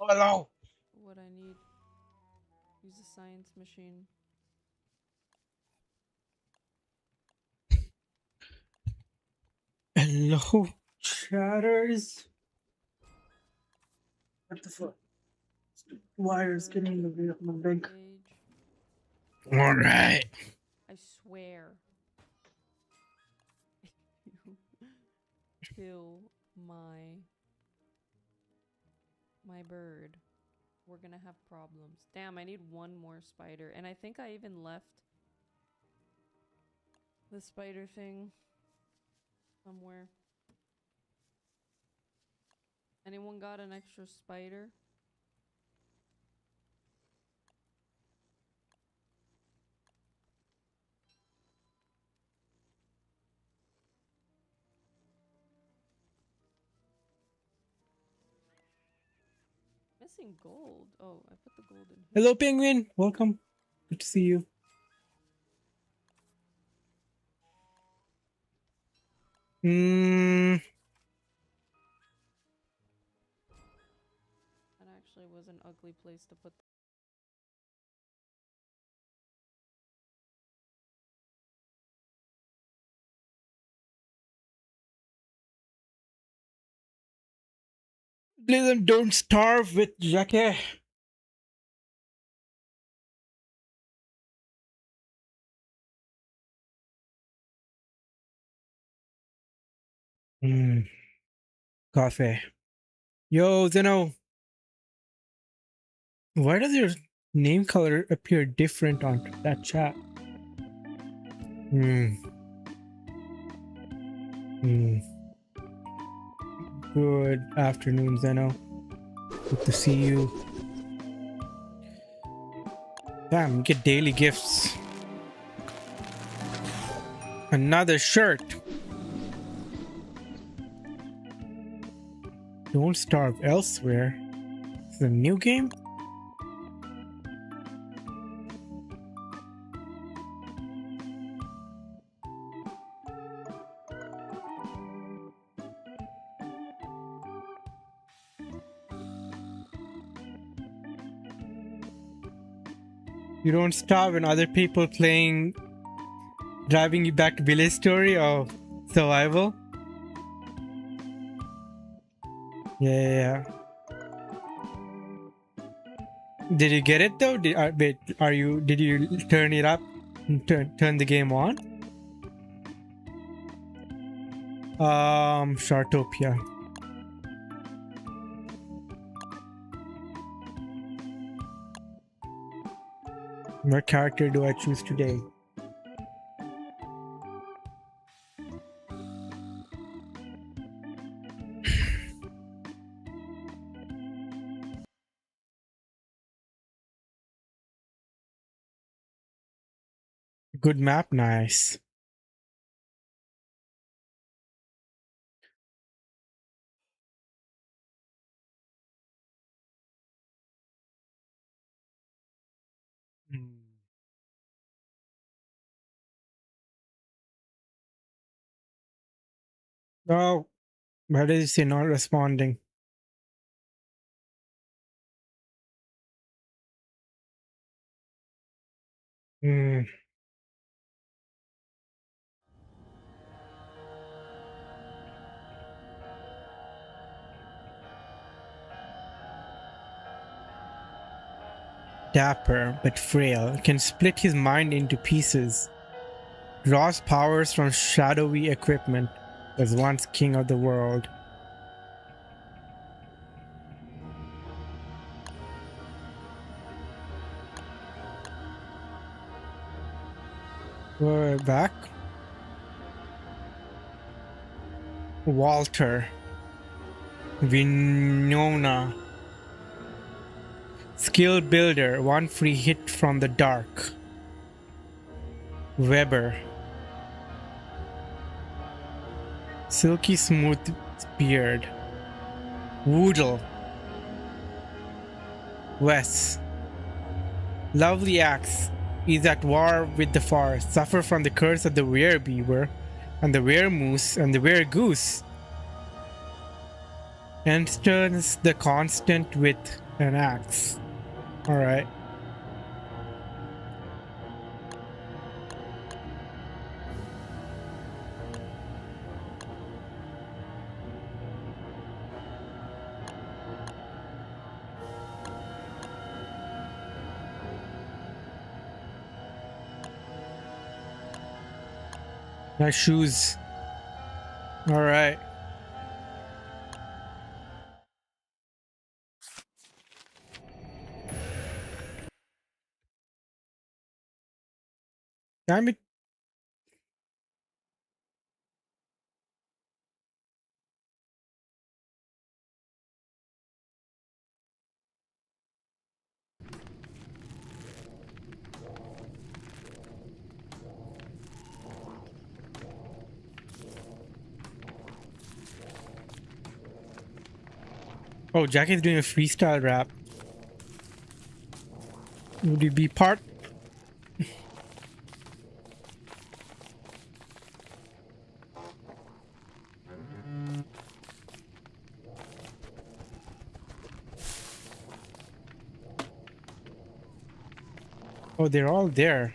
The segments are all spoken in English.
Hello. What I need. Use a science machine. Hello, chatters. What the fuck? Wires getting in the way of my leg. Age. All right. I swear. You kill my bird. We're gonna have problems. Damn, I need one more spider. And I think I even left the spider thing somewhere. Anyone got an extra spider? Missing gold. Oh, I put the gold in here. Hello, penguin. Welcome. Good to see you. That actually was an ugly place to put Please don't starve with Jackie. Coffee. Yo, Zeno. Why does your name color appear different on that chat? Good afternoon, Zeno. Good to see you. Damn, get daily gifts. Another shirt. Don't starve elsewhere. Is it a new game? You don't starve when other people playing driving you back to village story or survival. Yeah. Did you get it though? Did you turn it up and turn the game on? Shartopia. What character do I choose today? Good map, nice. Oh, why did you say not responding? Dapper but frail, can split his mind into pieces. Draws powers from shadowy equipment. Was once king of the world. We're back. Walter. Winona. Skill builder, one free hit from the dark. Weber. Silky smooth beard. Woodle. Wes. Lovely axe. Is at war with the forest. Suffer from the curse of the werebeaver and the weremoose and the weregoose. And turns the constant with An axe. All right. Nice shoes. All right. Damn it. Oh, Jackie's doing a freestyle rap. Would you be part? Oh, they're all there.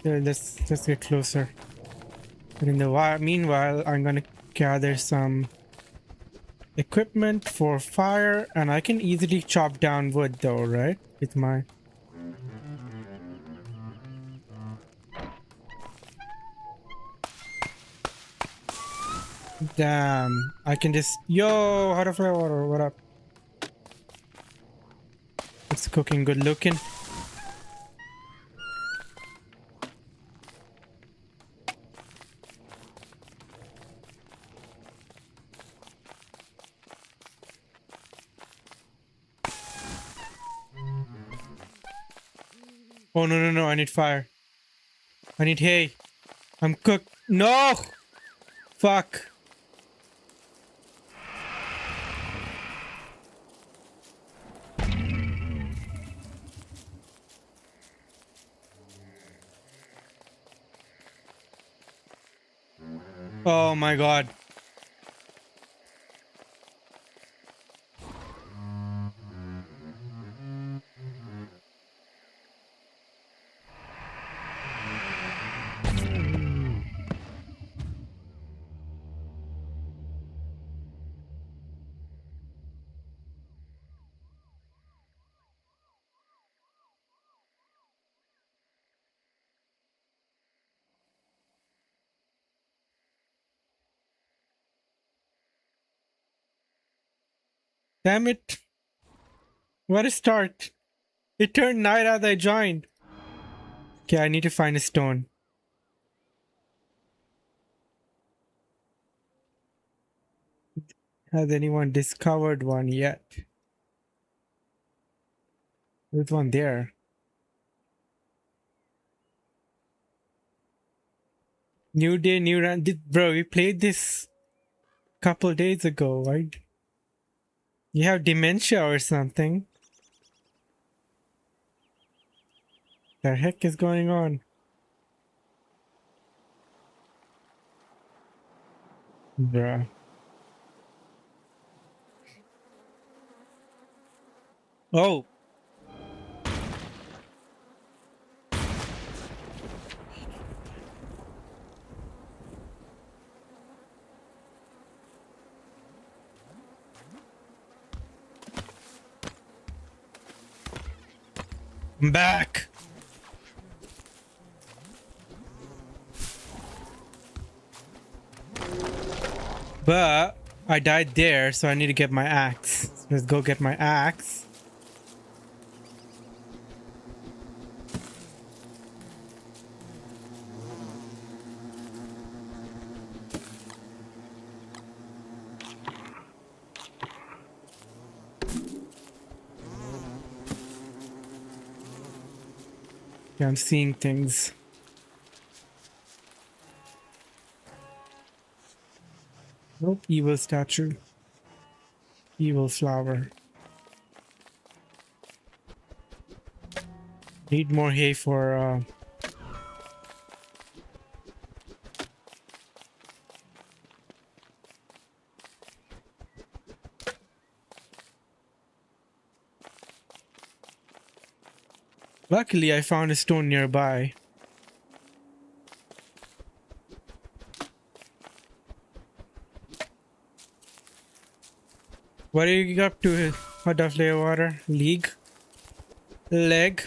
There, let's get closer. But in the meanwhile, I'm gonna gather some equipment for fire, and I can easily chop down wood though, right? With my damn, I can just how to fire water? What up? It's cooking, good looking. Oh no! I need fire. I need hay. I'm cooked. No! Fuck. Oh my god. Damn it. What a start. It turned night as I joined. Okay, I need to find a stone. Has anyone discovered one yet? There's one there. New day, new run. Bro, we played this a couple days ago, right? You have dementia or something. The heck is going on? Bruh. Oh, I'm back. But I died there, so I need to get my axe. Let's go get my axe. Yeah, I'm seeing things. Nope, evil statue. Evil flower. Need more hay for Luckily, I found a stone nearby. What are you up to, Hot of Layer Water? League? Leg?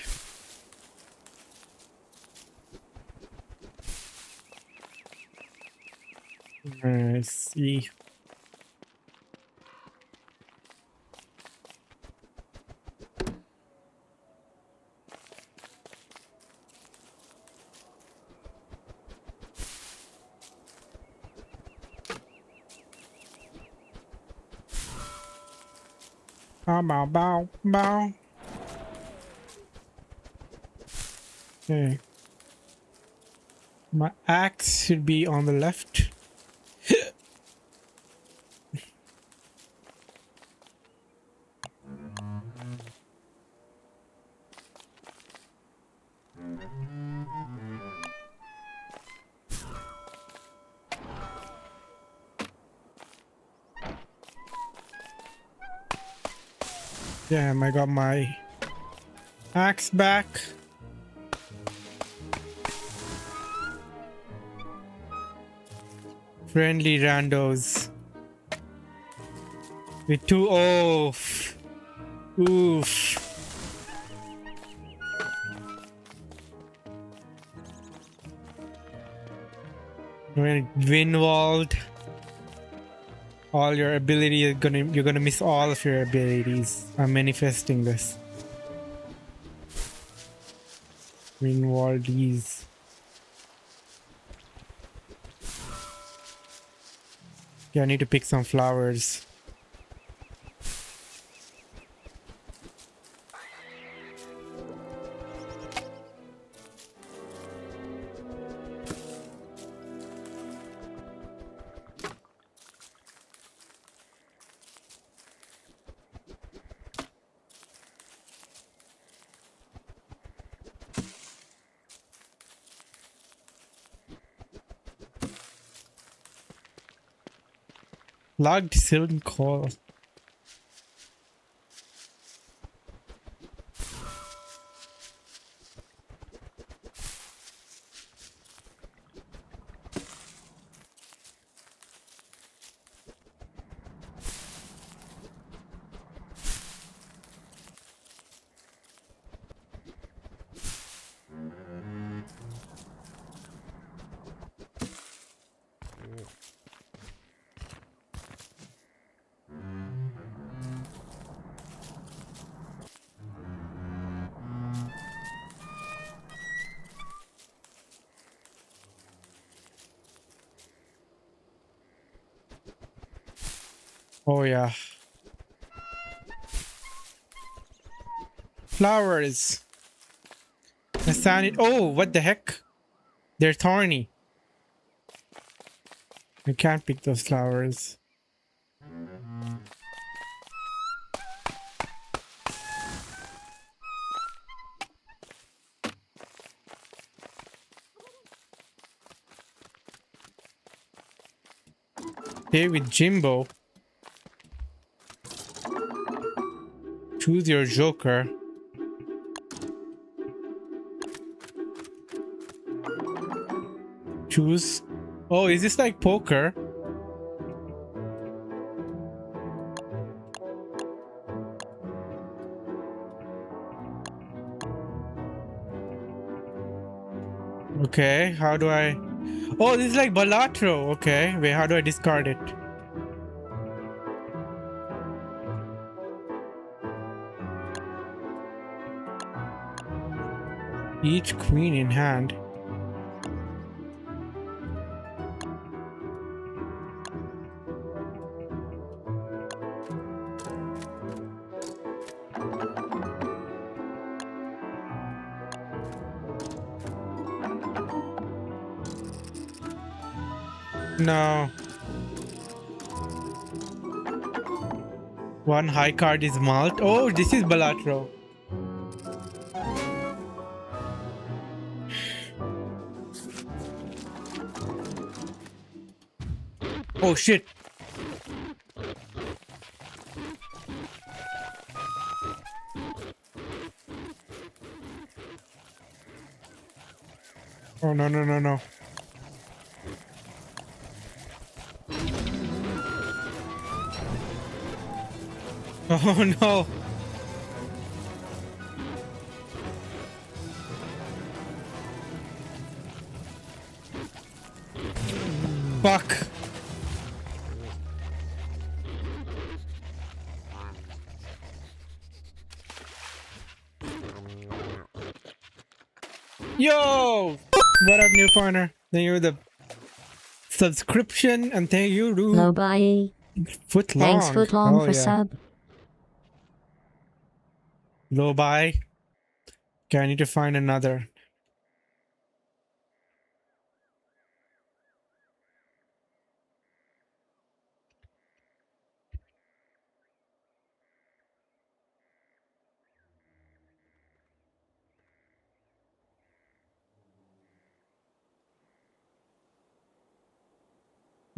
I see. Bow, bow, bow, bow. Okay. My axe should be on the left. Damn, I got my axe back. Friendly randos. With two oof. Oof. When Winwald. All your ability is you're gonna miss all of your abilities. I'm manifesting this. Winwaldies. Yeah, I need to pick some flowers. Logged silver coal. Oh yeah. Flowers. The sun. Oh, what the heck? They're thorny. I can't pick those flowers. Stay with Jimbo. Choose your joker. Choose. Oh, is this like poker? Okay, how do I... Oh, this is like Balatro. Okay, wait, how do I discard it? Each queen in hand. No. One high card is Malt. Oh, this is Balatro. Oh shit. Oh no no no no. Oh no. Fuck. Yo! What up, new partner? Thank you for the subscription and thank you to Hello, bye. Foot Thanks, Long. Footlong, Oh for yeah. sub. Low buy. Okay, I need to find another.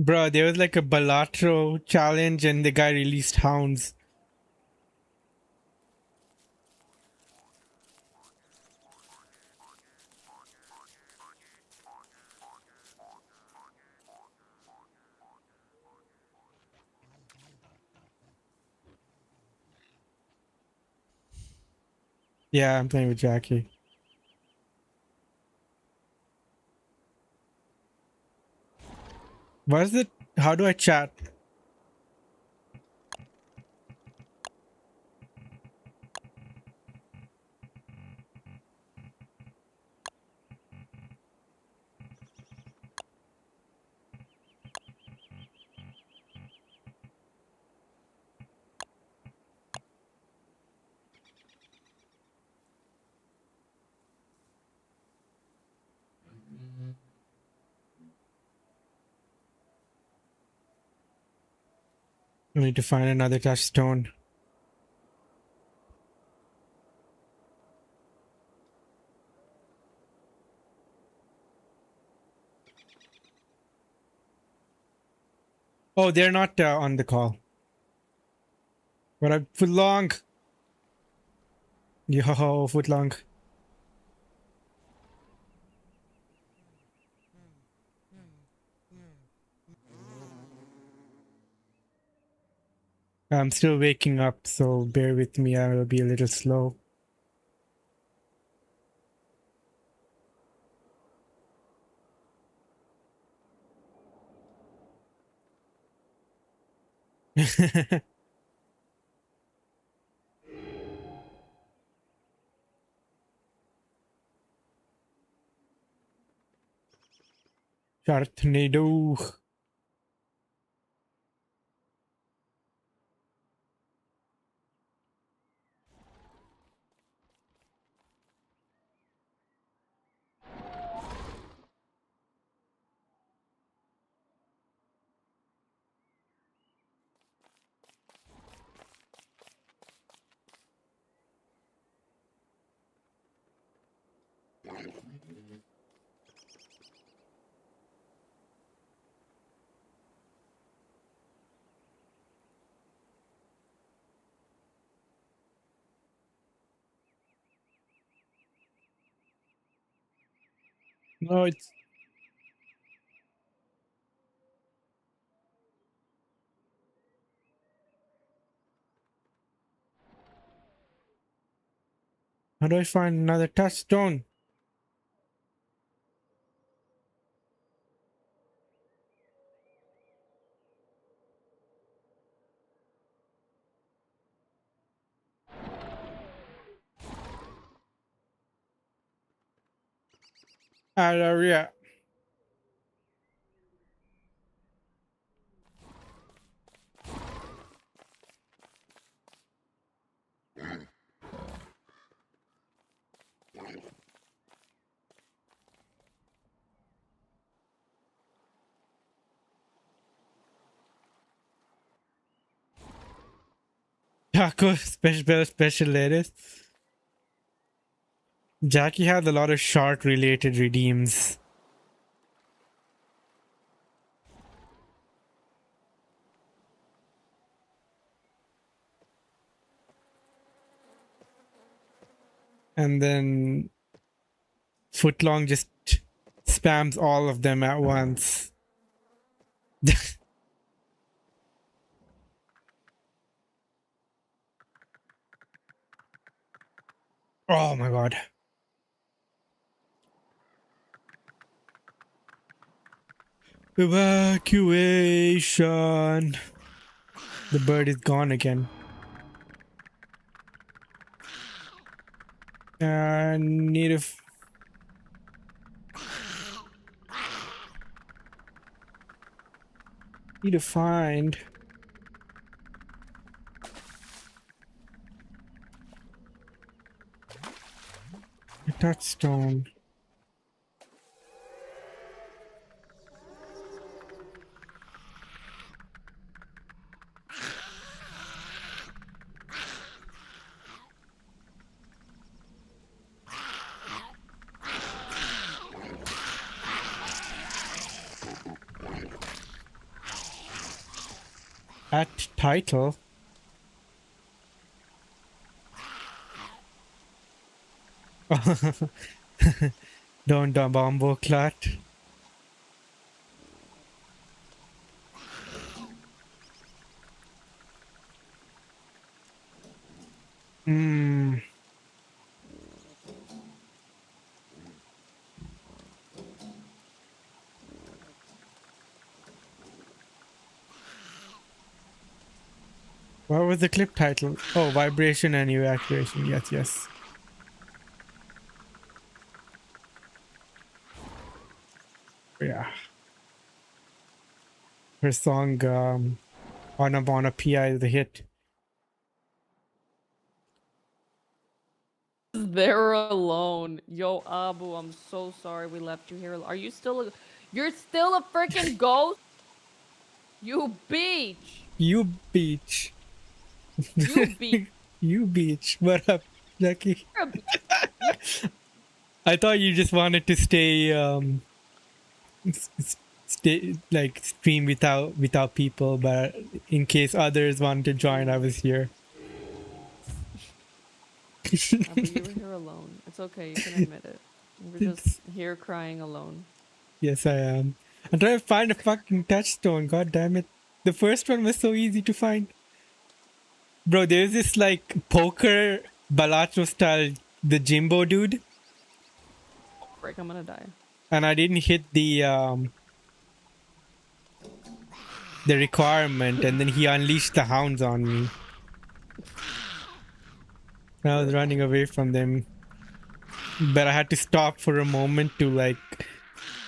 Bro, there was like a Balatro challenge and the guy released hounds. Yeah, I'm playing with Jackie. What is it? How do I chat? I need to find another touchstone. Oh, they're not on the call. But I Foot Long. Yo, Foot Long. I'm still waking up, so bear with me. I will be a little slow. Sharknado. No, it's how do I find another touchstone? Yeah. Taco special lettuce. Jackie has a lot of shark related redeems. And then Footlong just spams all of them at once. Oh my god. Evacuation. The bird is gone again. Need to find a touchstone. At title. Don't bomboclat. Hmm. What was the clip title? Oh, vibration and evacuation. Yes, yes. Yeah. Her song, Wanna PI is the hit. They're alone. Yo, Abu, I'm so sorry we left you here. Are you still a... You're still a freaking ghost? You beach! You beach. You beach! You beach. What up, Jackie? You're a beach. I thought you just wanted to stay, stay like stream without people, but in case others wanted to join, I was here. Abu, you were here alone. It's okay, you can admit it. You were just here crying alone. Yes, I am. I'm trying to find a fucking touchstone. God damn it! The first one was so easy to find. Bro, there's this like poker Balatro style, the Jimbo dude, Frick, I'm gonna die. and I didn't hit the requirement, and then he unleashed the hounds on me. And I was running away from them, but I had to stop for a moment to like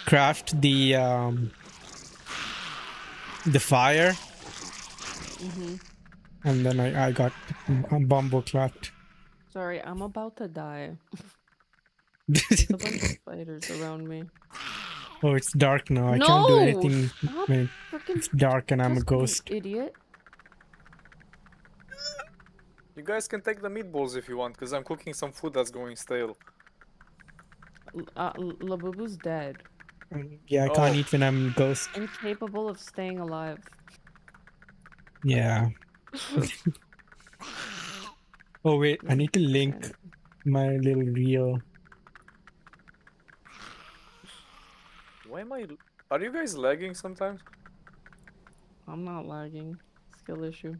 craft the fire, and then I got bomboclat. Sorry, I'm about to die. There's a bunch of spiders around me. Oh, it's dark now. I No! can't do anything Stop when freaking it's dark and I'm a just you ghost. idiot. You guys can take the meatballs if you want, because I'm cooking some food that's going stale. Labubu's dead. Yeah, I can't Oh. eat when I'm a ghost. Incapable of staying alive. Yeah. Oh wait, I need to link And my little reel. Why am I... Are you guys lagging sometimes? I'm not lagging. Skill issue.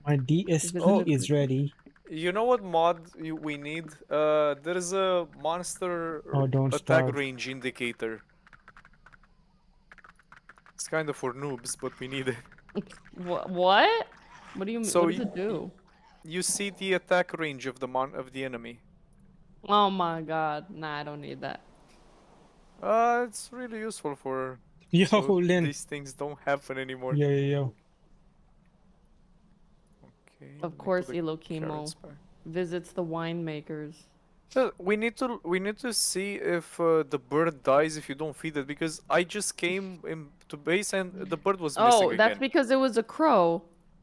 My DSP Oh. is ready. You know what mod we need? There's a monster Oh, don't attack starve. range indicator. It's kind of for noobs, but we need it. What? What? What do you mean? So What does it do? You see the attack range of the enemy. Oh my god. Nah, I don't need that. It's really useful for... Yo, so Lin. these things don't happen anymore. Yo. Okay, Of let me course, put the Ilokimo carrots back. visits the winemakers. We need to see if the bird dies if you don't feed it, because I just came to base and the bird was missing Oh, that's again. because it was a crow.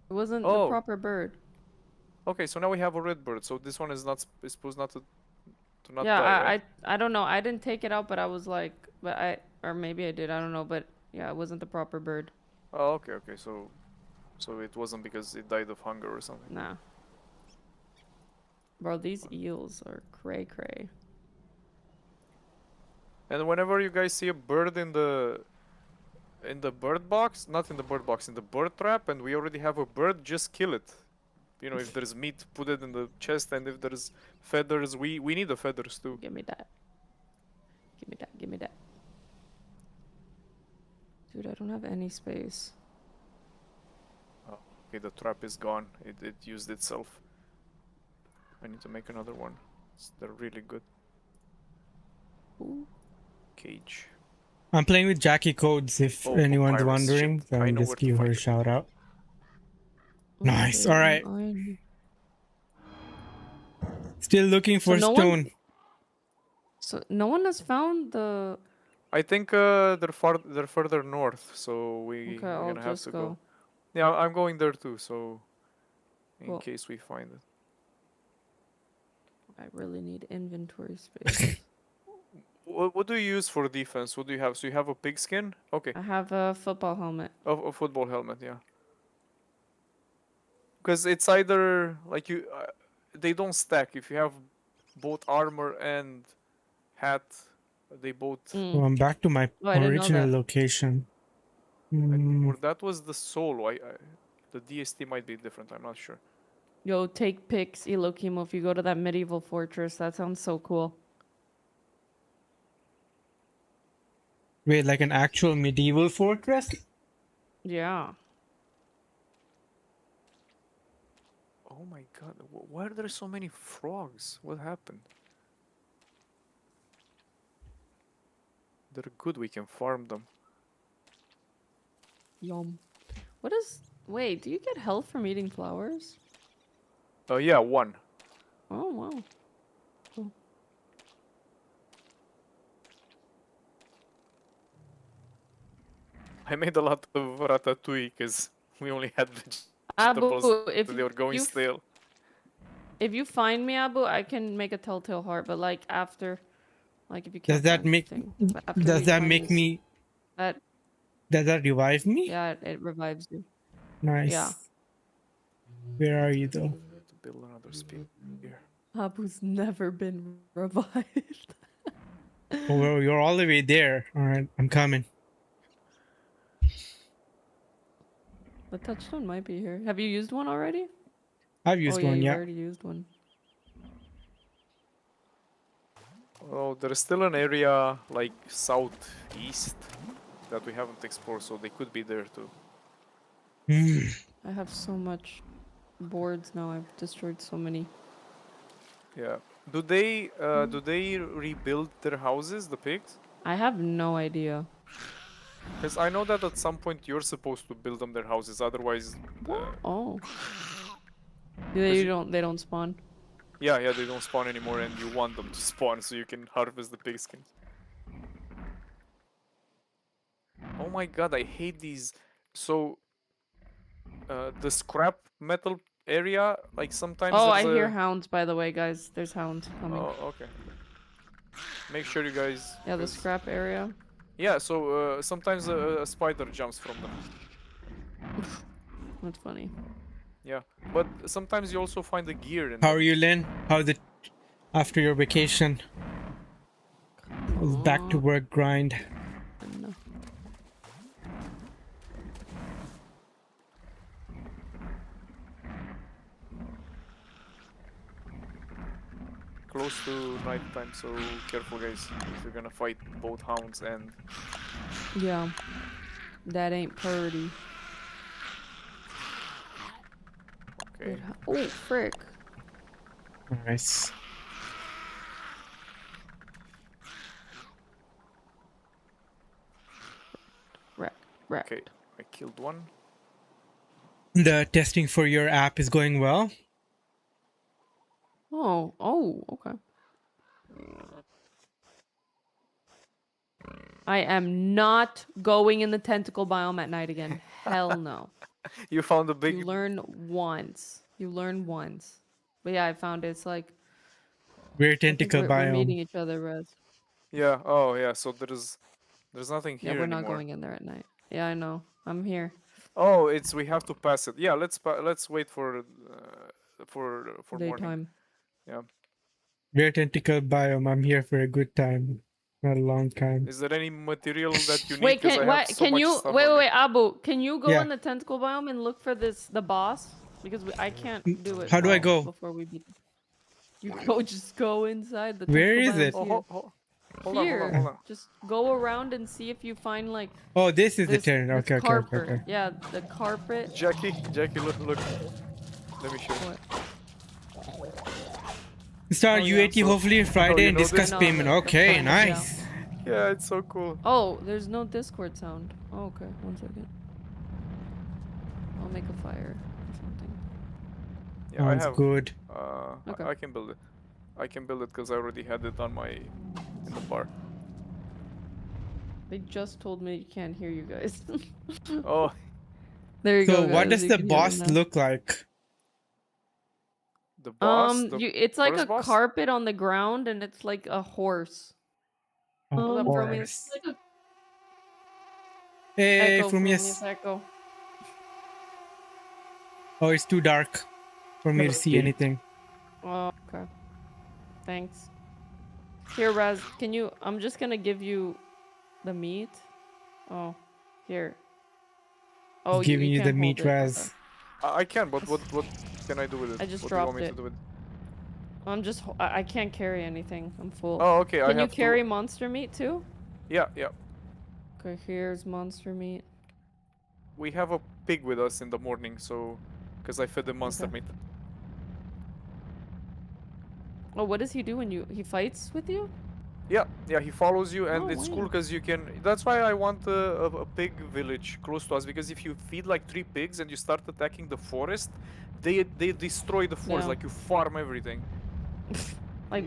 It wasn't the Oh. proper bird. Okay, so now we have a red bird. So this one is not is supposed not to not Yeah, die, right? I don't know. I didn't take it out, but I was like, or maybe I did. I don't know, but yeah, it wasn't the proper bird. Oh, okay. So it wasn't because it died of hunger or something. Nah. Bro, these eels are cray cray. And whenever you guys see a bird in the bird box, not in the bird box, in the bird trap, and we already have a bird, just kill it. You know, if there's meat, put it in the chest, and if there's feathers, we need the feathers too. Give me that. Give me that. Give me that. Dude, I don't have any space. Oh, okay, the trap is gone. It used itself. I need to make another one. They're really good. Ooh. Cage. I'm playing with Jackie Codes if Oh, anyone's papyrus wondering. chip. So I I'll know just where to give her find a it. shout out. Nice. Okay, All right. Still looking for no stone. So no one has found the. I think they're further north, so Okay, we're I'll gonna have just to go. go. Yeah, I'm going there too, so in Cool. case we find it. I really need inventory space. What do you use for defense? What do you have? So you have a pigskin? Okay. I have a football helmet. A football helmet, yeah. Because it's either like they don't stack. If you have both armor and hat, they both. So I'm back to my Oh, I didn't know original that. location. Or that was the solo. The DST might be different. I'm not sure. Yo, take pics, Ilokimo, if you go to that medieval fortress. That sounds so cool. Wait, like an actual medieval fortress? Yeah. Oh my god! Why are there so many frogs? What happened? They're good. We can farm them. Yum. What is... Wait, do you get health from eating flowers? Yeah, one. Oh, wow. Cool. I made a lot of ratatouille because we only had Abu, vegetables. if They were going you stale. if you find me, Abu, I can make a telltale heart, but like after, like if you Does can't that find make the thing. But after does we that find make this- me that does that revive me? yeah, it revives you. Nice. Yeah. Where are you though? To build another spear here. Abu's never been revived. Oh, well, you're all the way there. All right, I'm coming. The touchstone might be here. Have you used one already? I've used oh yeah, one, you yeah. already used one. Oh, there's still an area like southeast that we haven't explored, so they could be there too. I have so much boards now. I've destroyed so many. Yeah. Do they rebuild their houses, the pigs? I have no idea. Because I know that at some point you're supposed to build them their houses, otherwise. Oh. you- They don't spawn. Yeah, they don't spawn anymore, and you want them to spawn so you can harvest the pigskins. Oh my god, I hate these. So, the scrap metal area, like sometimes. Oh, I there's hear a... hounds, by the way, guys. There's hounds coming. Oh, okay. Make sure you guys. Yeah, the 'cause- scrap area. Yeah, so sometimes a spider jumps from them. That's funny. Yeah, but sometimes you also find the gear in How them. are you, Lynn? How's it after your vacation? Back to work grind. No. Close to night time, so careful, guys. If you're gonna fight both hounds and Yeah. That ain't purty. okay. Oh, frick. Nice. Right. Okay, I killed one. The testing for your app is going well. Oh, okay. I am not going in the tentacle biome at night again. Hell no. You found a big. You learn once. You learn once. But yeah, I found it's like We're I think tentacle we're meeting biome. each other, Rez. Yeah. Oh, yeah. So there's nothing Yeah, here we're anymore. not going in there at night. Yeah, I know. I'm here. Oh, we have to pass it. Yeah, let's wait for morning. Daytime. Yeah. We're tentacle biome. I'm here for a good time. Not a long time. Is there any material that you need? Wait, Because I can have what? so Can much you stuff wait, on me. wait, Abu? Can you go Yeah. in the tentacle biome and look for the boss? Because I can't do it. How do I well go? before we beat? You go, just go inside the Where tentacle is biome's it? Oh, here. hold on, Here, hold on. just go around and see if you find like Oh, this is the this turn. Okay, okay, okay, carpet. okay. Yeah, the carpet. Jackie, look. Let me show you. What? Start Oh, yeah. UAT hopefully Friday you and know discuss this? I know payment. the Okay, payment, yeah. nice. Yeah, it's so cool. Oh, there's no Discord sound. Oh, okay, 1 second. I'll make a fire or something. Yeah, I Sounds have. good. Okay. I can build it. I can build it because I already had it on my in the bar. They just told me you can't hear you guys. Oh, There you go. So what guys, does you the can hear me boss now. look like? the boss. The It's like first a boss? carpet on the ground, and it's like a horse. Of Hold up, course. Fromius. Hey, Echo, Frumius. Echo. Oh, it's too dark for me to see Okay. anything. Oh, okay. Thanks. Here, Raz, can you? I'm just gonna give you the meat. Oh, here. Oh, Giving you the can't hold meat, it. Okay. Raz. I can, but what can I do with it? I just what do you want dropped me it. to do with it? I can't carry anything. I'm full. Oh, okay. I Can you have carry to. monster meat too? Yeah. Okay, here's monster meat. We have a pig with us in the morning, so because I fed the monster Okay. meat. Oh, what does he do when he fights with you? Yeah, he follows you, and Oh, it's cool wow. because you can. That's why I want a pig village close to us, because if you feed like 3 pigs and you start attacking the forest, they destroy the forest. Yeah. Like you farm everything. Like,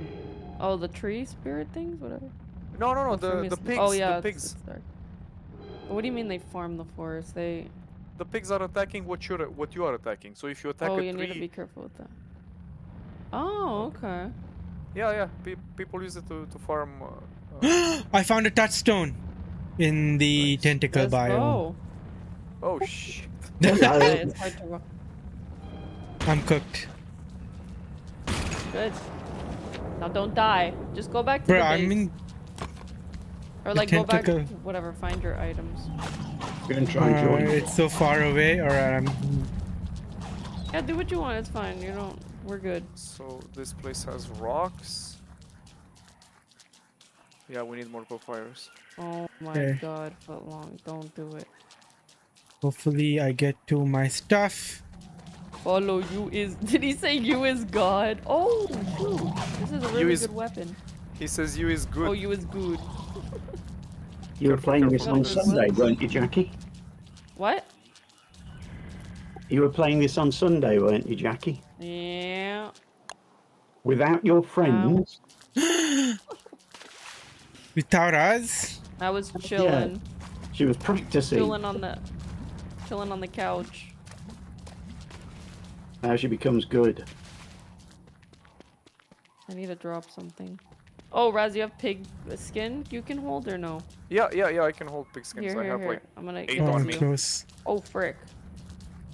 oh, the tree spirit things, whatever. No, Oh, the Frumius- pigs. Oh yeah, the pigs. it's dark. What do you mean they farm the forest? They. The pigs are attacking what you are attacking. So if you attack Oh, a you tree, need to be careful with that. Oh, okay. yeah, people use it to farm. I found a touchstone in the Nice. tentacle Let's biome. go. Oh shit! Yeah, Hello. it's hard to go. I'm cooked. Good. Now don't die. Just go back to Bro, the base. I'm in Or the like go back to tentacle. whatever. Find your items. Gonna try and join you. It's so far away, or Yeah, do what you want. It's fine. You don't. We're good. So this place has rocks. Yeah, we need more papyrus. Oh my Okay. god, Footlong. Don't do it. hopefully I get to my stuff. Follow you is. Did he say you is God? Oh shoot! This is a really is- good weapon. He says you is good. Oh, you is good. You were Careful, playing this careful. on Sunday, weren't you, Jackie? What? You were playing this on Sunday, weren't you, Jackie? Yeah. Without your friends? Without us? I was chilling. She was practicing. Chilling on the couch. Now she becomes good. I need to drop something. Oh, Raz, you have pig skin you can hold or no? Yeah, I can hold pig skins. Here, I here, have here. like I'm gonna 8 give Oh, it on I'm to me. you. close. Oh, frick.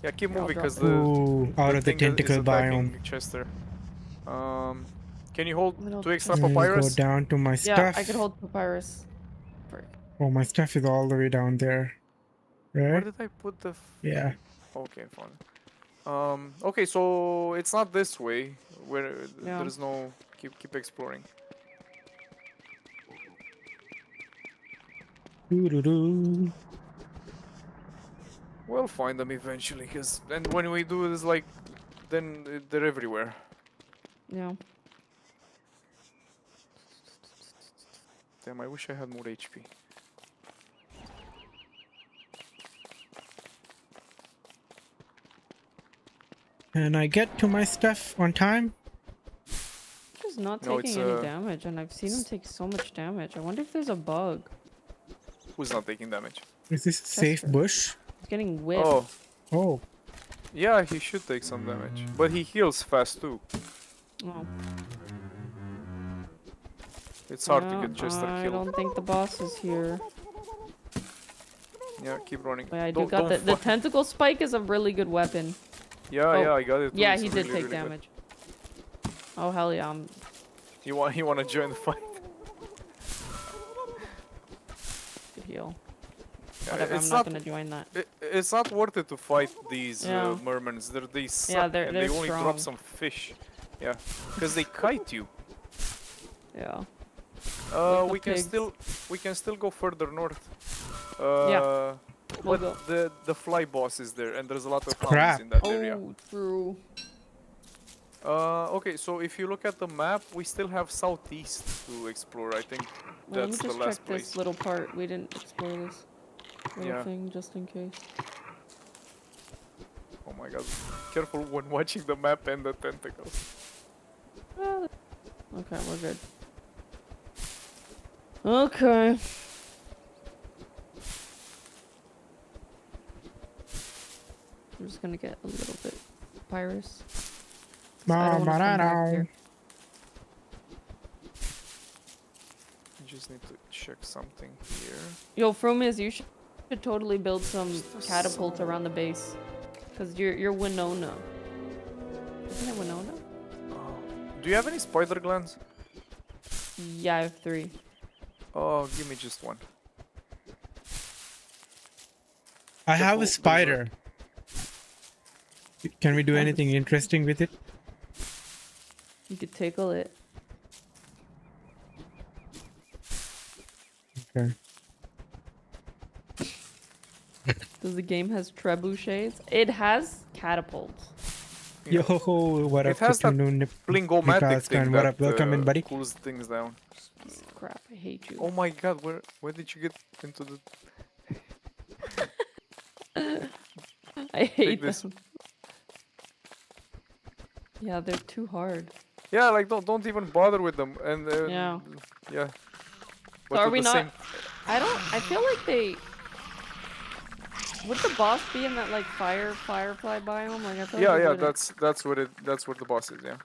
Yeah, keep Here, I'll moving drop because it. the Ooh, out of the thing that is tentacle attacking biome. Chester. Can you hold Little 2 extra chest. Go papyrus? down to my Yeah, stuff. I could hold papyrus. Frick. Oh, my stuff is all the way down there. Where Right? did I put the? Yeah. Okay, fine. Okay, so it's not this way. Where Yeah. there's no. Keep exploring. Doo-doo-doo. We'll find them eventually, and when we do this, like, then they're everywhere. Yeah. Damn, I wish I had more HP. Can I get to my stuff on time? He's not No, taking it's, any damage, and I've seen him take so much damage. I wonder if there's a bug. Who's not taking damage? Is this a safe Chester. bush? He's getting whipped. Oh, Oh, yeah, he should take some damage, but he heals fast too. Oh. It's hard to Yeah, get Chester I killed. don't think the boss is here. Yeah, keep running. But I do Don't- got don't the fuck- tentacle spike is a really good weapon. Yeah, Oh, I got it. too. Yeah, It's he did really, take really good. damage. Oh hell yeah! You want to join the fight? Whatever, I'm it's not not gonna join that. it's not worth it to fight these Yeah. mermans. They suck Yeah, and they're they only drop strong. some fish. Yeah, because they kite you. Yeah. Like the We can pigs. still go further north. Yeah. We'll But go. the fly boss is there, and there's a lot of hounds Crap. in that area. Oh, true. Okay, so if you look at the map, we still have southeast to explore. I think Well, let me that's the just last check place. this little part. We didn't explore this little Yeah. thing just in case. Oh my god. Careful when watching the map and the tentacles. Ah, okay, we're good. Okay. I'm just gonna get a little bit Pyrus. 'Cause I don't wanna come back here. Just need to check something here. Yo, Fromiz, you should totally build some catapults around the base. Cause you're Winona. Isn't it Winona? Do you have any spider glands? Yeah, I have 3. Oh, give me just one. I have Careful, a there's spider. Can we do Have a anything interesting with it? You could tickle it. Okay. Does the game has trebuchets? It has catapults. Yo, what It up, has that Kutunu Blingomatic Nikas, thing what that up? Welcome in, buddy. cools things down. Piece of crap, I hate you. Oh my god, where did you get into the... I hate this. them. Yeah, they're too hard. Yeah, like don't even bother with them. And Yeah. yeah. So But are with we the not? same- I feel like they. Would the boss be in that like firefly biome? Like I feel Yeah, like yeah, it wouldn't. that's where the boss is. Yeah.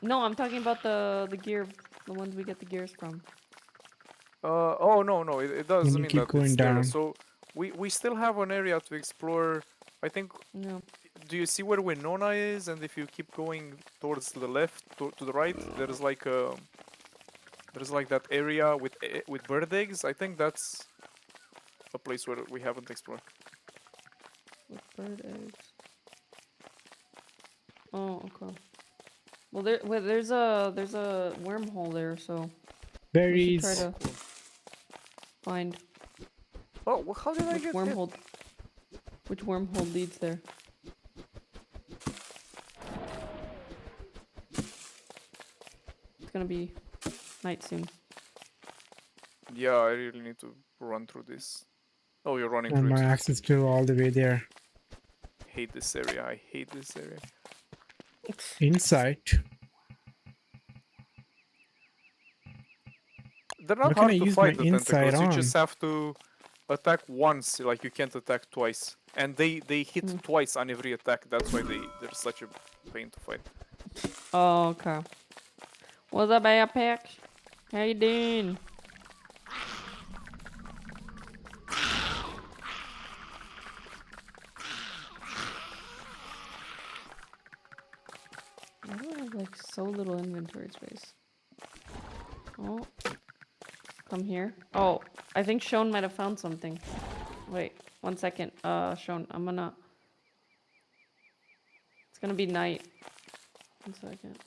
No, I'm talking about the gear, the ones we get the gears from. Oh no, it doesn't you mean keep that going it's there. down. So we still have an area to explore. I think. No. Do you see where Winona is? And if you keep going towards the left, to the right, there's like that area with bird eggs. I think that's a place where we haven't explored. With bird eggs. Oh, okay. Well, there's a wormhole there, so we should try Berries. to find Oh, well, how did I which get hit? wormhole leads there. It's gonna be night soon. Yeah, I really need to run through this. Oh, you're running And through my it. axe is still all the way there. Hate this area. I hate this area. Insight. They're not What can I hard to use fight, my the insight tentacles. You just on? have to attack once, like you can't attack twice. And they hit twice on every attack. That's why they're such a pain to fight. Oh, okay. What's up, Apex? How you doing? Why do I have like so little inventory space? Oh, come here. Oh, I think Shone might have found something. Wait, 1 second. Shone, it's gonna be night. 1 second.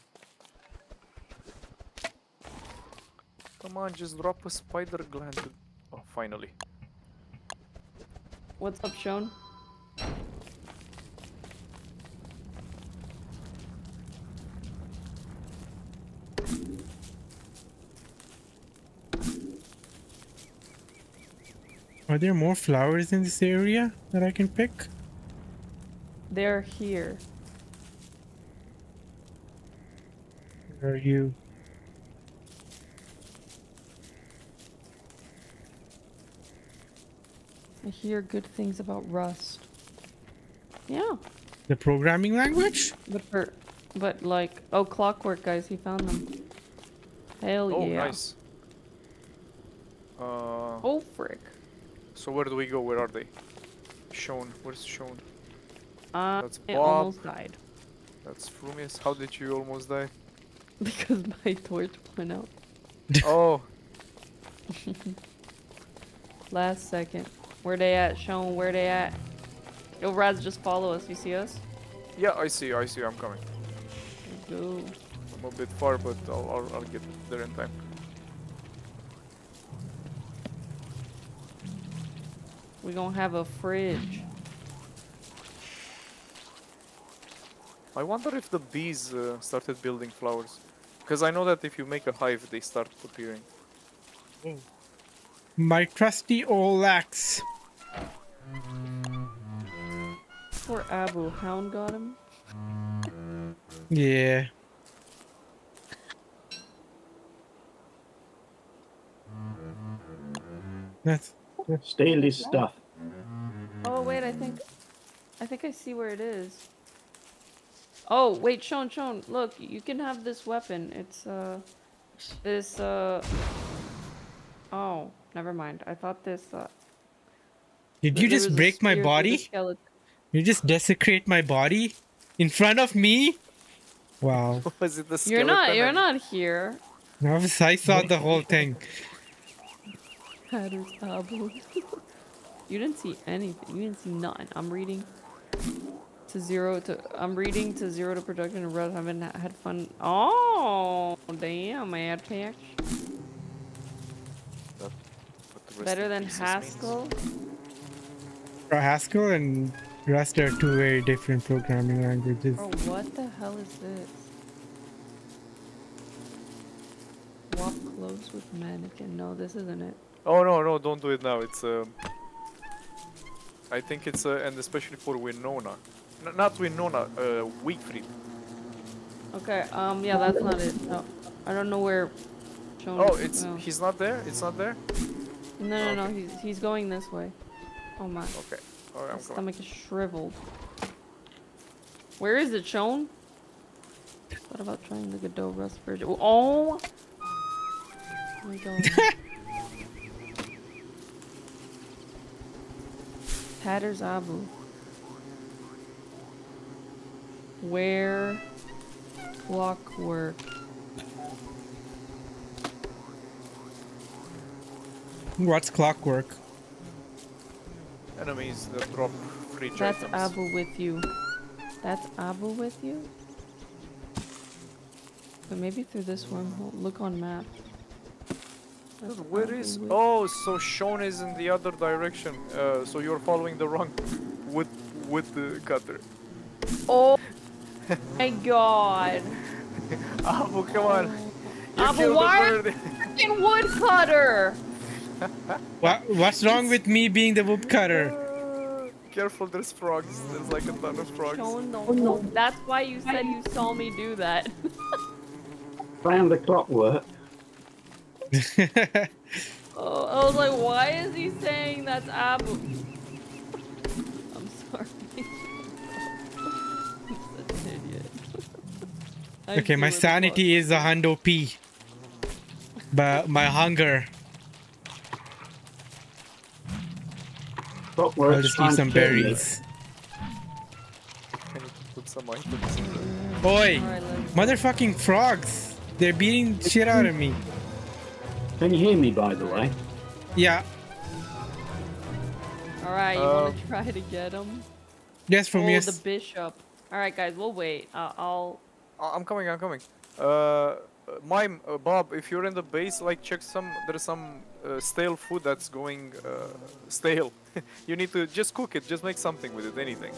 Come on, just drop a spider gland. Oh, finally. What's up, Shone? Are there more flowers in this area that I can pick? They're here. Where are you? I hear good things about Rust. Yeah, The programming language? but like, oh, Clockwork guys, he found them. Hell Oh, yeah. nice. Oh, frick. So where do we go? Where are they? Shown. Where's shown? That's I Bob. almost died That's Frumius. How did you almost die? because my torch went out. Oh, Last second. Where they at? Sean, where they at? Yo, Raz, just follow us. You see us? Yeah, I see you, I'm coming. Let's go. I'm a bit far, but I'll get there in time. We gonna have a fridge. I wonder if the bees started building flowers. Because I know that if you make a hive, they start appearing. My trusty old axe. Poor Abu. Hound got him. Yeah. That's Steal his stuff. Oh wait, I think I see where it is. Oh wait, Sean, look, you can have this weapon. It's this oh, never mind. I thought this Did you there just was a break my spear through the body? skeleton. You just desecrate my body in front of me? Wow. Was it the skeleton? You're not here. I saw the whole thing. That is Abu. You didn't see anything. You didn't see nothing. I'm reading to zero to production and Red haven't had fun. Oh damn, I had packs. Better than Haskell. Haskell and Rust are two very different programming languages. Oh, what the hell is this? Walk close with mannequin. No, this isn't it. Oh no, don't do it now. It's I think it's and especially for Winona. Not Winona, Weekfried. Okay, yeah, that's not it. No, I don't know where. Sean Oh, is. No. he's not there. It's not there. No, he's going this way. Oh my. Okay. Alright, My I'm coming. stomach is shriveled. Where is it, Sean? What about trying the Godot Rust Bridge? Oh my god. Tatters Abu. Where clockwork? What's clockwork? Enemies that drop free That's items. Abu with you. That's Abu with you? But maybe through this wormhole. Look on map. That's Where Abu is? with- Oh, so Sean is in the other direction. So you're following the wrong wood the cutter. Oh my god. Abu, come on. You Abu, killed the why are bird. fucking woodcutter? What's wrong with me being the woodcutter? Careful, there's frogs. There's like a ton of frogs. Sean, no. That's why you said you saw me do that. Found the clockwork. Oh, I was like, why is he saying that's Abu? I'm sorry. I'm such an idiot. I Okay, see my where the sanity is a hundo P. But my hunger, Clockwork. I'll just eat some berries. I need to put some items in there. Oi! Alright, let's Motherfucking frogs! They're beating shit out of me. Can you hear me, by the way? Yeah, Alright, you wanna try to get him? yes, from Oh, yes. the bishop. Alright, guys, we'll wait. I'll. I'm coming. Mime, Bob, if you're in the base, like check there's some stale food that's going stale. You need to just cook it, just make something with it, anything.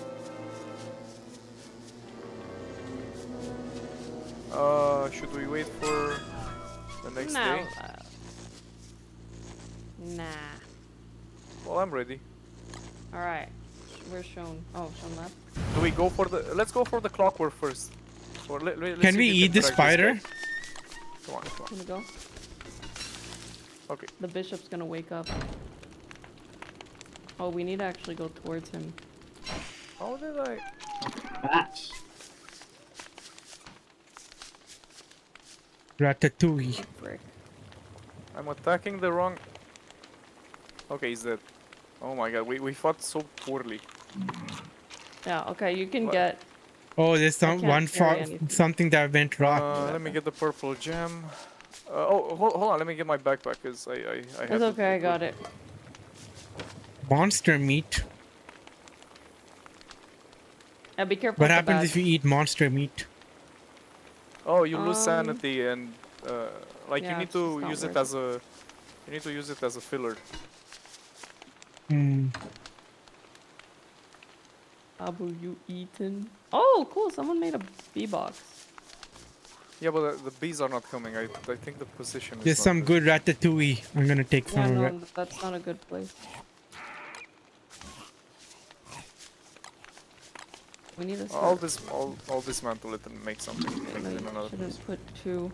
Should we wait for the next No. day? Nah. Well, I'm ready. Alright. Where's Sean? Oh, Sean left. Do we go for the? Let's go for the clockwork first. Or let's Can see we if eat the track this spider? guy. Come on. Gonna go? Okay. The bishop's gonna wake up. Oh, we need to actually go towards him. How did I? Bats. Ratatouille. Frick. I'm attacking the wrong. Okay, he's dead. Oh my god, we fought so poorly. Yeah, okay, you can What? get. Oh, there's can't carry anything. something that went wrong. Let me get the purple gem. Hold on, let me get my backpack because I have It's to okay, I got equip- it. monster meat. Yeah, be careful What with the happens badge. if you eat monster meat? Oh, you lose Um, sanity and like you Yeah, need it's just to not use it worth as a you need to use it as a filler. Hmm. Abu, you eaten? Oh, cool. Someone made a bee box. Yeah, but the bees are not coming. I think the position is There's not some good. good ratatouille. I'm gonna take Yeah, some of it. no, that's not a good place. We need to I'll start. I'll dismantle it and make something. Wait, Make no, it you in another place. shouldn't put two.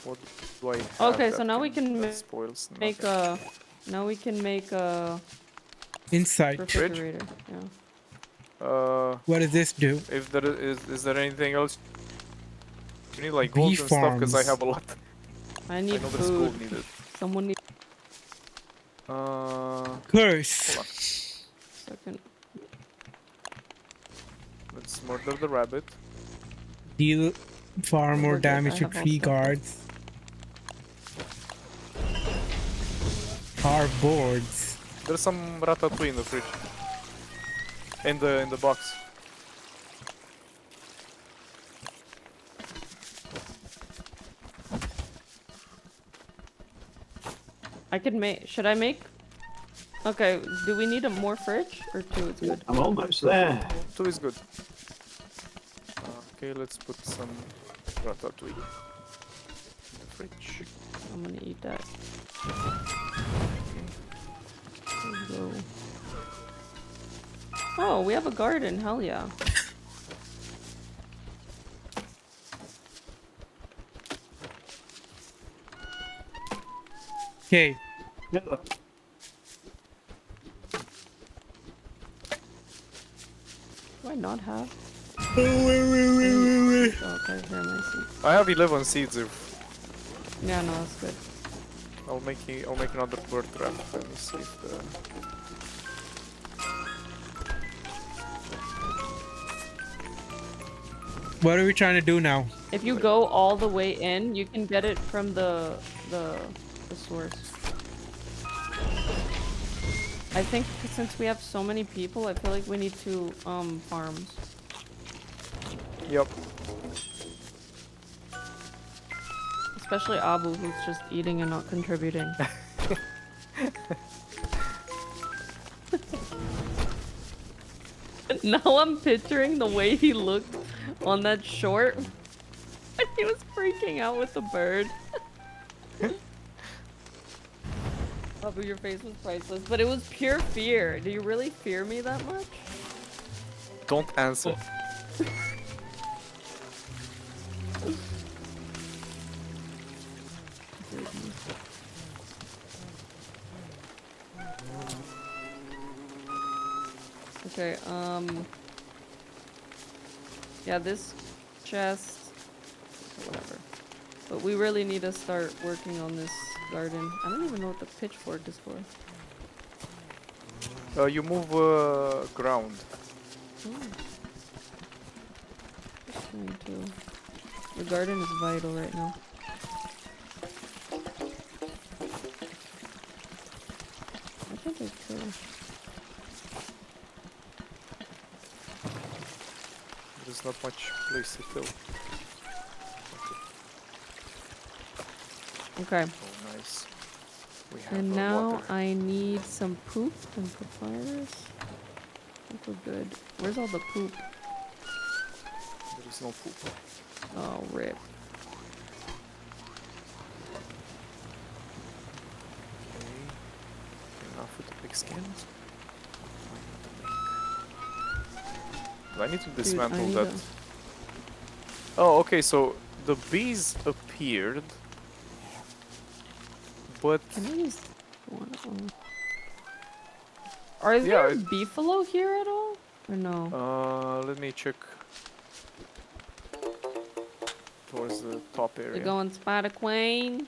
What do I have Okay, so that now we can that spoils make nothing? a. Now we can make a Insight. Fridge? refrigerator. Yeah. What does this do? If there is there anything else you need, like Bee gold and stuff? Because I farms. have a lot. I I need know there's food. gold needed. Someone needs Hold Curse. on. a second. Let's murder the rabbit. Deal far more We're good, I damage to have all tree stuff. guards. Our boards. There's some ratatouille in the fridge. In the box. I could make. Should I make? Okay. Do we need a more fridge or two? It's good. I'm almost there. 2 is good. Okay, let's put some ratatouille in the fridge. I'm gonna eat that. Let's go. Oh, we have a garden. Hell yeah. Okay. Do I not have? Wait, wait, wait, wait, wait, wait. Oh, okay, here my seed. I have 11 seeds. If Yeah, no, that's good. I'll make another bird trap. Let me see if the What are we trying to do now? If you go all the way in, you can get it from the source. I think since we have so many people, I feel like we need two farms. Yep. Especially Abu, who's just eating and not contributing. Now I'm picturing the way he looked on that short. He was freaking out with the bird. Abu, your face was priceless, but it was pure fear. Do you really fear me that much? Don't answer. Okay, yeah, this chest, whatever. But we really need to start working on this garden. I don't even know what the pitchfork is for. You move ground. Just trying to. The garden is vital right now. I think I could. There's not much place to fill. Okay, Oh, nice. We have and now water. I need some poop and papyrus. I think we're good. Where's all the poop? There is no poop. Oh, rip. Okay. Enough with the big skins. Do I need to dismantle need that? Oh, okay, so the bees appeared, but Can I use one of them? Are there beefalo here at all? Or no? let me check towards the top They're area. going Spider Queen.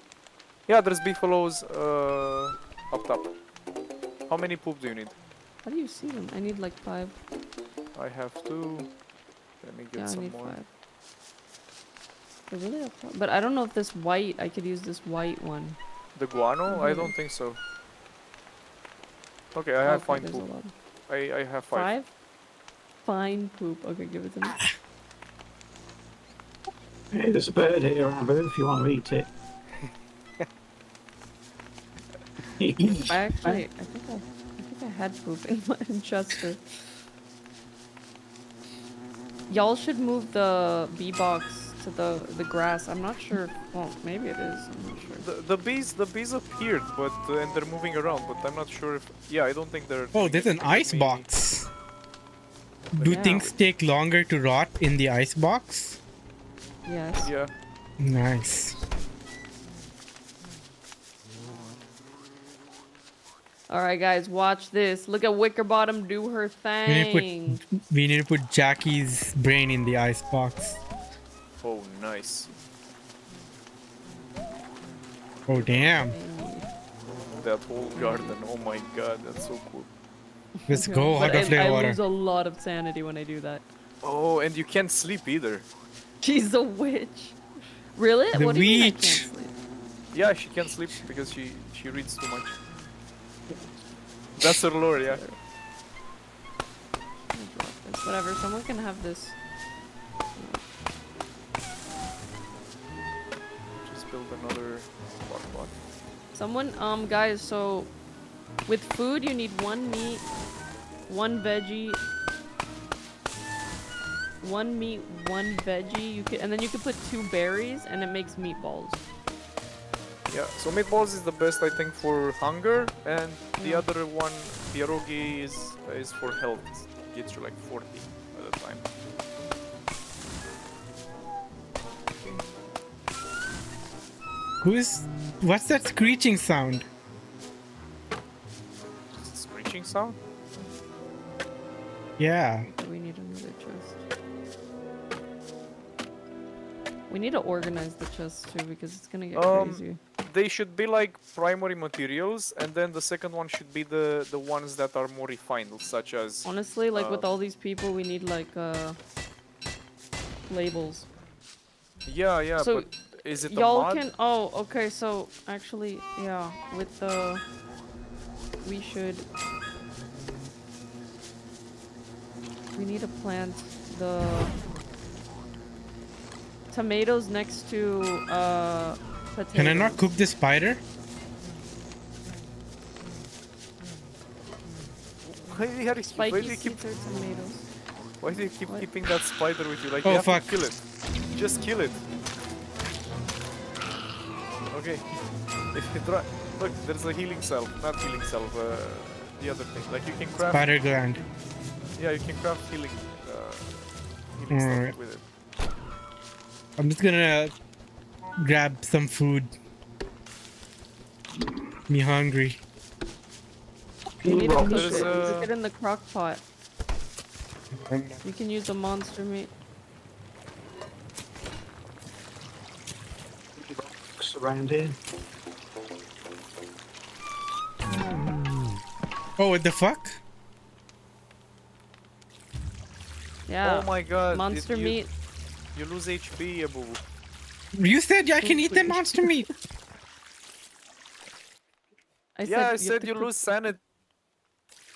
Yeah, there's beefaloes up top. How many poop do you need? How do you see them? I need like 5. I have 2. Let me get Yeah, I some need more. 5. They're really up top. But I don't know if this white, I could use this white one. The guano? I Mhm. don't think so. Okay, I have Okay, fine there's poop. a lot. I have 5. 5? Fine poop. Okay, give it to me. Hey, there's a bird here, Abu, if you want to eat it. I think I had poop in my in Chester. Y'all should move the bee box to the grass. I'm not sure. Well, maybe it is. I'm not sure. The bees appeared, but and they're moving around, but I'm not sure if. Yeah, I don't think they're. Oh, doing there's an anything. Let ice me- box. let Do me- Yeah. things take longer to rot in the ice box? Yes. Yeah. Nice. All right, guys, watch this. Look at Wickerbottom do her thing. We need to put Jackie's brain in the ice box. Oh, nice. Oh damn. That whole garden. Oh my god, that's so cool. Let's go But out of I flavor water. lose a lot of sanity when I do that. Oh, and you can't sleep either. She's a witch. Really? The What do you mean I witch. can't sleep? Yeah, she can't sleep because she reads too much. That's her lore, yeah. Let me drop this. Whatever, someone can have this. Just build another block. Someone, guys, so with food you need 1 meat, 1 veggie, 1 meat, 1 veggie. You could, and then you could put 2 berries, and it makes meatballs. Yeah, so meatballs is the best I think for hunger, and the Yeah. other one, pierogi, is for health. It gets you like 40 at a time. What's that screeching sound? Just a screeching sound? Yeah. We need another chest. We need to organize the chests too, because it's gonna get crazy. They should be like primary materials, and then the second one should be the ones that are more refined, such as Honestly, like with all these people, we need like labels. yeah. So, but is it a Y'all mod? can. Oh, okay. So actually, yeah, with the, we should. We need to plant the tomatoes next to potatoes. Can I not cook the spider? Why do you Spiky keep seeds or tomatoes? Why do you keep What? keeping that spider with you? Like Oh, you have fuck. to kill it. Just kill it. Okay. If you try, look, there's a healing cell. Not healing cell. The other thing. Like you can craft. Spider gland. Yeah, you can craft healing. Alright. Stuff with it. I'm just gonna grab some food. Me hungry. You need to cook There's it. a- Cook it in the crock pot. You can use the monster meat. Rocks around here. Oh, what the fuck? Yeah. Oh my god. Monster you, meat. You lose HP, Abu. You said I can eat the monster meat. I Yeah, I you have said to you cook- lose sanity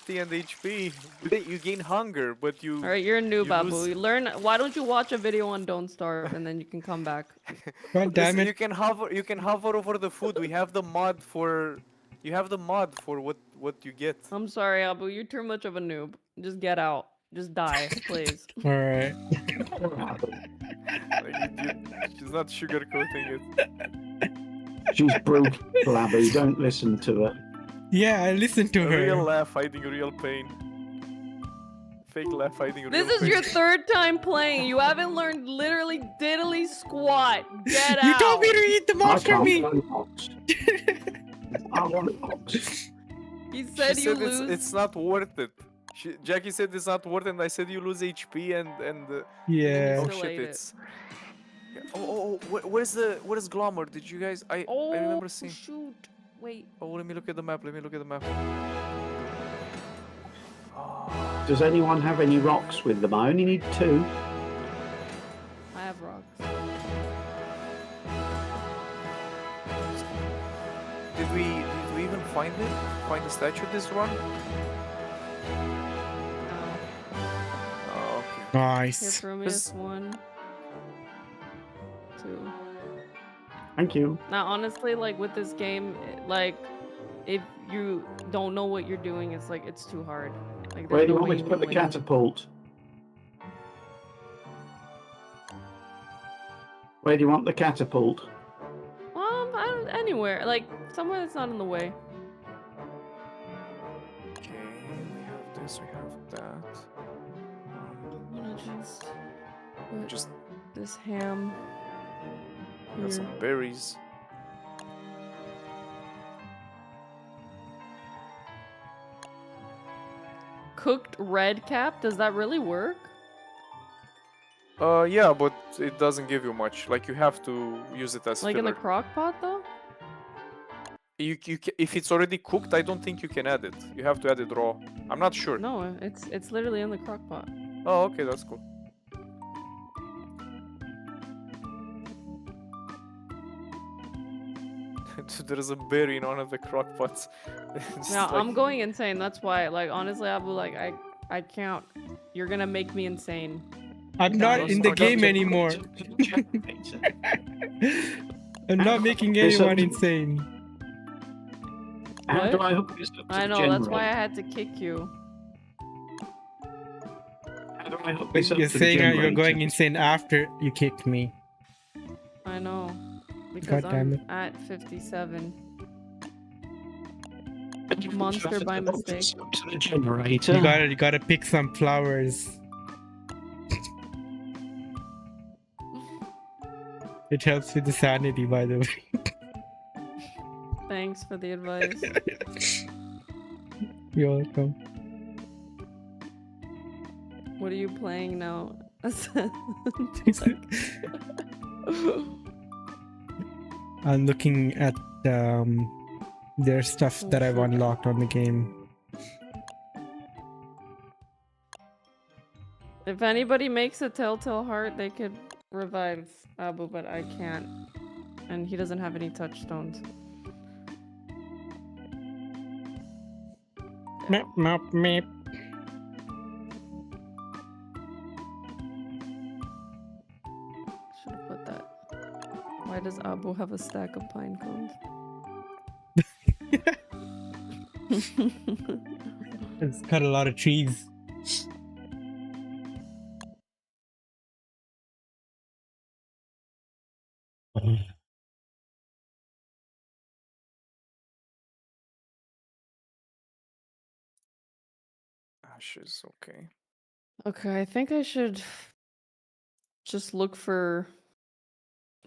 and HP. You gain hunger, but you. All right, you're a noob, you Abu. lose- You learn. Why don't you watch a video on Don't Starve and then you can come back? God damn Listen, it. you can hover. You can hover over the food. We have the mod for. You have the mod for what you get. I'm sorry, Abu. You're too much of a noob. Just get out. Just die, please. Alright. She's not sugarcoating it. She's brutal, Abu. Don't listen to her. Yeah, I listened to A real her. laugh hiding real pain. Fake laugh hiding real This pain. is your 3rd time playing. You haven't learned literally diddly squat. Get out. You told me to eat the I monster can't meat. want box. I want a box. He She said you said lose. it's not worth it. Jackie said it's not worth it, and I said you lose HP and Yeah. oh still shit, ate it. it's. Yeah, where's Glommer? Did you guys? I remember seeing. shoot. Wait. Oh, let me look at the map. Let me look at the map. Does anyone have any rocks with them? I only need 2. I have rocks. Did we even find it? Find the statue this run? Oh, okay. Here, Nice. Prometheus, 1, 2. Thank you. Now, honestly, like with this game, like if you don't know what you're doing, it's like it's too hard. Like Where there's do you no want way me to you put can the win. catapult? Where do you want the catapult? Anywhere, like somewhere that's not in the way. Okay, we have this, we have that. I'm gonna just put Just this ham got here. some berries. Cooked red cap? Does that really work? Yeah, but it doesn't give you much. Like you have to use it as Like in the filler. crock pot though? If it's already cooked, I don't think you can add it. You have to add it raw. I'm not sure. No, it's literally in the crock pot. Oh, okay, that's cool. There's a berry in one of the crock pots. It's Now like- I'm going insane. That's why. Like honestly, Abu, like I can't. You're gonna make me insane. I'm Guys. not in the game anymore. I'm not making This anyone up- insane. How do What? I hook this up to I the know. That's why I generator? had to kick you. How do I hook this up You're to the saying you're generator? going insane after you kicked me. I know. Because God damn I'm it. at 57. How do you Monster hook by this mistake. up to the generator. You gotta pick some flowers. It helps with the sanity, by the way. Thanks for the advice. You're welcome. What are you playing now? I'm looking at their stuff that I've unlocked on the game. If anybody makes a telltale heart, they could revive Abu, but I can't. And he doesn't have any touchstones. Meep, meep, meep. Should have put that. Why does Abu have a stack of pine cones? It's cut a lot of trees. Ashes, okay. Okay, I think I should just look for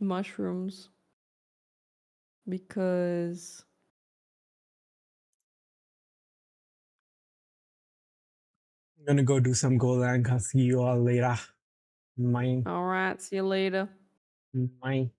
mushrooms. Because I'm gonna go do some Golang. I'll see you all later. Mine. alright, see you later. Mine.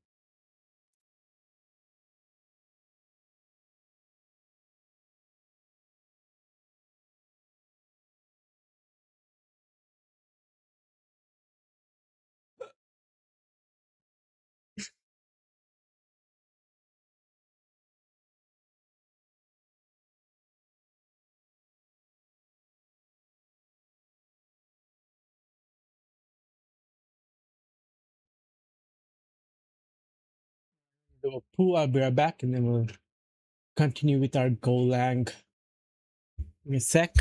I'll be right back and then we'll continue with our Golang. Give me a sec.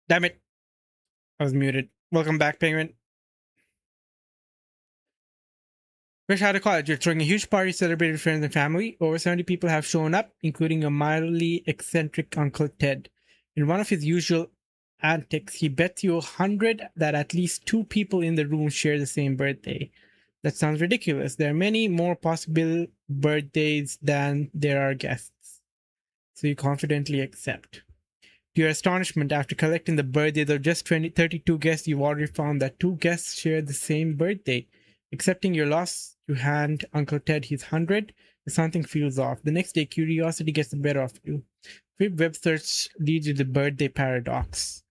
Damn it. I was muted. Welcome back, Penguin. Fresh out of college, you're throwing a huge party celebrating with friends and family. Over 70 people have shown up, including a mildly eccentric Uncle Ted. In one of his usual antics, he bets you 100 that at least 2 people in the room share the same birthday. That sounds ridiculous. There are many more possible birthdays than there are guests. So you confidently accept. To your astonishment, after collecting the birthdays of just 32 guests, you've already found that 2 guests share the same birthday. Accepting your loss, you hand Uncle Ted his 100, and something feels off. The next day, curiosity gets the better of you. Quick web search leads you to the birthday paradox,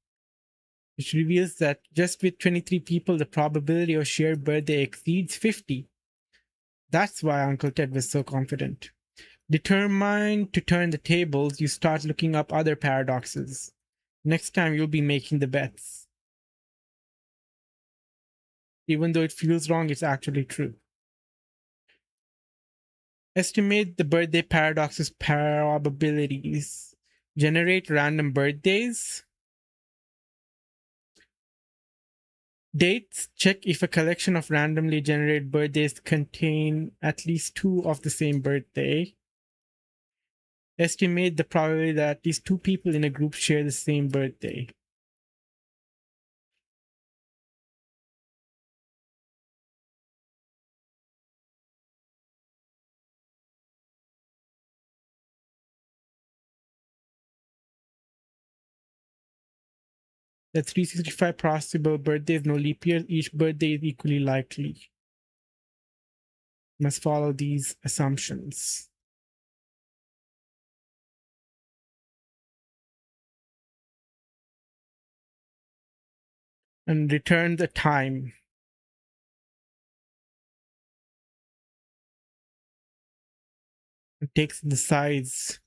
which reveals that just with 23 people, the probability of shared birthday exceeds 50. That's why Uncle Ted was so confident. Determined to turn the tables, you start looking up other paradoxes. Next time, you'll be making the bets. Even though it feels wrong, it's actually true. Estimate the birthday paradox's probabilities. Generate random birthdays. Dates. Check if a collection of randomly generated birthdays contain at least 2 of the same birthday. Estimate the probability that at least 2 people in a group share the same birthday. There are 365 possible birthdays, no leap years. Each birthday is equally likely. Must follow these assumptions. And return the time. It takes the size.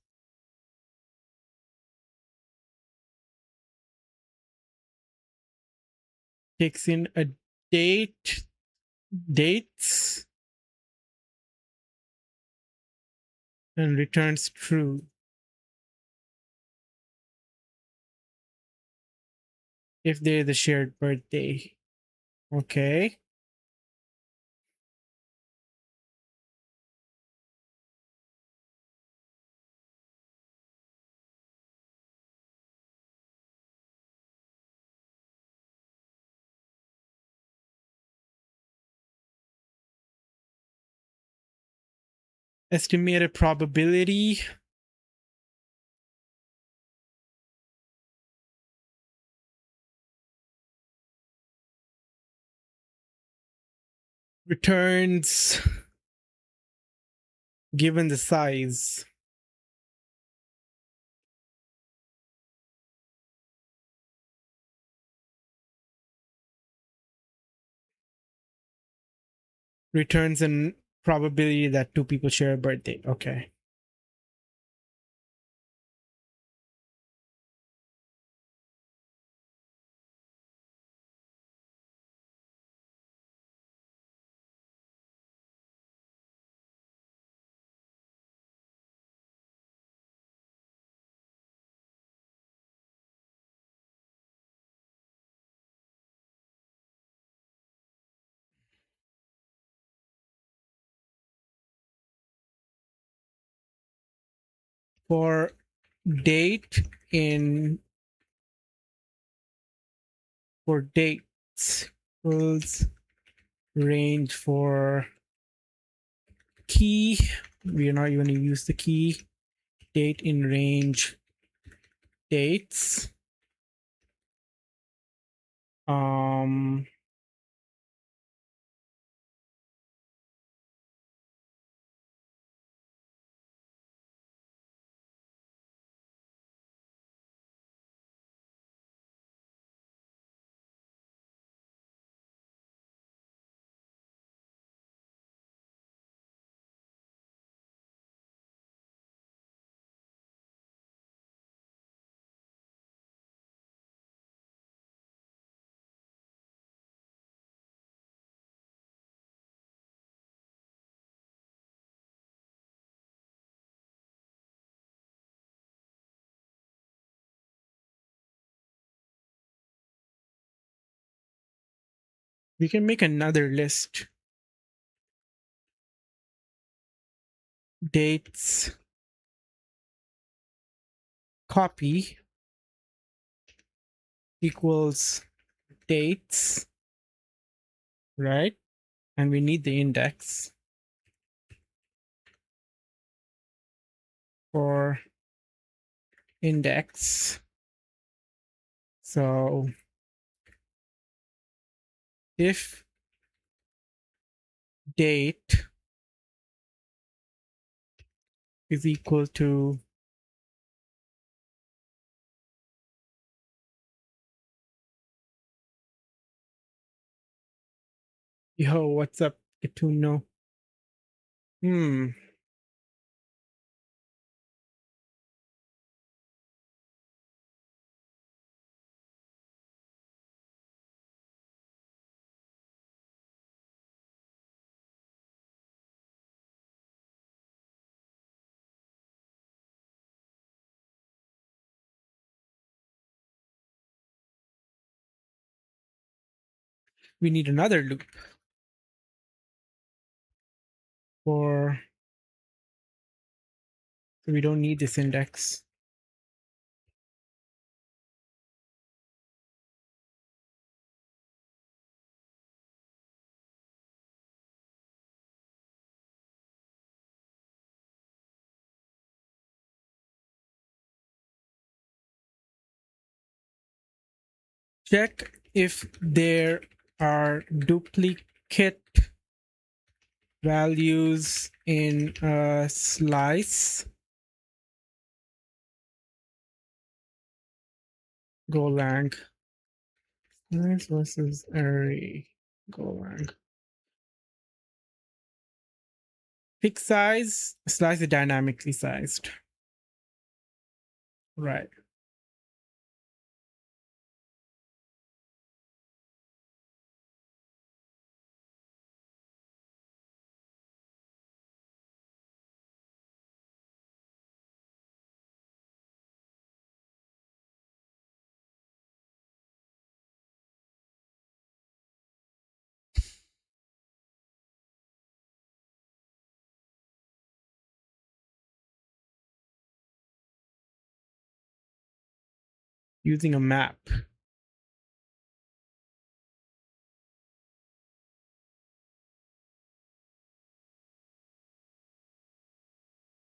Takes in a dates, and returns true. If there is a shared birthday. Okay. Estimated probability. Returns given the size. Returns and probability that 2 people share a birthday. Okay. For date in for dates equals range for key. We are not even going to use the key. Date in range dates. Um We can make another list. Dates. Copy equals dates, right? And we need the index for index. So if date is equal to yo, what's up, Gatuno? We need another loop for, so we don't need this index. Check if there are duplicate values in a slice. Golang. Slice versus array. Golang. Fixed size, slice is dynamically sized. Right. Using a map.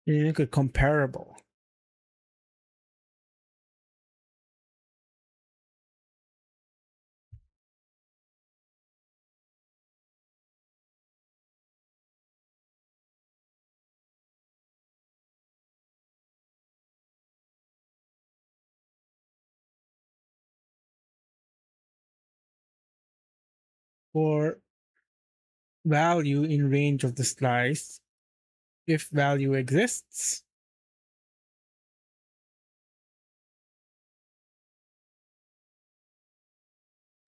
You make it comparable. For value in range of the slice, if value exists,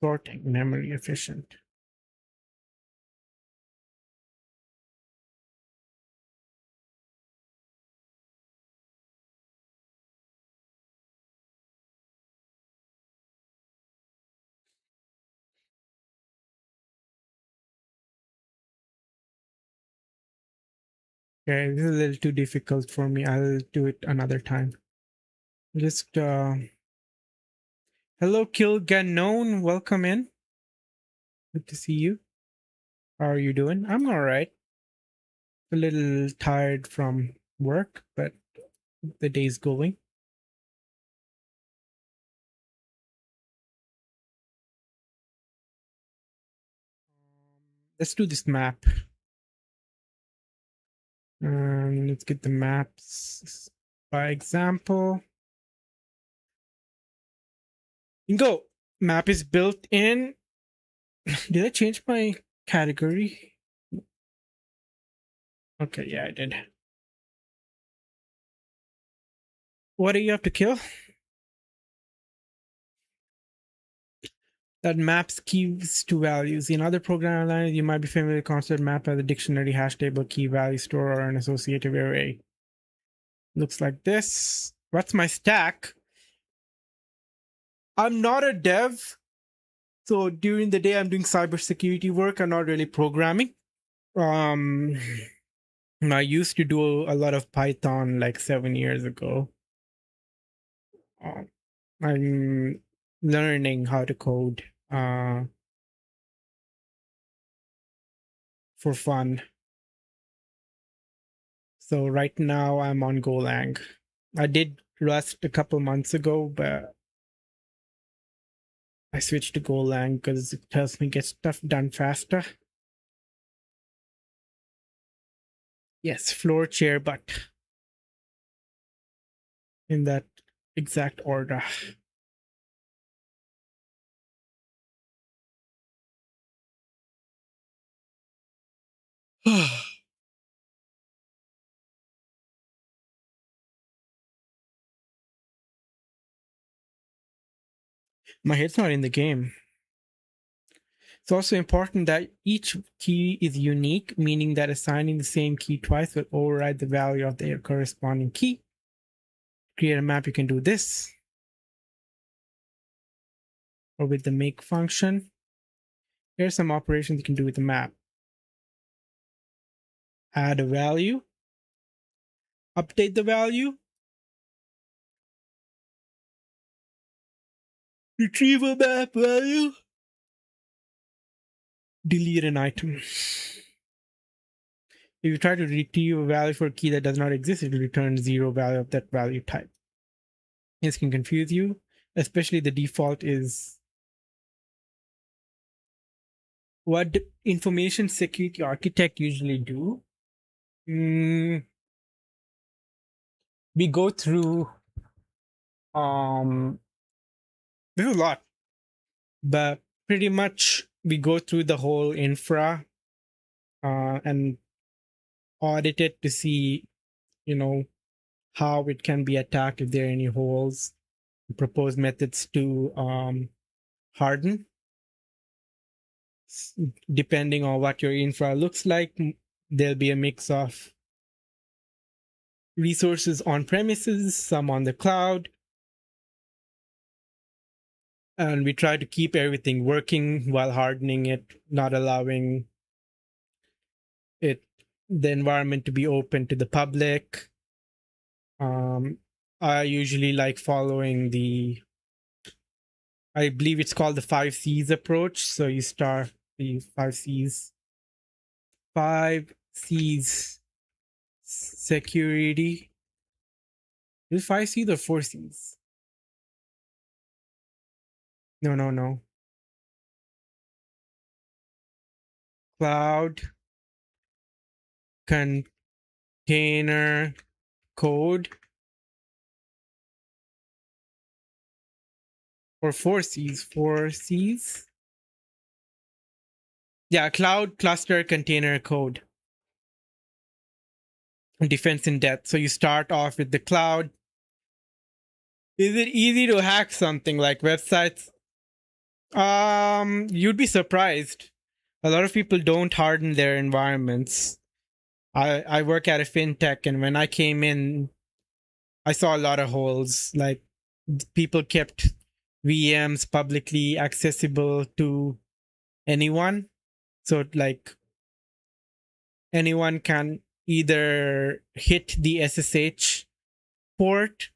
sorting, memory efficient. Okay, this is a little too difficult for me. I'll do it another time. Just hello, Kilganon. Welcome in. Good to see you. How are you doing? I'm all right. A little tired from work, but the day's going. Let's do this map. Let's get the maps by example. Go. Map is built in. Did I change my category? Okay, yeah, I did. What do you have to kill? That maps keys to values. In other programming languages, you might be familiar with the concept map as a dictionary, hash table, key value store, or an associative array. Looks like this. What's my stack? I'm not a dev. So during the day, I'm doing cybersecurity work. I'm not really programming. Um, I used to do a lot of Python like 7 years ago. I'm learning how to code for fun. So right now I'm on Golang. I did Rust a couple months ago, but I switched to Golang because it helps me get stuff done faster. Yes, floor, chair, butt. In that exact order. My head's not in the game. It's also important that each key is unique, meaning that assigning the same key twice will override the value of their corresponding key. Create a map, you can do this. Or with the make function. Here's some operations you can do with the map. Add a value. Update the value. Retrieve a map value. Delete an item. If you try to retrieve a value for a key that does not exist, it will return 0 value of that value type. This can confuse you, especially the default is what information security architect usually do. We go through there's a lot, but pretty much we go through the whole infra and audit it to see, how it can be attacked if there are any holes. Propose methods to harden. Depending on what your infra looks like, there'll be a mix of resources on premises, some on the cloud. And we try to keep everything working while hardening it, not allowing the environment to be open to the public. I usually like following I believe it's called the 5 C's approach. So you start the 5 C's. 5 C's security. Is it 5 C's or 4 C's? No. Cloud, container, code, or 4 C's. 4 C's. Yeah, cloud, cluster, container, code. Defense in depth. So you start off with the cloud. Is it easy to hack something like websites? You'd be surprised. A lot of people don't harden their environments. I work at a fintech, and when I came in, I saw a lot of holes. Like people kept VMs publicly accessible to anyone. So like anyone can either hit the SSH port.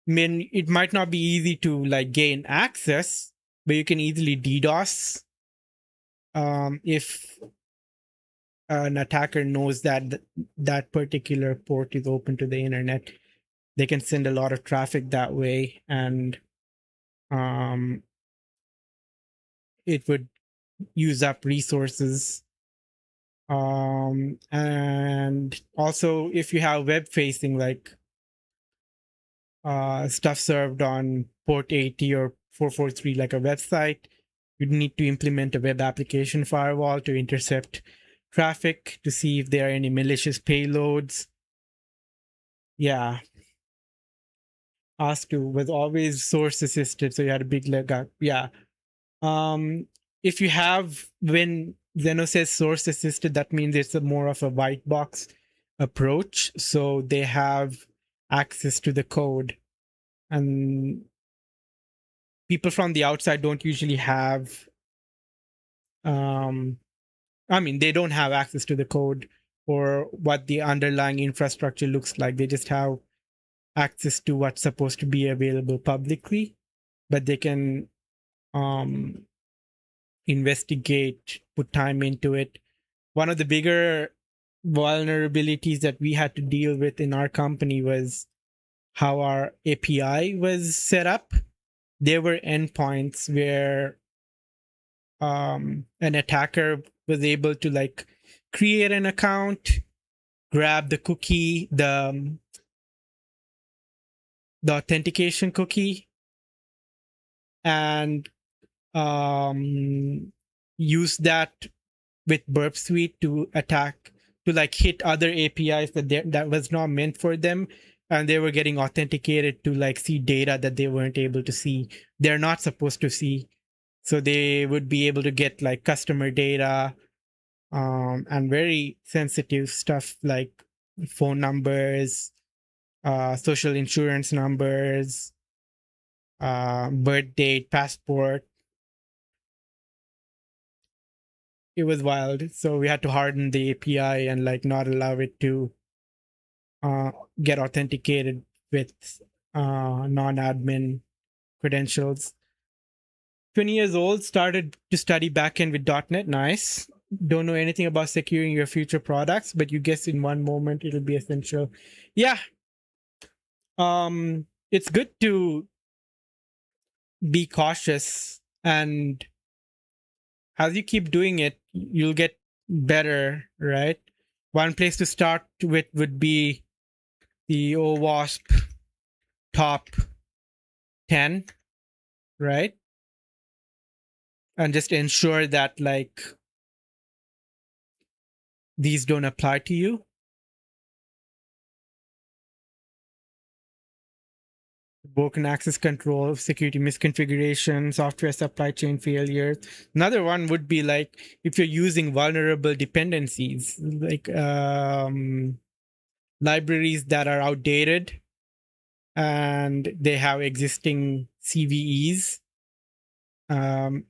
I mean, it might not be easy to like gain access, but you can easily DDoS if an attacker knows that that particular port is open to the internet. They can send a lot of traffic that way, and it would use up resources. And also, if you have web facing, like stuff served on port 80 or 443, like a website, you'd need to implement a web application firewall to intercept traffic to see if there are any malicious payloads. Yeah. Ask2 was always source assisted, so you had a big leg up. Yeah. If you have, when Zeno says source assisted, that means it's more of a white box approach. So they have access to the code, and people from the outside don't usually have I mean, they don't have access to the code or what the underlying infrastructure looks like. They just have access to what's supposed to be available publicly, but they can investigate, put time into it. One of the bigger vulnerabilities that we had to deal with in our company was how our API was set up. There were endpoints where an attacker was able to like create an account, grab the cookie, the authentication cookie, and use that with Burp Suite to attack, to like hit other APIs that was not meant for them, and they were getting authenticated to like see data that they weren't able to see. They're not supposed to see, so they would be able to get like customer data, and very sensitive stuff like phone numbers, social insurance numbers, birth date, passport. It was wild. So we had to harden the API and like not allow it to get authenticated with non-admin credentials. 20 years old, started to study backend with .NET. Nice. Don't know anything about securing your future products, but you guess in one moment it'll be essential. Yeah. It's good to be cautious, and as you keep doing it, you'll get better, right? One place to start with would be the OWASP top 10, right? And just ensure that like these don't apply to you. Broken access control, security misconfiguration, software supply chain failures. Another one would be like if you're using vulnerable dependencies, like libraries that are outdated and they have existing CVEs.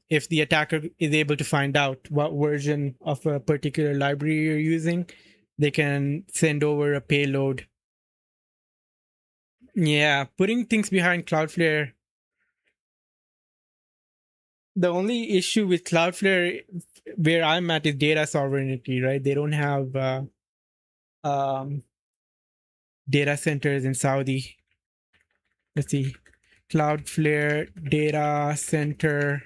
If the attacker is able to find out what version of a particular library you're using, they can send over a payload. Yeah, putting things behind Cloudflare. The only issue with Cloudflare where I'm at is data sovereignty, right? They don't have data centers in Saudi. Let's see. Cloudflare data center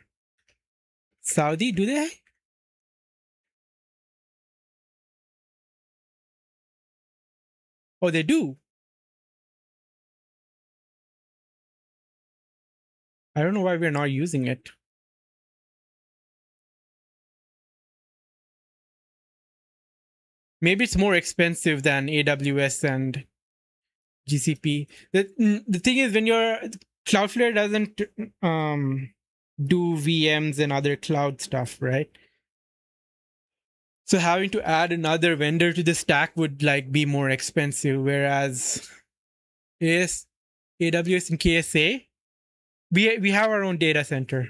Saudi, do they? Oh, they do. I don't know why we're not using it. Maybe it's more expensive than AWS and GCP. The thing is, when you're Cloudflare doesn't do VMs and other cloud stuff, right? So having to add another vendor to the stack would like be more expensive. Whereas yes, AWS and KSA, we have our own data center.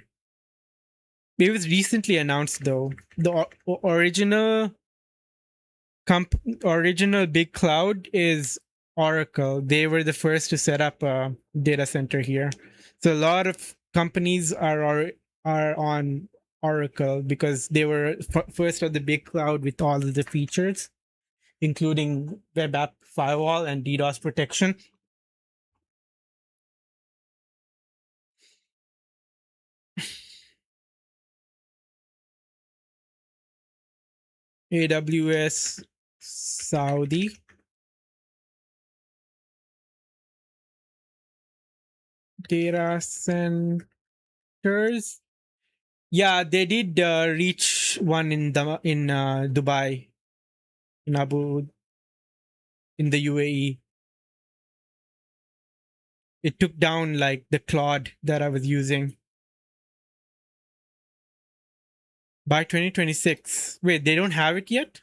It was recently announced though. The original big cloud is Oracle. They were the first to set up a data center here. So a lot of companies are on Oracle because they were first of the big cloud with all of the features, including web app firewall and DDoS protection. AWS Saudi. Data centers. Yeah, they did reach one in Dubai, in in the UAE. It took down like the Claude that I was using by 2026. Wait, they don't have it yet?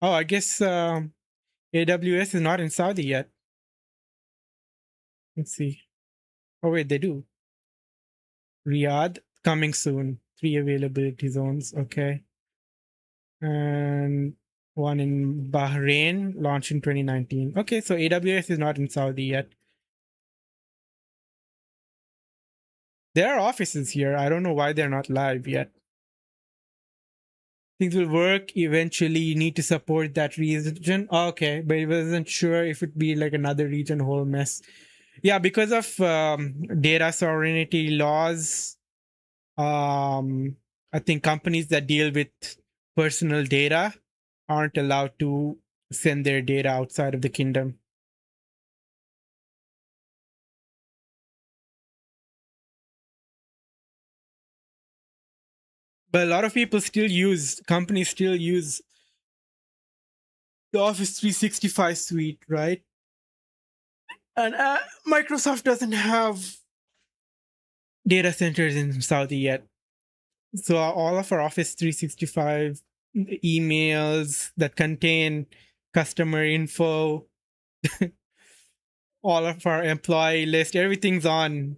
Oh, I guess AWS is not in Saudi yet. Let's see. Oh wait, they do. Riyadh. coming soon. 3 availability zones. Okay. And one in Bahrain, launched in 2019. Okay, so AWS is not in Saudi yet. There are offices here. I don't know why they're not live yet. Things will work eventually. You need to support that region. Okay, but I wasn't sure if it'd be like another region whole mess. Yeah, because of data sovereignty laws, I think companies that deal with personal data aren't allowed to send their data outside of the kingdom. But a lot of people companies still use the Office 365 suite, right? And Microsoft doesn't have data centers in Saudi yet. So all of our Office 365 emails that contain customer info, all of our employee list, everything's on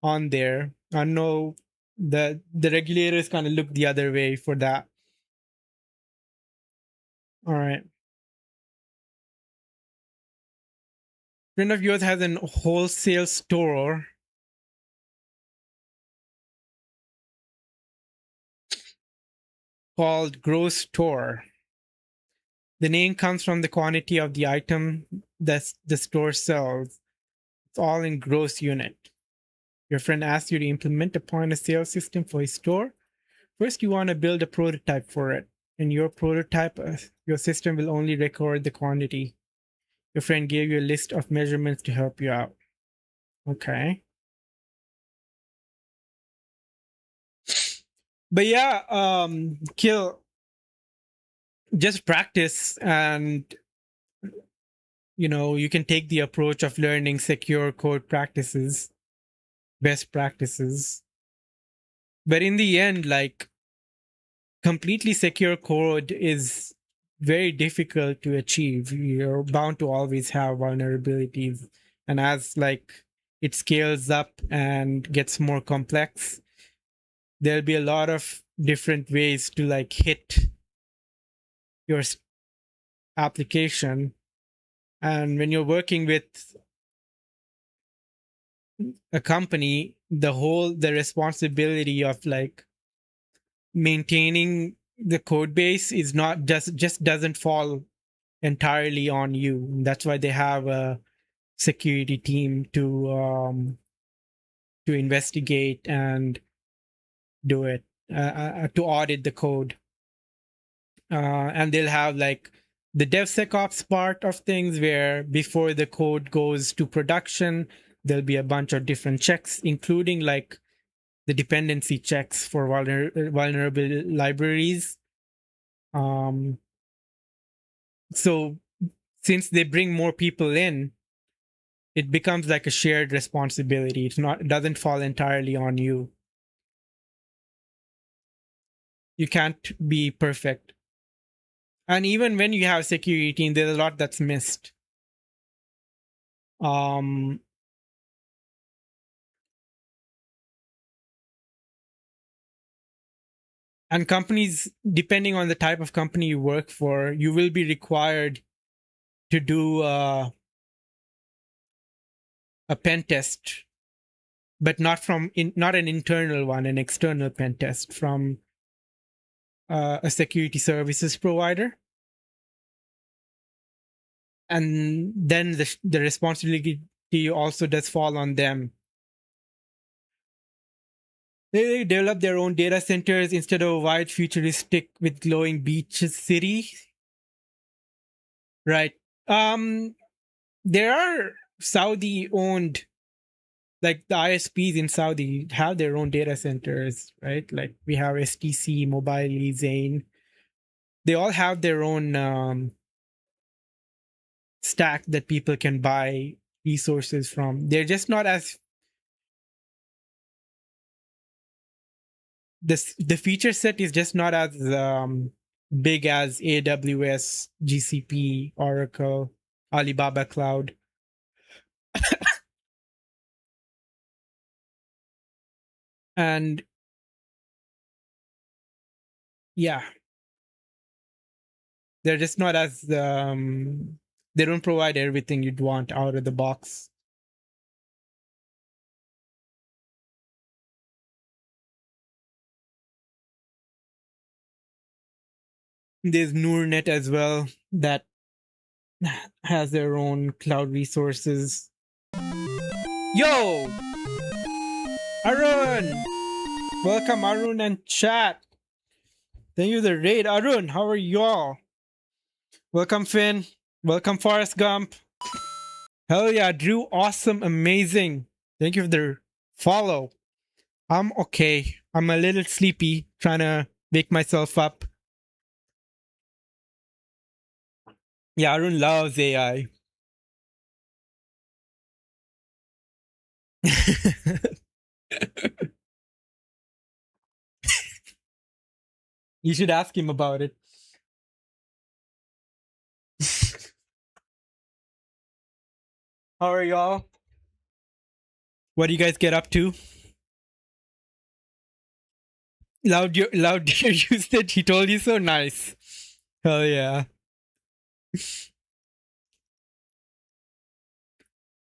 there. I know the regulators kind of look the other way for that. All right. Friend of yours has a wholesale store called Gross Store. The name comes from the quantity of the item that the store sells. It's all in gross unit. Your friend asks you to implement a point of sale system for his store. First, you want to build a prototype for it. In your prototype, your system will only record the quantity. Your friend gave you a list of measurements to help you out. Okay. But yeah, Kill, just practice, and you can take the approach of learning secure code practices, best practices. But in the end, like, completely secure code is very difficult to achieve. You're bound to always have vulnerabilities. And as like it scales up and gets more complex, there'll be a lot of different ways to like hit your application. And when you're working with a company, the responsibility of like maintaining the code base is not just doesn't fall entirely on you. That's why they have a security team to investigate and do it, to audit the code, and they'll have like the DevSecOps part of things, where before the code goes to production, there'll be a bunch of different checks, including like the dependency checks for vulnerable libraries. So since they bring more people in, it becomes like a shared responsibility. It doesn't fall entirely on you. You can't be perfect. And even when you have security team, there's a lot that's missed. And companies, depending on the type of company you work for, you will be required to do a pen test, but not an internal one, an external pen test from a security services provider. And then the responsibility also does fall on them. They develop their own data centers instead of a wide futuristic with glowing beaches city. Right. There are Saudi owned, like the ISPs in Saudi have their own data centers, right? Like we have STC, Mobile, Zain. They all have their own stack that people can buy resources from. They're just not as the feature set is just not as big as AWS, GCP, Oracle, Alibaba Cloud. And Yeah, they're just not as they don't provide everything you'd want out of the box. There's NoorNet as well that has their own cloud resources. Yo, Arun! Welcome, Arun and chat. Thank you for the raid. Arun, how are y'all? Welcome, Finn. Welcome, Forrest Gump. Hell yeah, Drew. Awesome, amazing. Thank you for the follow. I'm okay. I'm a little sleepy, trying to wake myself up. Yeah, Arun loves AI. You should ask him about it. How are y'all? What do you guys get up to? Loud Deer used it. He told you so. Nice. Hell yeah.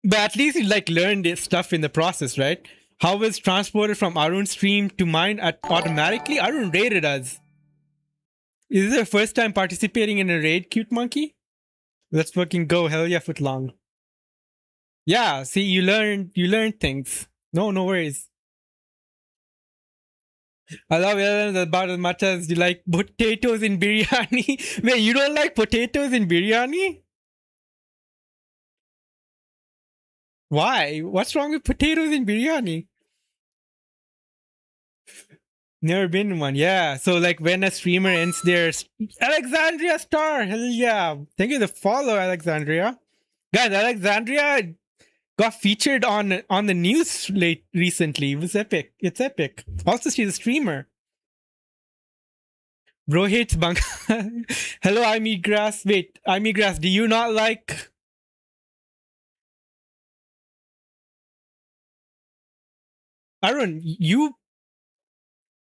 But at least you like learned this stuff in the process, right? How was transported from Arun's stream to mine automatically? Arun raided us. Is this your first time participating in a raid, cute monkey? Let's fucking go. Hell yeah, footlong. Yeah, see, you learned things. No worries. I love it about as much as you like potatoes in biryani. Wait, you don't like potatoes in biryani? Why? What's wrong with potatoes in biryani? Never been in one. Yeah. So like when a streamer ends their Alexandria star, hell yeah! Thank you for the follow, Alexandria. Guys, Alexandria got featured on the news recently. It was epic. It's epic. Also, she's a streamer. Bro hates bunk. Hello, I'm Egrass. Wait, I'm Egrass. Do you not like? Arun, you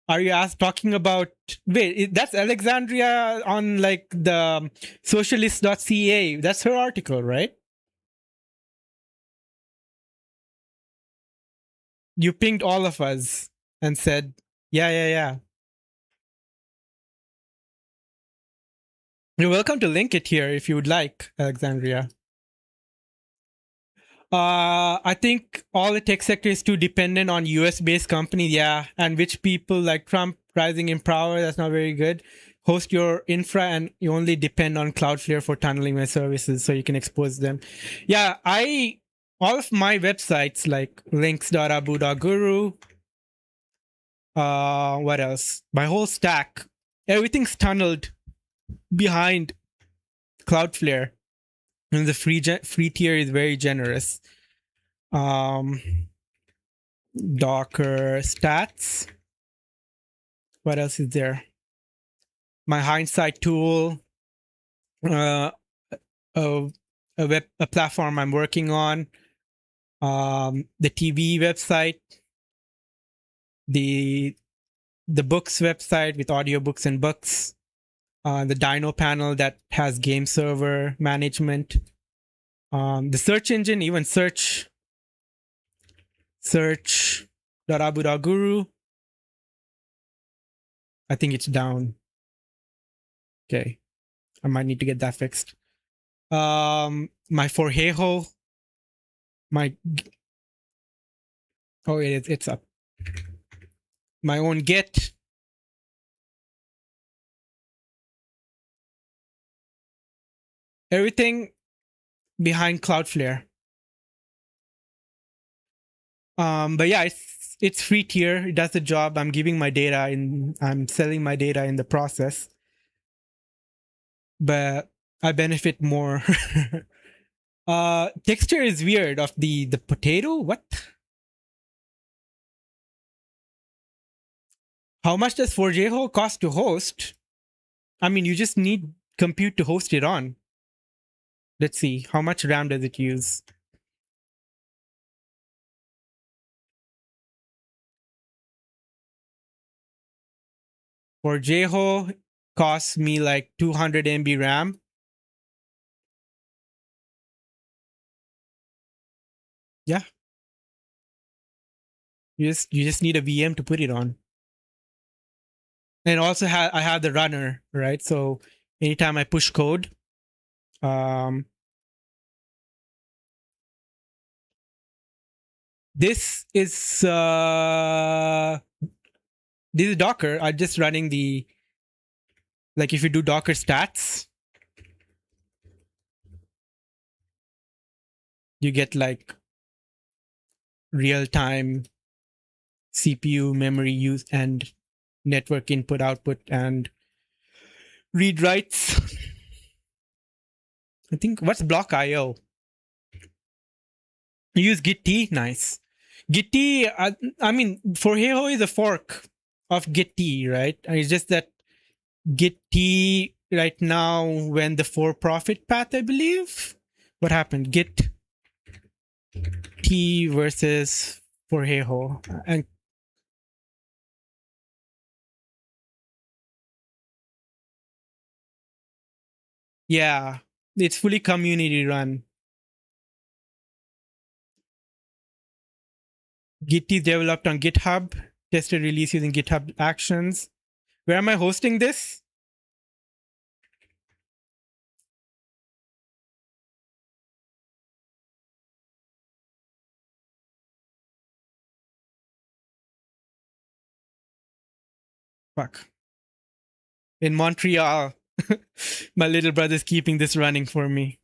are you talking about? Wait, that's Alexandria on like the socialist.ca. That's her article, right? You pinged all of us and said, yeah. You're welcome to link it here if you would like, Alexandria. I think all the tech sector is too dependent on US based companies, yeah, and which people like Trump rising in power, that's not very good. Host your infra and you only depend on Cloudflare for tunneling my services so you can expose them. Yeah, all of my websites like links.abu.guru, what else? My whole stack, everything's tunneled behind Cloudflare. And the free tier is very generous. Docker stats. What else is there? My hindsight tool. A platform I'm working on. The TV website. The books website with audiobooks and books. The Dino panel that has game server management. The search engine, even search.abu.guru. I think it's down. Okay. I might need to get that fixed. My Forhejo. It's up. My own Git. Everything behind Cloudflare. But yeah, it's free tier. It does the job. I'm giving my data and I'm selling my data in the process. But I benefit more. Texture is weird of the potato. What? How much does Forgejo cost to host? I mean, you just need compute to host it on. Let's see. How much RAM does it use? For Jeho, costs me like 200 MB RAM. Yeah. You just need a VM to put it on. And also I have the runner, right? So anytime I push code, this is Docker. I'm just running the, like, if you do Docker stats, you get like real time CPU memory use and network input output and read writes. I think what's block IO? You use Git T, nice. Git T, I mean, for Heho is a fork of Git T, right? It's just that Git T right now went the for-profit path, I believe. What happened? Git T versus for Heho, and yeah, it's fully community run. Git is developed on GitHub, tested release using GitHub Actions. Where am I hosting this? Fuck. In Montreal. My little brother's keeping this running for me.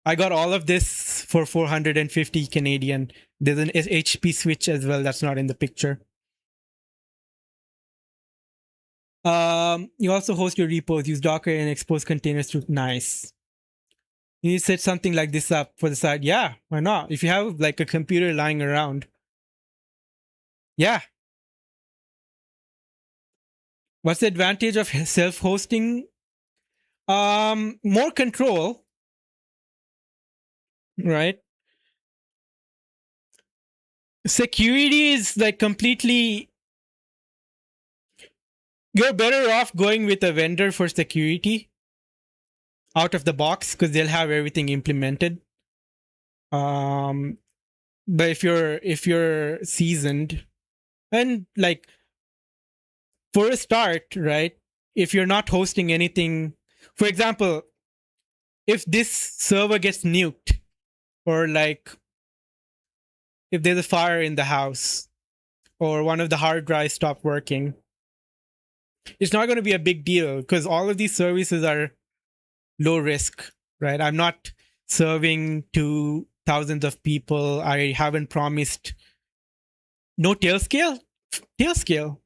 I got all of this for 450 Canadian. There's an HP switch as well that's not in the picture. You also host your repos, use Docker and expose containers to nice. You need to set something like this up for the side. Yeah, why not? If you have like a computer lying around. Yeah. What's the advantage of self-hosting? More control, right? Security is like completely, you're better off going with a vendor for security out of the box because they'll have everything implemented. But if you're seasoned, and like for a start, right? If you're not hosting anything, for example, if this server gets nuked, or like if there's a fire in the house, or one of the hard drives stop working, it's not going to be a big deal because all of these services are low risk, right? I'm not serving to thousands of people. I haven't promised no tailscale. Tailscale.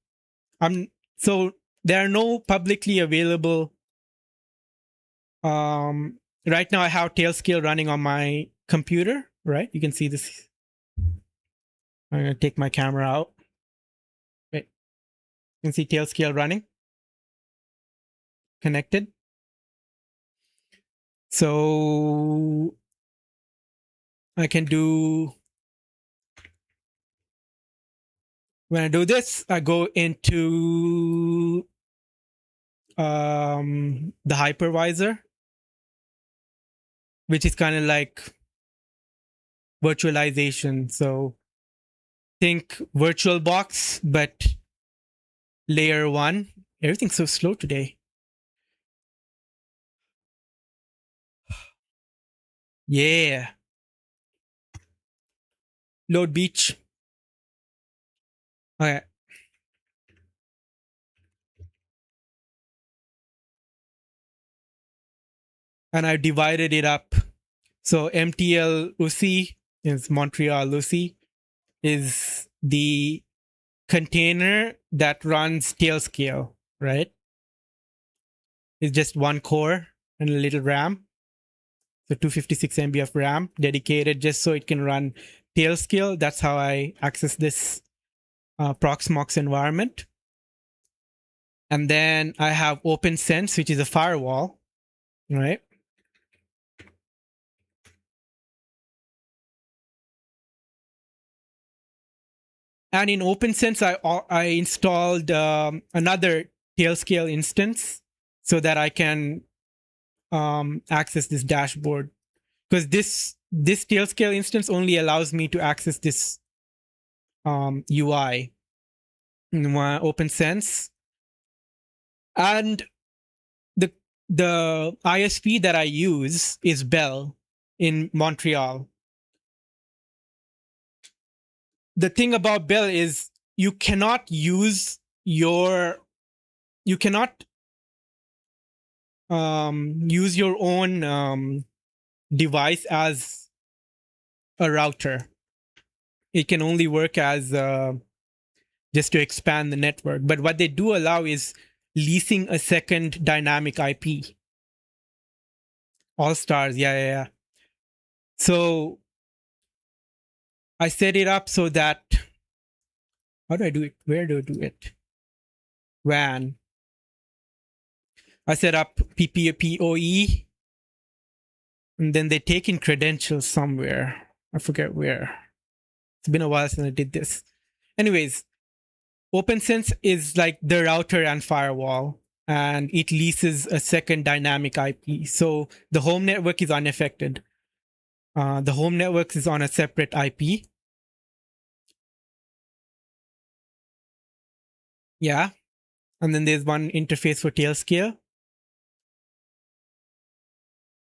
So there are no publicly available. Right now I have tailscale running on my computer, right? You can see this. I'm gonna take my camera out. Wait. You can see tailscale running. Connected. So I can do, when I do this, I go into the hypervisor, which is kind of like virtualization. So think VirtualBox, but layer 1. Everything's so slow today. Yeah. Load beach. Okay. And I divided it up. So MTL UC is Montreal UC, is the container that runs tailscale, right? It's just one core and a little RAM. So 256 MB of RAM dedicated just so it can run tailscale. That's how I access this Proxmox environment. And then I have OpenSense, which is a firewall, right? And in OpenSense, I installed another Tailscale instance so that I can access this dashboard, because this Tailscale instance only allows me to access this UI in my OpenSense. And the the ISP that I use is Bell in Montreal. The thing about Bell is you cannot use your own device as a router. It can only work as just to expand the network. But what they do allow is leasing a second dynamic IP. All stars, yeah. So I set it up so that, how do I do it? Where do I do it? WAN. I set up PPPoE, and then they take in credentials somewhere. I forget where. It's been a while since I did this. Anyways, OpenSense is like the router and firewall, and it leases a second dynamic IP. So the home network is unaffected. The home network is on a separate IP. Yeah. And then there's one interface for Tailscale.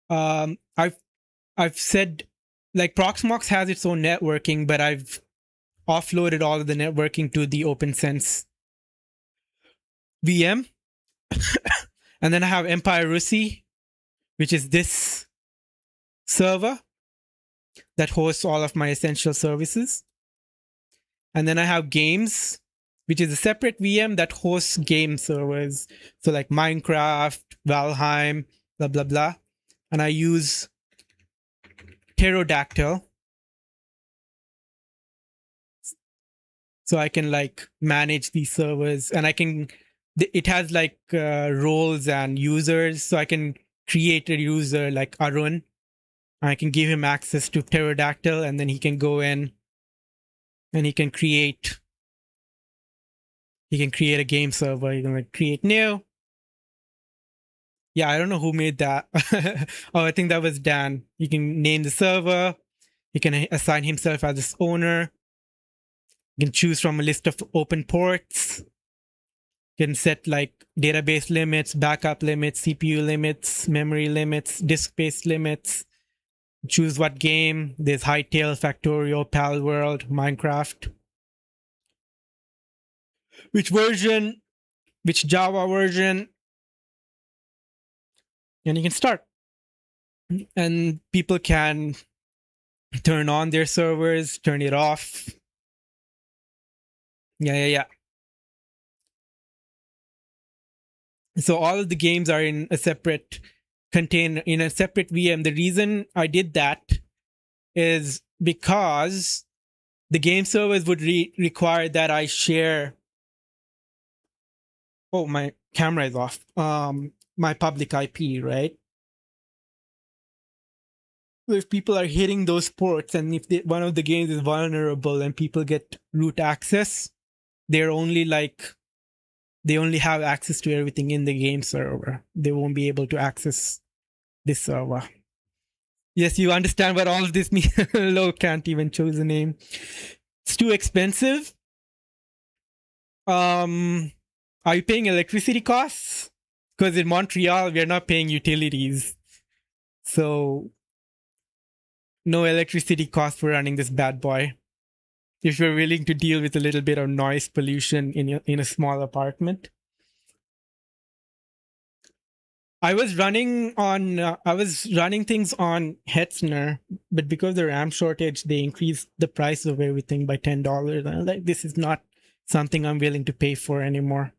I've said, like, Proxmox has its own networking, but I've offloaded all of the networking to the OpenSense VM. And then I have Empire Russi, which is this server that hosts all of my essential services. And then I have Games, which is a separate VM that hosts game servers. So like Minecraft, Valheim, blah, blah, blah. And I use Pterodactyl, so I can like manage these servers, and it has like roles and users, so I can create a user like Arun. I can give him access to Pterodactyl, and then he can go in and he can create a game server. He can like create new. Yeah, I don't know who made that. Oh, I think that was Dan. You can name the server. He can assign himself as its owner. You can choose from a list of open ports. You can set like database limits, backup limits, CPU limits, memory limits, disk space limits. Choose what game. There's Hytale, Factorio, Pal World, Minecraft. Which version, which Java version. And you can start. And people can turn on their servers, turn it off. Yeah. So all of the games are in a separate container, in a separate VM. The reason I did that is because the game servers would require that I share. Oh, my camera is off. My public IP, right? So if people are hitting those ports, and if one of the games is vulnerable and people get root access, they only have access to everything in the game server. They won't be able to access this server. Yes, you understand what all of this means. Lo can't even choose a name. It's too expensive. Are you paying electricity costs? Because in Montreal, we're not paying utilities. So no electricity costs for running this bad boy. If you're willing to deal with a little bit of noise pollution in a small apartment. I was running things on Hetzner, but because of the RAM shortage, they increased the price of everything by $10. And I'm like, this is not something I'm willing to pay for anymore.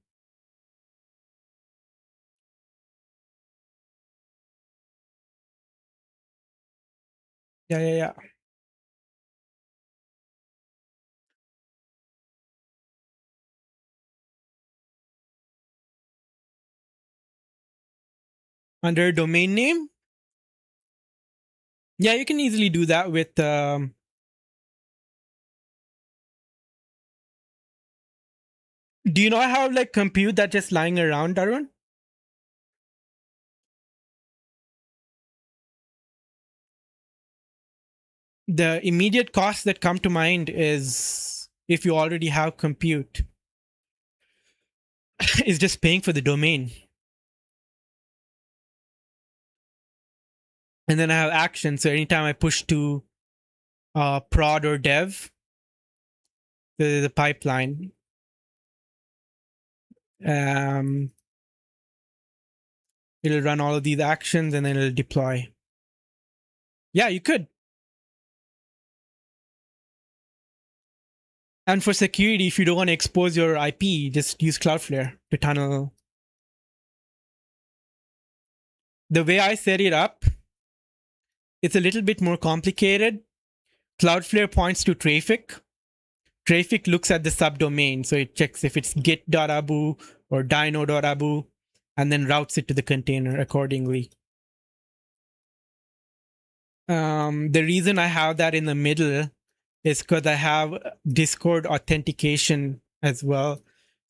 Yeah. Under a domain name? Yeah, you can easily do that with Do you not have like compute that just lying around, Darwin? The immediate costs that come to mind is if you already have compute, is just paying for the domain. And then I have action. So anytime I push to prod or dev, the pipeline, um, it'll run all of these actions and then it'll deploy. Yeah, you could. And for security, if you don't want to expose your IP, just use Cloudflare to tunnel. The way I set it up, it's a little bit more complicated. Cloudflare points to Traefik. Traefik looks at the subdomain, so it checks if it's git.abu or dino.abu, and then routes it to the container accordingly. The reason I have that in the middle is because I have Discord authentication as well.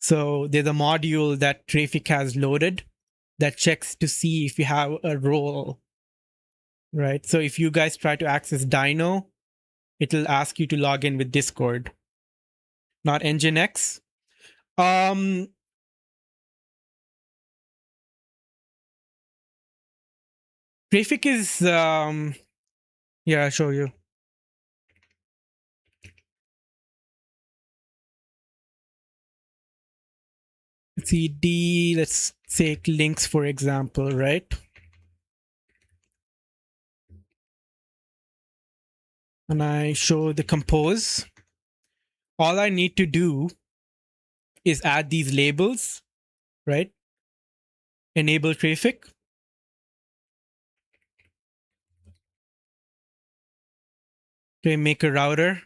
So there's a module that Traefik has loaded that checks to see if you have a role, right? So if you guys try to access Dino, it'll ask you to log in with Discord, not Nginx. Traefik is yeah, I'll show you. CD, let's take links for example, right? And I show the compose. All I need to do is add these labels, right? Enable Traefik. Okay, make a router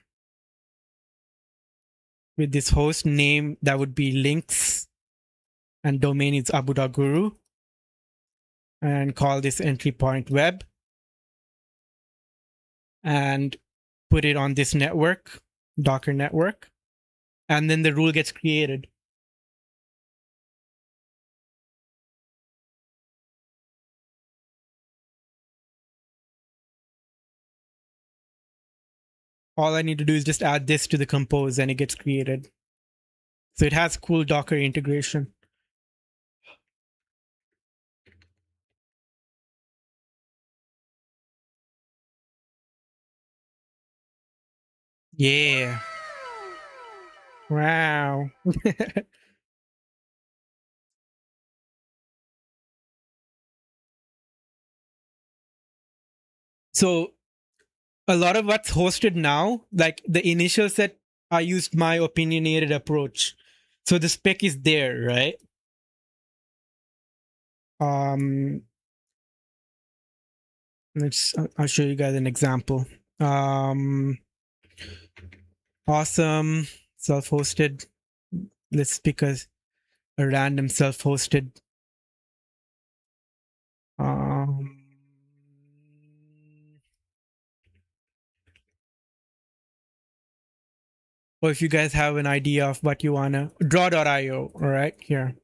with this host name that would be links and domain is abu.guru, and call this entry point web and put it on this network, Docker network, and then the rule gets created. All I need to do is just add this to the compose and it gets created. So it has cool Docker integration. Yeah. Wow. So a lot of what's hosted now, like the initial set, I used my opinionated approach. So the spec is there, right? I'll show you guys an example. Awesome self-hosted. Let's pick a random self-hosted. Or if you guys have an idea of what you wanna draw.io, all right, here.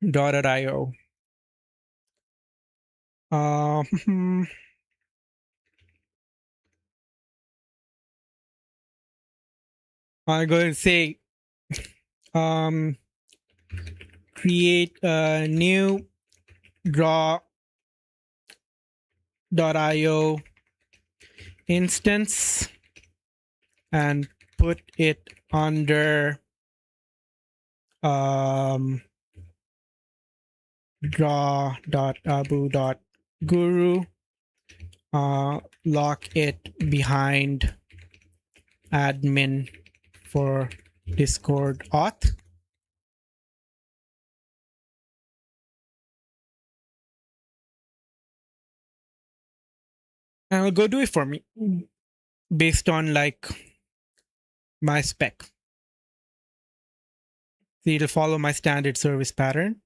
Draw.io. I'm going to say create a new draw.io instance and put it under draw.abu.guru, lock it behind admin for Discord auth. And it'll go do it for me based on like my spec. So it'll follow my standard service pattern.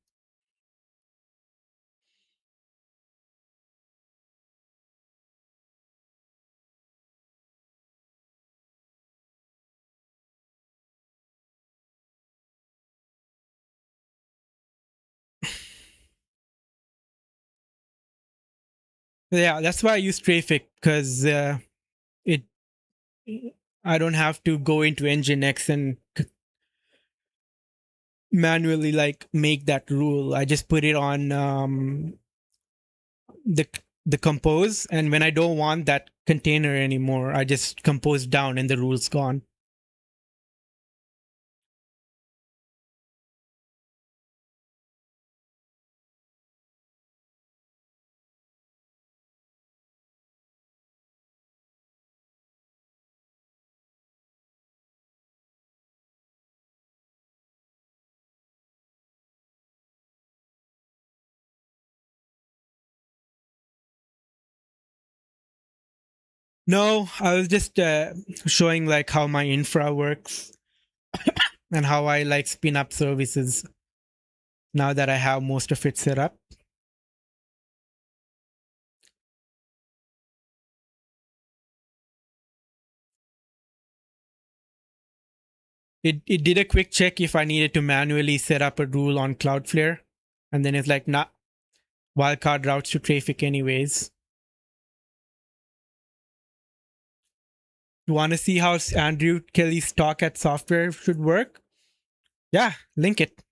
Yeah, that's why I use Trafic, because it I don't have to go into Nginx and manually like make that rule. I just put it on the the compose, and when I don't want that container anymore, I just compose down and the rule's gone. No, I was just showing like how my infra works and how I like spin up services now that I have most of it set up. It did a quick check if I needed to manually set up a rule on Cloudflare, and then it's like, nah, wildcard routes to Trafic anyways. You want to see how Andrew Kelly's talk at software should work? Yeah, link it.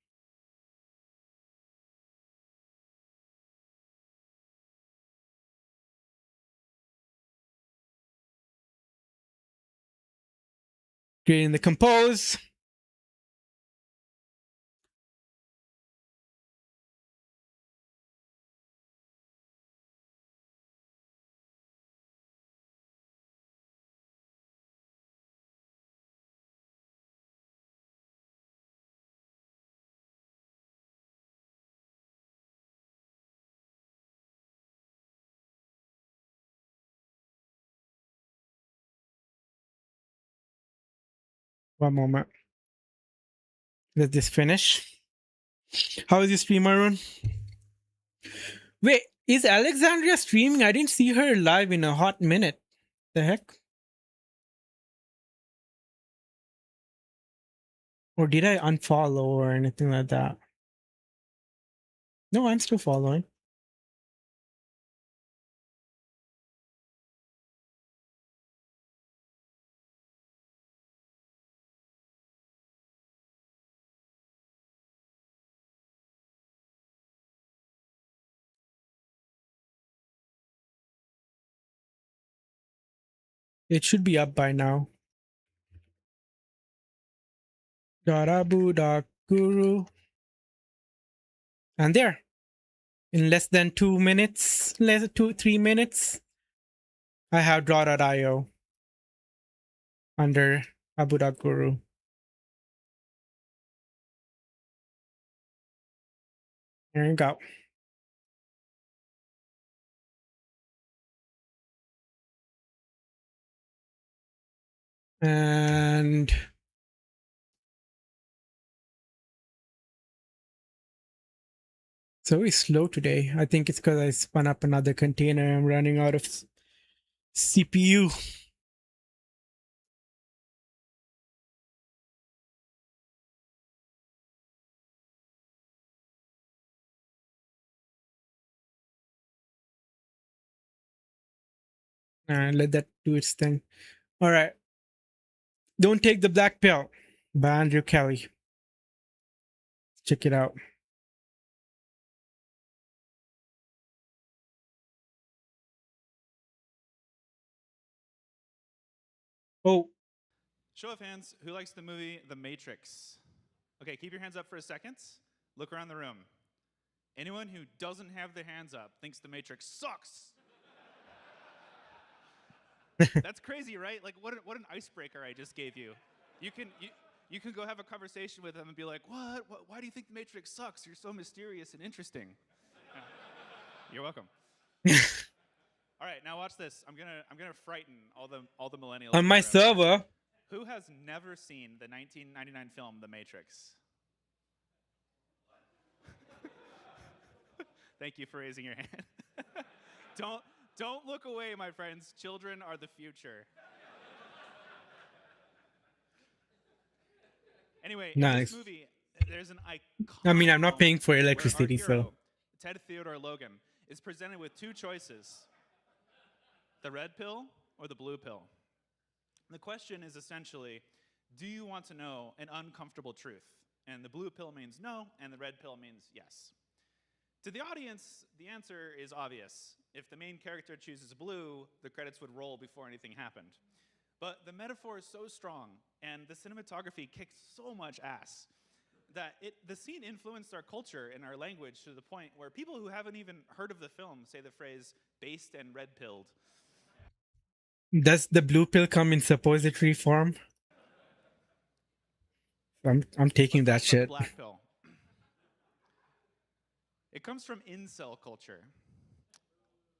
Creating the compose. One moment. Let this finish. How is your stream, Arun? Wait, is Alexandria streaming? I didn't see her live in a hot minute. The heck? Or did I unfollow or anything like that? No, I'm still following. It should be up by now. .abu.guru. And there. In less than 2 minutes, 3 minutes, I have draw.io under abu.guru. There you go. And it's very slow today. I think it's because I spun up another container. I'm running out of CPU. And let that do its thing. All right. Don't take the black pill by Andrew Kelly. Check it out. Oh, Show of hands, who likes the movie The Matrix? Okay, keep your hands up for a second. Look around the room. Anyone who doesn't have their hands up thinks The Matrix sucks. That's crazy, right? Like, what an icebreaker I just gave you. You can go have a conversation with them and be like, what? Why do you think The Matrix sucks? You're so mysterious and interesting. Yeah. You're welcome. All right, now watch this. I'm gonna frighten all the millennials. on my server. Who has never seen the 1999 film The Matrix? Thank you for raising your hand. Don't look away, my friends. Children are the future. Anyway, in Nice. this movie, there's an iconic I mean, I'm not paying for moment where electricity, our hero, so. Ted Theodore Logan, is presented with two choices. the red pill or the blue pill? The question is essentially, do you want to know an uncomfortable truth? And the blue pill means no, and the red pill means yes. To the audience, the answer is obvious. If the main character chooses blue, the credits would roll before anything happened. But the metaphor is so strong, and the cinematography kicks so much ass, that the scene influenced our culture and our language to the point where people who haven't even heard of the film say the phrase based and red-pilled. Does the blue pill come in suppository form? I'm taking that Let's talk about shit. the black pill. It comes from incel culture.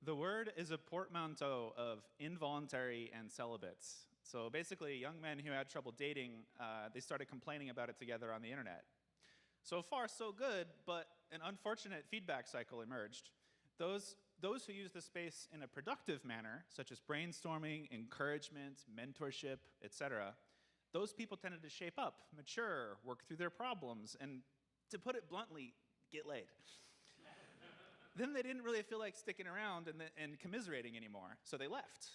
The word is a portmanteau of involuntary and celibates. So basically, young men who had trouble dating, they started complaining about it together on the internet. So far, so good, but an unfortunate feedback cycle emerged. Those who use the space in a productive manner, such as brainstorming, encouragement, mentorship, etc., those people tended to shape up, mature, work through their problems, and to put it bluntly, get laid. Then they didn't really feel like sticking around and commiserating anymore, so they left.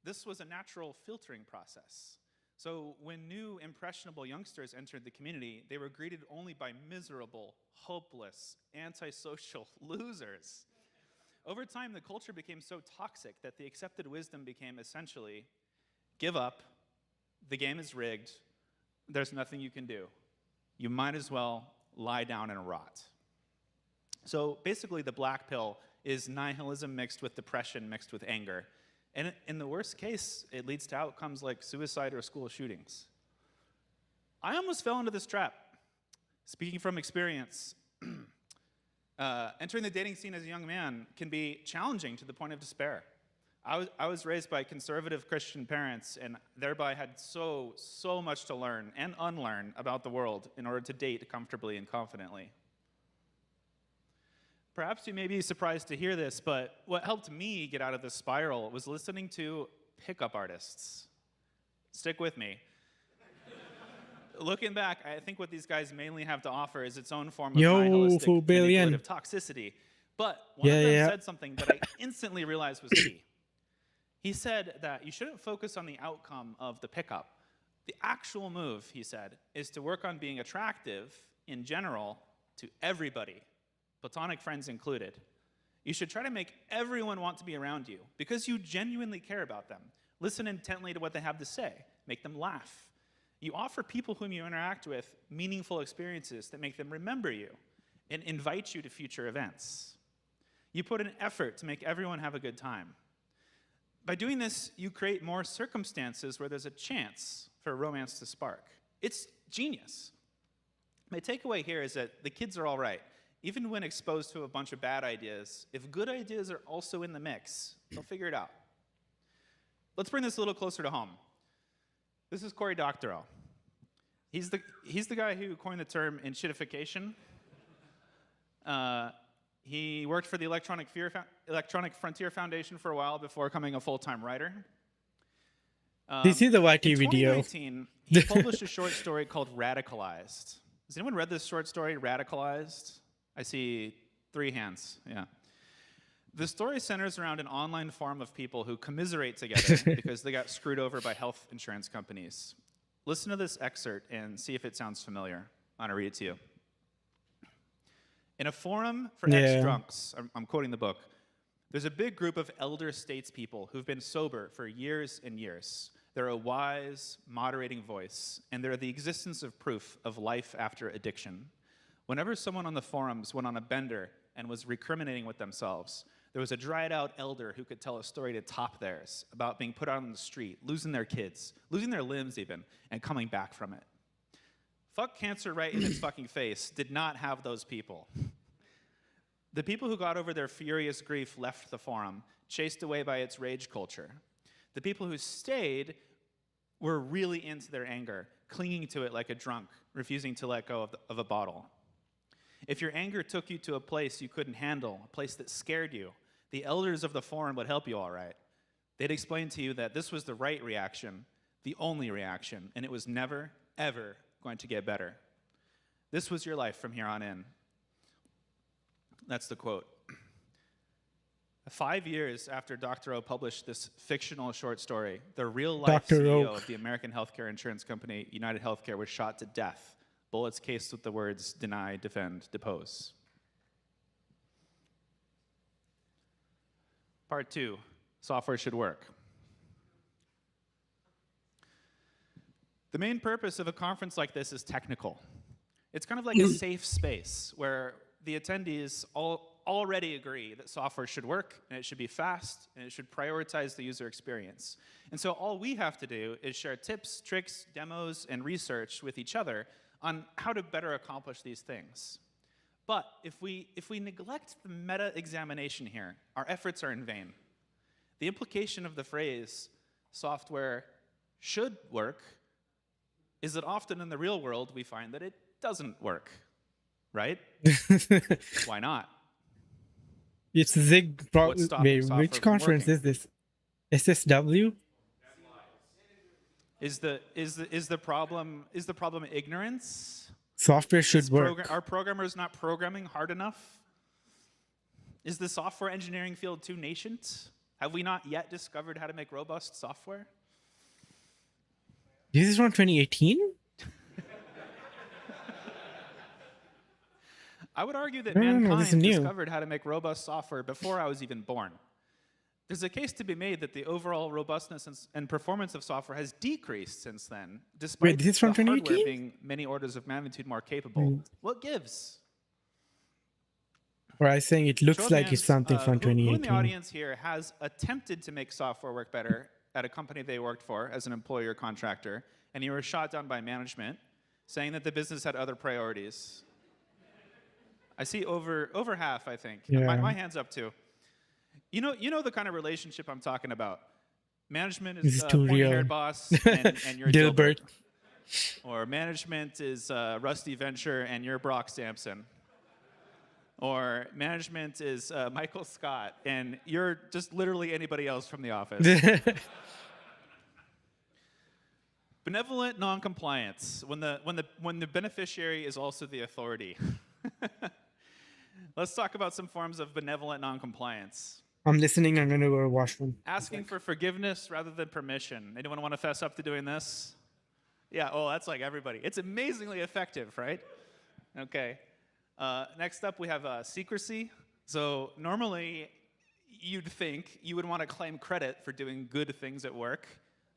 This was a natural filtering process. So when new, impressionable youngsters entered the community, they were greeted only by miserable, hopeless, antisocial losers. Over time, the culture became so toxic that the accepted wisdom became essentially, give up, the game is rigged, there's nothing you can do. You might as well lie down and rot. So basically, the black pill is nihilism mixed with depression mixed with anger. And in the worst case, it leads to outcomes like suicide or school shootings. I almost fell into this trap. Speaking from experience, entering the dating scene as a young man can be challenging to the point of despair. I was raised by conservative Christian parents and thereby had so much to learn and unlearn about the world in order to date comfortably and confidently. Perhaps you may be surprised to hear this, but what helped me get out of this spiral was listening to pickup artists. Stick with me. Looking back, I think what these guys mainly have to offer is its own form of nihilistic, manipulative toxicity. But one of them said something that I instantly realized was key. He said that you shouldn't focus on the outcome of the pickup. The actual move, he said, is to work on being attractive in general to everybody, platonic friends included. You should try to make everyone want to be around you because you genuinely care about them. Listen intently to what they have to say. Make them laugh. You offer people whom you interact with meaningful experiences that make them remember you and invite you to future events. You put an effort to make everyone have a good time. By doing this, you create more circumstances where there's a chance for romance to spark. It's genius. My takeaway here is that the kids are all right. Even when exposed to a bunch of bad ideas, if good ideas are also in the mix, they'll figure it out. Let's bring this a little closer to home. This is Cory Doctorow. He's the guy who coined the term enshittification. He worked for the Electronic Frontier Foundation for a while before becoming a full-time writer. Did you see the YT video? In 2019, he published a short story called Radicalized. Has anyone read this short story, Radicalized? I see 3 hands, yeah. The story centers around an online forum of people who commiserate together because they got screwed over by health insurance companies. Listen to this excerpt and see if it sounds familiar. I'm gonna read it to you. In a forum for ex-drunks, I'm quoting the book, there's a big group of elder statespeople who've been sober for years and years. They're a wise, moderating voice, and they're the existence of proof of life after addiction. Whenever someone on the forums went on a bender and was recriminating with themselves, there was a dried-out elder who could tell a story to top theirs about being put out on the street, losing their kids, losing their limbs even, and coming back from it. Fuck cancer right in its fucking face did not have those people. The people who got over their furious grief left the forum, chased away by its rage culture. The people who stayed were really into their anger, clinging to it like a drunk, refusing to let go of a bottle. If your anger took you to a place you couldn't handle, a place that scared you, the elders of the forum would help you all right. They'd explain to you that this was the right reaction, the only reaction, and it was never, ever going to get better. This was your life from here on in. That's the quote. 5 years after Dr. O published this fictional short story, the real-life Dr. CEO Oak. of the American healthcare insurance company, United Healthcare, was shot to death. Bullets cased with the words, deny, defend, depose. Part 2, software should work. The main purpose of a conference like this is technical. It's kind of like a safe space where the attendees already agree that software should work, and it should be fast, and it should prioritize the user experience. And so all we have to do is share tips, tricks, demos, and research with each other on how to better accomplish these things. But if we neglect the meta-examination here, our efforts are in vain. The implication of the phrase, software should work, is that often in the real world we find that it doesn't work, right? Why not? It's Zig. What's stopping Wait, software which from conference working? is this? SSW? Is the problem ignorance? Software should work. Are programmers not programming hard enough? Is the software engineering field too nascent? Have we not yet discovered how to make robust software? This is from 2018? I would argue that No, this is mankind new. discovered how to make robust software before I was even born. There's a case to be made that the overall robustness and performance of software has decreased since then, despite Wait, this is from the hardware 2018? being many orders of magnitude more capable. What gives? Or I saying it looks Show of like hands, it's something from who in the 2018. audience here has attempted to make software work better at a company they worked for as an employee or contractor, and you were shot down by management, saying that the business had other priorities? I see over half, I think. Yeah. My hand's up too. You know the kind of relationship I'm talking about. Management This is is a too real. pointy-haired boss, and you're Dilbert. Or management is Rusty Venture, and you're Brock Sampson. Or management is Michael Scott, and you're just literally anybody else from the office. Benevolent non-compliance, when the beneficiary is also the authority. Let's talk about some forms of benevolent non-compliance. I'm listening. I'm going to go to washroom. Asking for forgiveness rather than permission. Anyone want to fess up to doing this? Yeah, oh, that's like everybody. It's amazingly effective, right? Okay. Next up, we have secrecy. So normally, you'd think you would want to claim credit for doing good things at work.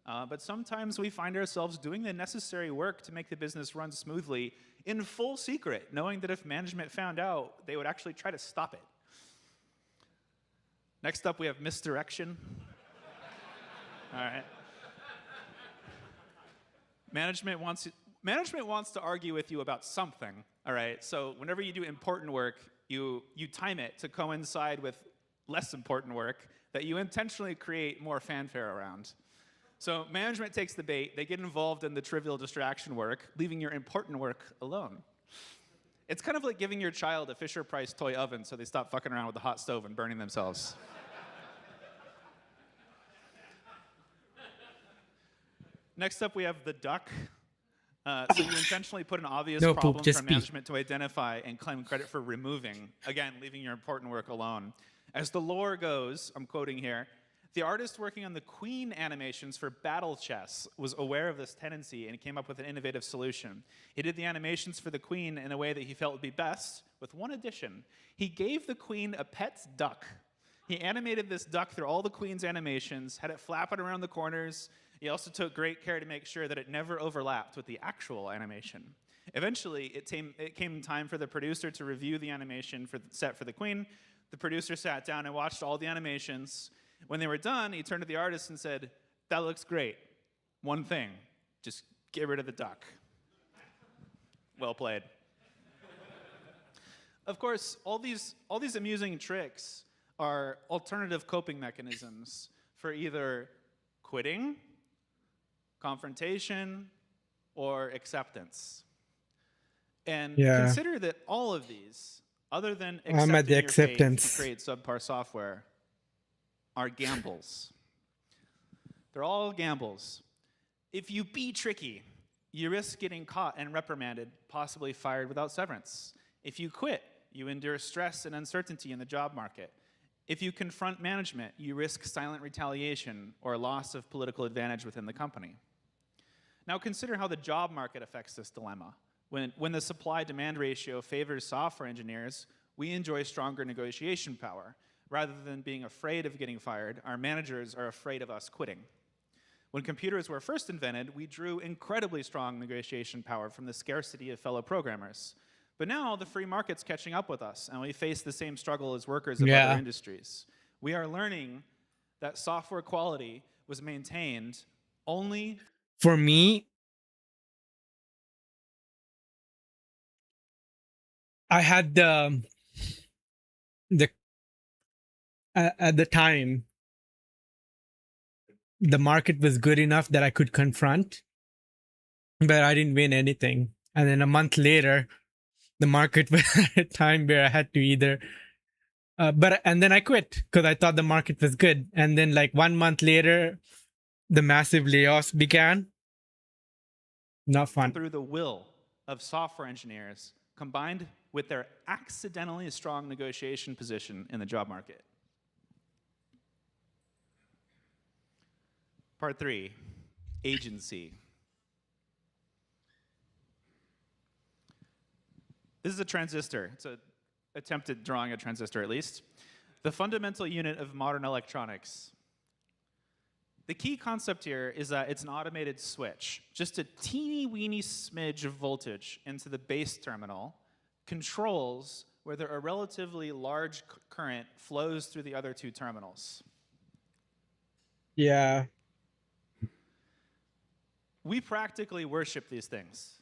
But sometimes we find ourselves doing the necessary work to make the business run smoothly in full secret, knowing that if management found out, they would actually try to stop it. Next up, we have misdirection. All right. Management wants to argue with you about something, all right? So whenever you do important work, you time it to coincide with less important work that you intentionally create more fanfare around. So management takes the bait, they get involved in the trivial distraction work, leaving your important work alone. It's kind of like giving your child a Fisher-Price toy oven so they stop fucking around with the hot stove and burning themselves. Next up, we have the duck. So you intentionally put an obvious No poop, problem just for pee. management to identify and claim credit for removing, again, leaving your important work alone. As the lore goes, I'm quoting here, the artist working on the Queen animations for Battle Chess was aware of this tendency and came up with an innovative solution. He did the animations for the Queen in a way that he felt would be best, with one addition. He gave the Queen a pet duck. He animated this duck through all the Queen's animations, had it flapping around the corners. He also took great care to make sure that it never overlapped with the actual animation. Eventually, it came time for the producer to review the animation set for the Queen. The producer sat down and watched all the animations. When they were done, he turned to the artist and said, "That looks great. One thing, just get rid of the duck." Well played. Of course, all these amusing tricks are alternative coping mechanisms for either quitting, confrontation, or acceptance. And consider that all of these, other than I'm at accepting the your fate acceptance. to create subpar software, are gambles. They're all gambles. If you be tricky, you risk getting caught and reprimanded, possibly fired without severance. If you quit, you endure stress and uncertainty in the job market. If you confront management, you risk silent retaliation or loss of political advantage within the company. Now consider how the job market affects this dilemma. When the supply-demand ratio favors software engineers, we enjoy stronger negotiation power. Rather than being afraid of getting fired, our managers are afraid of us quitting. When computers were first invented, we drew incredibly strong negotiation power from the scarcity of fellow programmers. But now the free market's catching up with us, and we face the same struggle as workers of other industries. We are learning that software quality was maintained only... For me, I had the at the time, the market was good enough that I could confront, but I didn't win anything. And then a month later, the market was at a time where I had to either and then I quit because I thought the market was good. And then like 1 month later, the massive layoffs began. Not fun. through the will of software engineers combined with their accidentally strong negotiation position in the job market. Part 3, agency. This is a transistor. It's an attempt at drawing a transistor, at least. The fundamental unit of modern electronics. The key concept here is that it's an automated switch. Just a teeny-weeny smidge of voltage into the base terminal controls whether a relatively large current flows through the other two terminals. Yeah. We practically worship these things.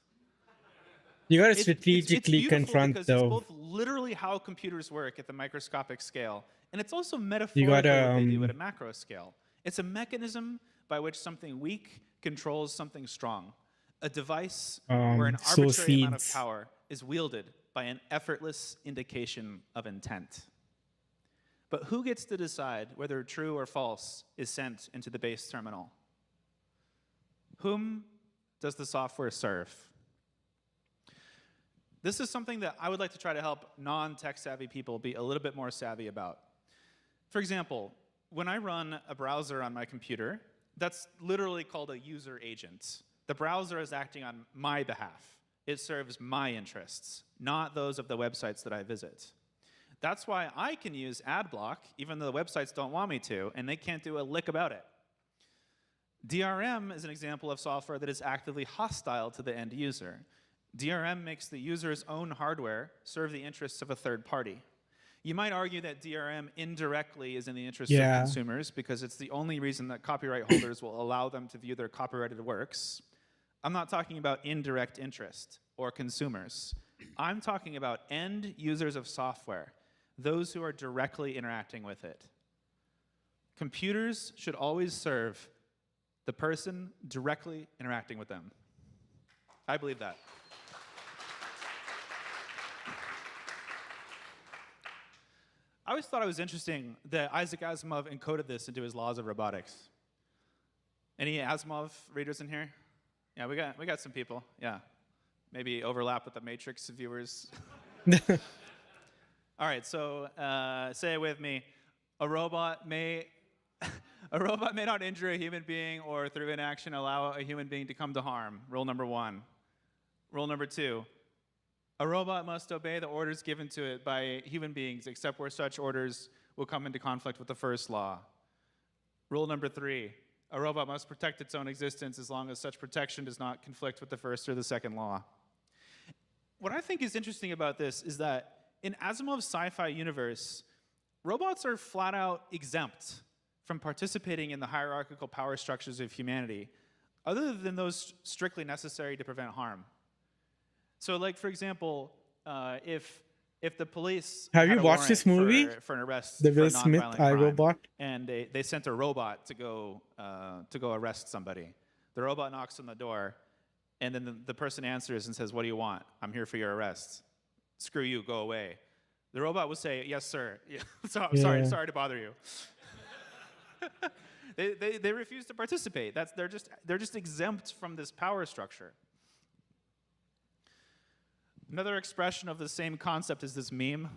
You got to strategically it's confront, because though. It's both literally how computers work at the microscopic scale, and it's also You metaphorically gotta, what they do at a macro scale. It's a mechanism by which something weak controls something strong. A device where an sow arbitrary amount of seeds. power is wielded by an effortless indication of intent. But who gets to decide whether true or false is sent into the base terminal? Whom does the software serve? This is something that I would like to try to help non-tech savvy people be a little bit more savvy about. For example, when I run a browser on my computer, that's literally called a user agent. The browser is acting on my behalf. It serves my interests, not those of the websites that I visit. That's why I can use ad block, even though the websites don't want me to, and they can't do a lick about it. DRM is an example of software that is actively hostile to the end user. DRM makes the user's own hardware serve the interests of a third party. You might argue that DRM indirectly is in the interests of consumers because it's the only reason that copyright holders will allow them to view their copyrighted works. I'm not talking about indirect interest or consumers. I'm talking about end users of software, those who are directly interacting with it. Computers should always serve the person directly interacting with them. I believe that. I always thought it was interesting that Isaac Asimov encoded this into his laws of robotics. Any Asimov readers in here? Yeah, we got some people. Yeah, maybe overlap with the Matrix viewers. All right, so say it with me. A robot may not injure a human being or through inaction allow a human being to come to harm. Rule number 1. Rule number 2. A robot must obey the orders given to it by human beings, except where such orders will come into conflict with the first law. Rule number 3, a robot must protect its own existence as long as such protection does not conflict with the first or the second law. What I think is interesting about this is that in Asimov's sci-fi universe, robots are flat out exempt from participating in the hierarchical power structures of humanity, other than those strictly necessary to prevent harm. So, like, for example, if the police have had you a watched this warrant movie? for an arrest The for a Will Smith nonviolent crime, iRobot? and they sent a robot to go arrest somebody. The robot knocks on the door, and then the person answers and says, "What do you want? I'm here for your arrest." "Screw you, go away." The robot will say, "Yes, sir." Yeah. Sorry to bother you. They refuse to participate. They're just exempt from this power structure. Another expression of the same concept is this meme.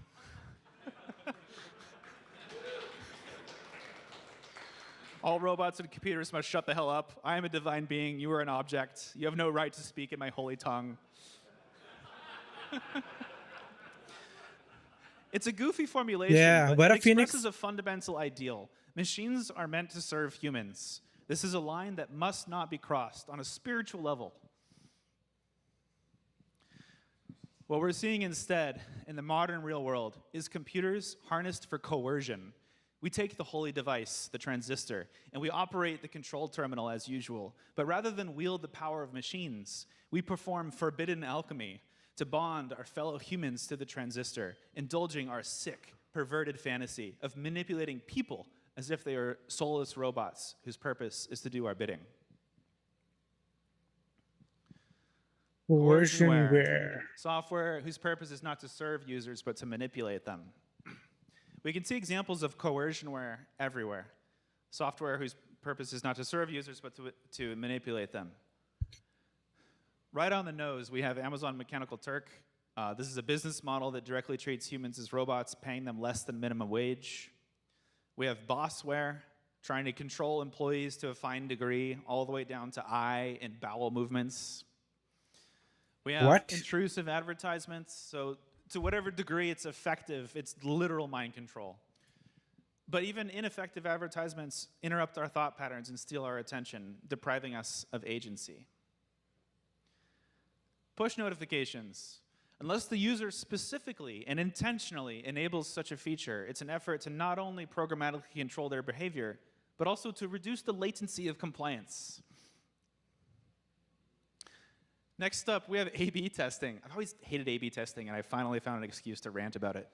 All robots and computers must shut the hell up. I am a divine being. You are an object. You have no right to speak in my holy tongue. It's a goofy formulation, Yeah, but what it a phoenix. expresses a fundamental ideal. Machines are meant to serve humans. This is a line that must not be crossed on a spiritual level. What we're seeing instead in the modern real world is computers harnessed for coercion. We take the holy device, the transistor, and we operate the control terminal as usual. But rather than wield the power of machines, we perform forbidden alchemy to bond our fellow humans to the transistor, indulging our sick, perverted fantasy of manipulating people as if they are soulless robots whose purpose is to do our bidding. Coercionware. Software whose purpose is not to serve users, but to manipulate them. We can see examples of coercionware everywhere. Software whose purpose is not to serve users, but to manipulate them. Right on the nose, we have Amazon Mechanical Turk. This is a business model that directly treats humans as robots, paying them less than minimum wage. We have bossware, trying to control employees to a fine degree, all the way down to eye and bowel movements. We have What? intrusive advertisements, so to whatever degree it's effective, it's literal mind control. But even ineffective advertisements interrupt our thought patterns and steal our attention, depriving us of agency. Push notifications. Unless the user specifically and intentionally enables such a feature, it's an effort to not only programmatically control their behavior, but also to reduce the latency of compliance. Next up, we have A/B testing. I've always hated A/B testing, and I finally found an excuse to rant about it.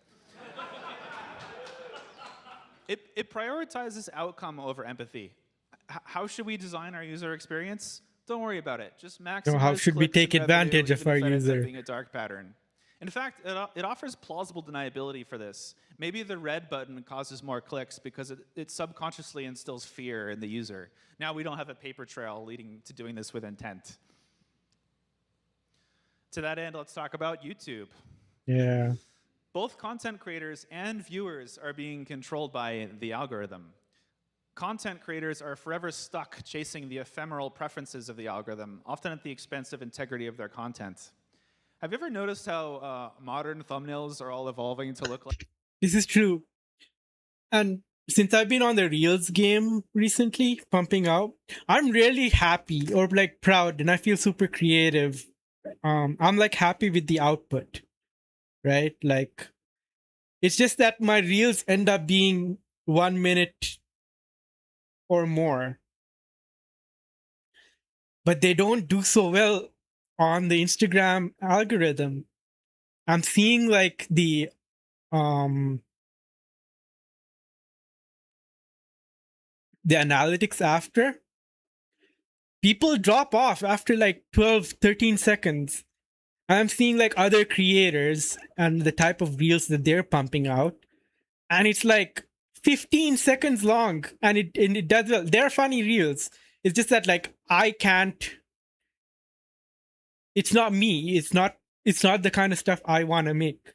It prioritizes outcome over empathy. How should we design our user experience? Don't worry about it. Just maximize How should we clicks and take advantage revenue, of even our if that ends up user? being a dark pattern. In fact, it offers plausible deniability for this. Maybe the red button causes more clicks because it subconsciously instills fear in the user. Now we don't have a paper trail leading to doing this with intent. To that end, let's talk about YouTube. Yeah. Both content creators and viewers are being controlled by the algorithm. Content creators are forever stuck chasing the ephemeral preferences of the algorithm, often at the expense of integrity of their content. Have you ever noticed how modern thumbnails are all evolving to look like? This is true. And since I've been on the Reels game recently, pumping out, I'm really happy or like proud, and I feel super creative. I'm like happy with the output, right? Like, it's just that my Reels end up being 1 minute or more, but they don't do so well on the Instagram algorithm. I'm seeing like the analytics after people drop off after like 12 13 seconds. I'm seeing like other creators and the type of reels that they're pumping out, and it's like 15 seconds long, and it does well. They're funny reels. It's just that like I can't. It's not me. It's not the kind of stuff I want to make.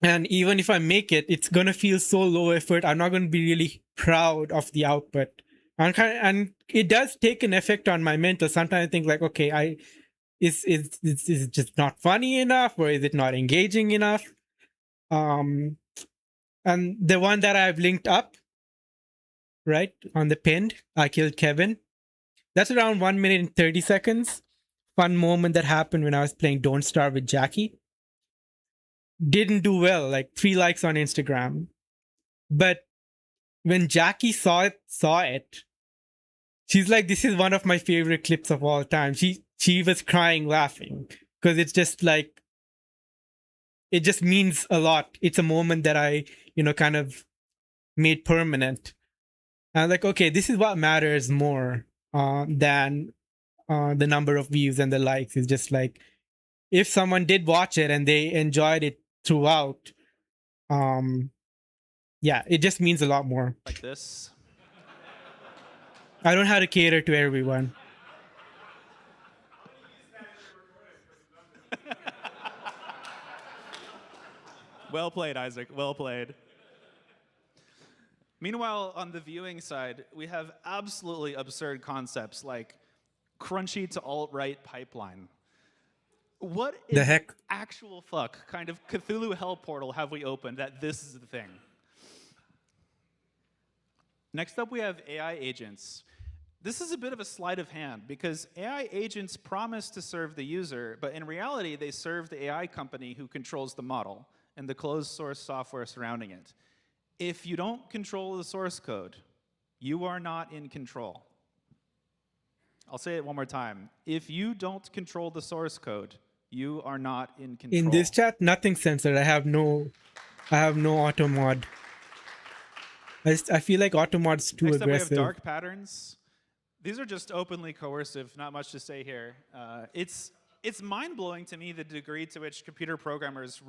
And even if I make it, it's gonna feel so low effort. I'm not gonna be really proud of the output. And it does take an effect on my mental. Sometimes I think like, okay, is it just not funny enough, or is it not engaging enough? And the one that I've linked up, right, on the pinned, I killed Kevin. That's around 1 minute and 30 seconds. Fun moment that happened when I was playing Don't Starve with Jackie. Didn't do well, like 3 likes on Instagram. But when Jackie saw it, she's like, this is one of my favorite clips of all time. She was crying laughing because it's just like, it just means a lot. It's a moment that I, kind of made permanent. And I'm like, okay, this is what matters more than the number of views and the likes. It's just like, if someone did watch it and they enjoyed it throughout, yeah, it just means a lot more. Like this. I don't know how to cater to everyone. Well played, Isaac. Well played. Meanwhile, on the viewing side, we have absolutely absurd concepts like crunchy to alt-right pipeline. What The in heck? actual fuck kind of Cthulhu hell portal have we opened that this is the thing? Next up, we have AI agents. This is a bit of a sleight of hand because AI agents promise to serve the user, but in reality, they serve the AI company who controls the model and the closed source software surrounding it. If you don't control the source code, you are not in control. I'll say it one more time. If you don't control the source code, you are not in control. In this chat, nothing censored. I have no auto mod. I feel like auto mod's too Next aggressive. up, we have dark patterns. These are just openly coercive, not much to say here. It's mind-blowing to me the degree to which computer programmers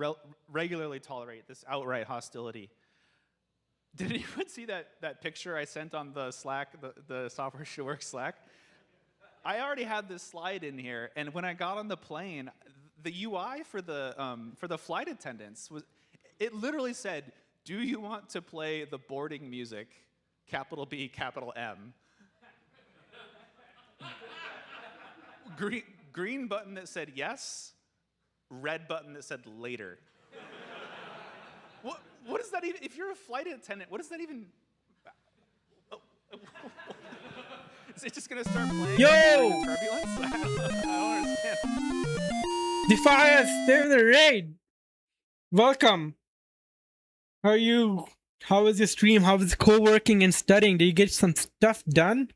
regularly tolerate this outright hostility. Did anyone see that picture I sent on the Slack, the Software Should Work Slack? I already had this slide in here, and when I got on the plane, the UI for the flight attendants it literally said, "Do you want to play the boarding music? Capital B, capital M." Green button that said yes, red button that said later. What does that even? If you're a flight attendant, what does that even? Is it just gonna start playing? Yo! Turbulence? I don't understand. Defias, they're in the raid. Welcome. How are you? How was your stream? How was co-working and studying? Did you get some stuff done?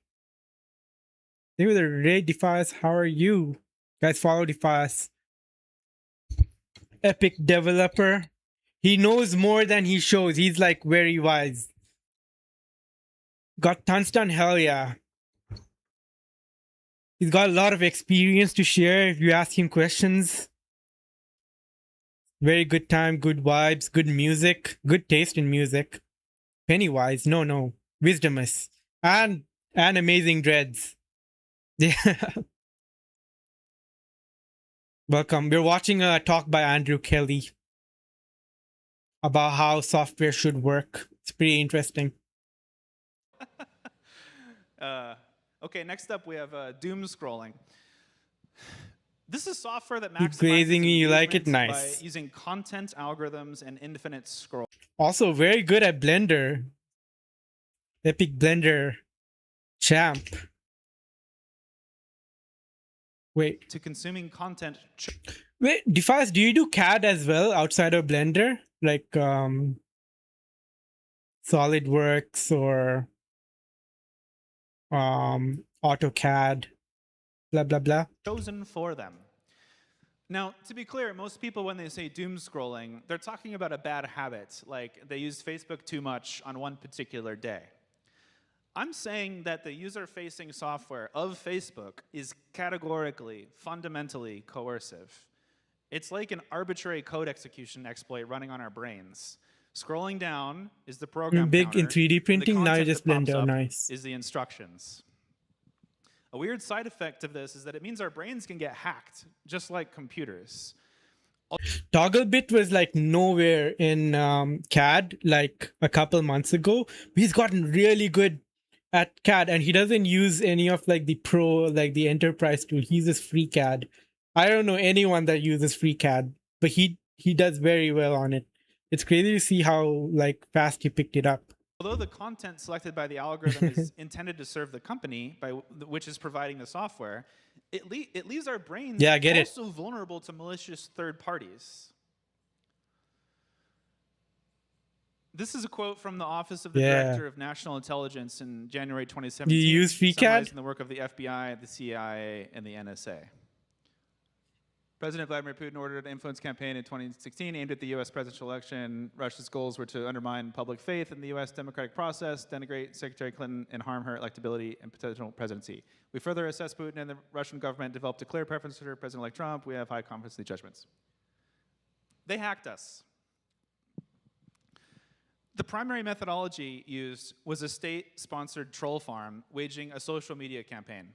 They were the raid. Defias, how are you? Guys, follow Defias. Epic developer. He knows more than he shows. He's like very wise. Got tons done, hell yeah. He's got a lot of experience to share if you ask him questions. Very good time, good vibes, good music, good taste in music. Pennywise, no. Wisdomous. And amazing dreads. Yeah. Welcome. We're watching a talk by Andrew Kelly about how software should work. It's pretty interesting. Okay, next up we have doom scrolling. This is software that Keep grazing me, you like it? engagement Nice. by using content algorithms and infinite scroll. Also very good at Blender. Epic Blender champ. Wait. To consuming content. Wait, Defias, do you do CAD as well outside of Blender? Like SolidWorks or AutoCAD, blah blah blah. Chosen for them. Now, to be clear, most people when they say doom scrolling, they're talking about a bad habit, like they used Facebook too much on one particular day. I'm saying that the user-facing software of Facebook is categorically, fundamentally coercive. It's like an arbitrary code execution exploit running on our brains. Scrolling down is the program Big in counter, 3D printing, and the now you content just that pops Blender, up nice. is the instructions. A weird side effect of this is that it means our brains can get hacked, just like computers. Togglebit was like nowhere in CAD like a couple months ago. He's gotten really good at CAD, and he doesn't use any of like the pro, like the enterprise tool. He uses free CAD. I don't know anyone that uses free CAD, but he does very well on it. It's crazy to see how like fast he picked it up. Although the content selected by the algorithm is intended to serve the company, which is providing the software, it leaves our brains also vulnerable to malicious third parties. This is a quote from the Office of the Director of National Intelligence in January 2017. You use FreeCAD? Summarizing the work of the FBI, the CIA, and the NSA. President Vladimir Putin ordered an influence campaign in 2016 aimed at the U.S. presidential election. Russia's goals were to undermine public faith in the U.S. democratic process, denigrate Secretary Clinton, and harm her electability and potential presidency. We further assess Putin and the Russian government developed a clear preference for President-elect Trump. We have high confidence in the judgments. They hacked us. The primary methodology used was a state-sponsored troll farm waging a social media campaign.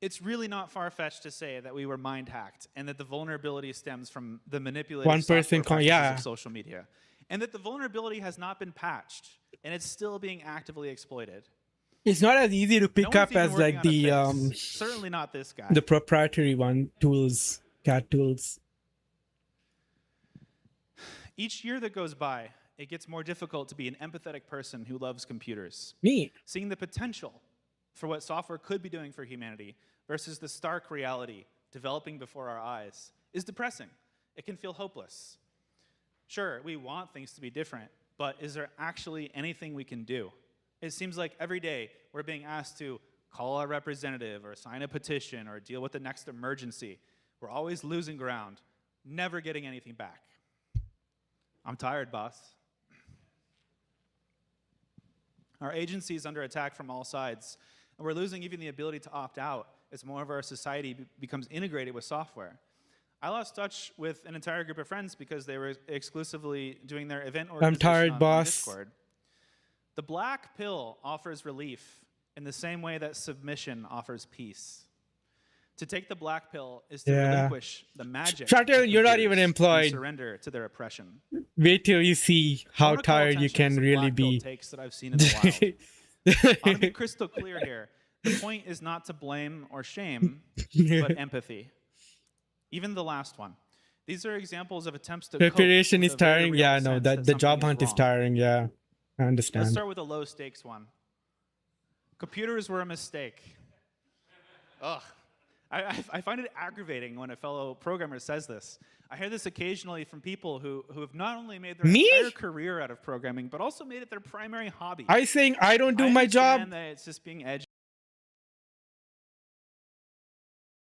It's really not far-fetched to say that we were mind-hacked and that the vulnerability stems from the manipulated software practices of social media, and that the vulnerability has not been patched. and it's still being actively exploited. It's not as easy to No pick one's up even as working like on a the fix. Certainly not this guy. the proprietary one tools, cat tools. Each year that goes by, it gets more difficult to be an empathetic person who loves computers. Me. Seeing the potential for what software could be doing for humanity versus the stark reality developing before our eyes is depressing. It can feel hopeless. Sure, we want things to be different, but is there actually anything we can do? It seems like every day we're being asked to call our representative or sign a petition or deal with the next emergency. We're always losing ground, never getting anything back. I'm tired, boss. Our agency is under attack from all sides, and we're losing even the ability to opt out as more of our society becomes integrated with software. I lost touch with an entire group of friends because they were exclusively doing their event organization tired, on boss. Discord. The black pill offers relief in the same way that submission offers peace. To take the black pill is to Yeah. relinquish the magic. Shatil, of you're not computers even and employed. surrender to their oppression. Wait till you see I how wanna call tired you attention to can some really black pill be. takes that I've seen in the wild. I want to be crystal clear here. The point is not to blame or shame, but empathy. Even the last one. These are examples of attempts to cope Preparation with is a very tiring. real Yeah, no, sense that the job something hunt is wrong. tiring. Yeah, I Let's understand. start with a low stakes one. Computers were a mistake. Ugh. I find it aggravating when a fellow programmer says this. I hear this occasionally from people who have not only made their Me? entire career out of programming, but also made it their primary hobby. Are you saying I don't do I my job? understand that it's just being edgy.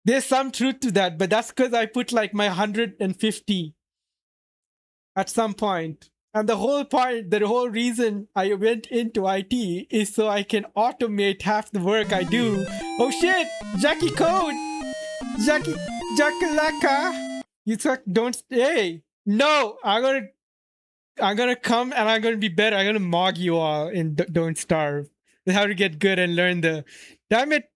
There's some truth to that, but that's because I put like my 150 at some point. And the whole point, the whole reason I went into IT is so I can automate half the work I do. Oh shit! Jackie Code! Jackie Jackalaka! You suck, don't stay! No! I'm gonna come and I'm gonna be better. I'm gonna mog you all in Don't Starve. That's how to get good and learn the. Damn it!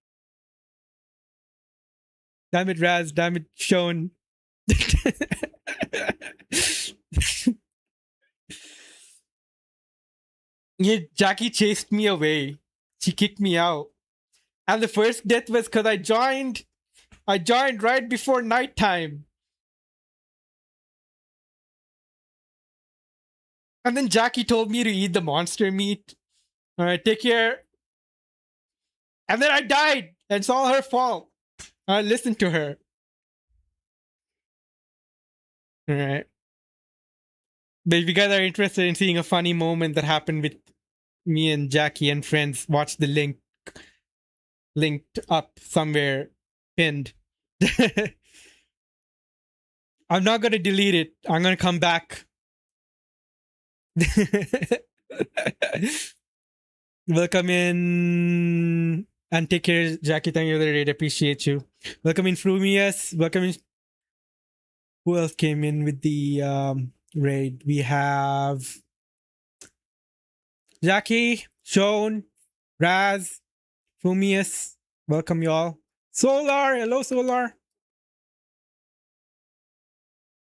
Damn it, Raz. Damn it, Sean. Yeah, Jackie chased me away. She kicked me out. And the first death was because I joined right before nighttime. And then Jackie told me to eat the monster meat. Alright, take care. And then I died. And it's all her fault. I listened to her. Alright. But if you guys are interested in seeing a funny moment that happened with me and Jackie and friends, watch the link linked up somewhere pinned. I'm not going to delete it. I'm going to come back. Welcome in and take care, Jackie. Thank you for the raid. Appreciate you. Welcome in, Frumius. Welcome in. Who else came in with the raid? We have Jackie, Sean, Raz, Frumius. Welcome, y'all. Solar. Hello, Solar.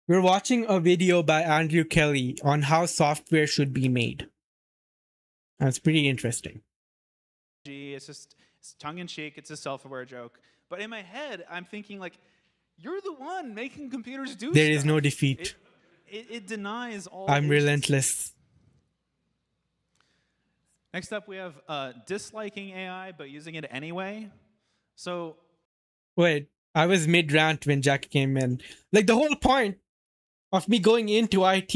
We're watching a video by Andrew Kelly on how software should be made. That's pretty interesting. It's tongue-in-cheek. It's a self-aware joke. But in my head, I'm thinking like, you're the one making computers do There stuff. is no defeat. It denies all I'm agency. relentless. Next up, we have disliking AI, but using it anyway. So Wait, I was mid-rant when Jack came in. Like, the whole point of me going into IT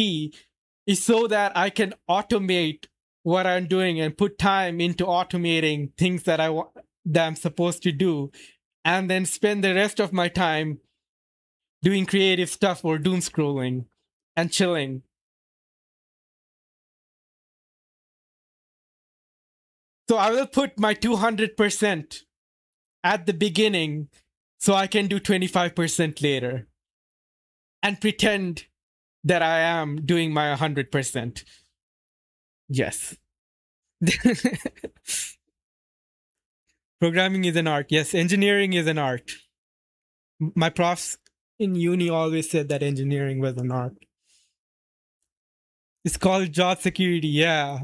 is so that I can automate what I'm doing and put time into automating things that I'm supposed to do, and then spend the rest of my time doing creative stuff or doom scrolling and chilling. So I will put my 200% at the beginning so I can do 25% later and pretend that I am doing my 100%. Yes. Programming is an art. Yes, engineering is an art. My profs in uni always said that engineering was an art. It's called job security, yeah.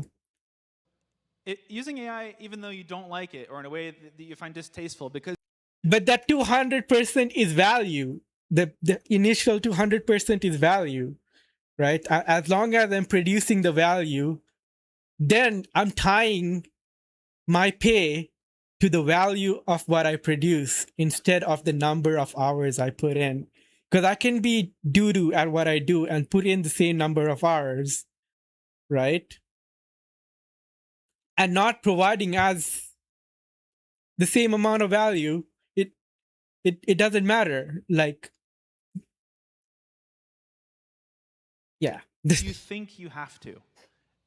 using AI, even though you don't like it or in a way that you find distasteful, because But that 200% is value. The initial 200% is value, right? As long as I'm producing the value, then I'm tying my pay to the value of what I produce instead of the number of hours I put in. Because I can be doo-doo at what I do and put in the same number of hours, right? And not providing as the same amount of value. It doesn't matter. Like, yeah. you think you have to.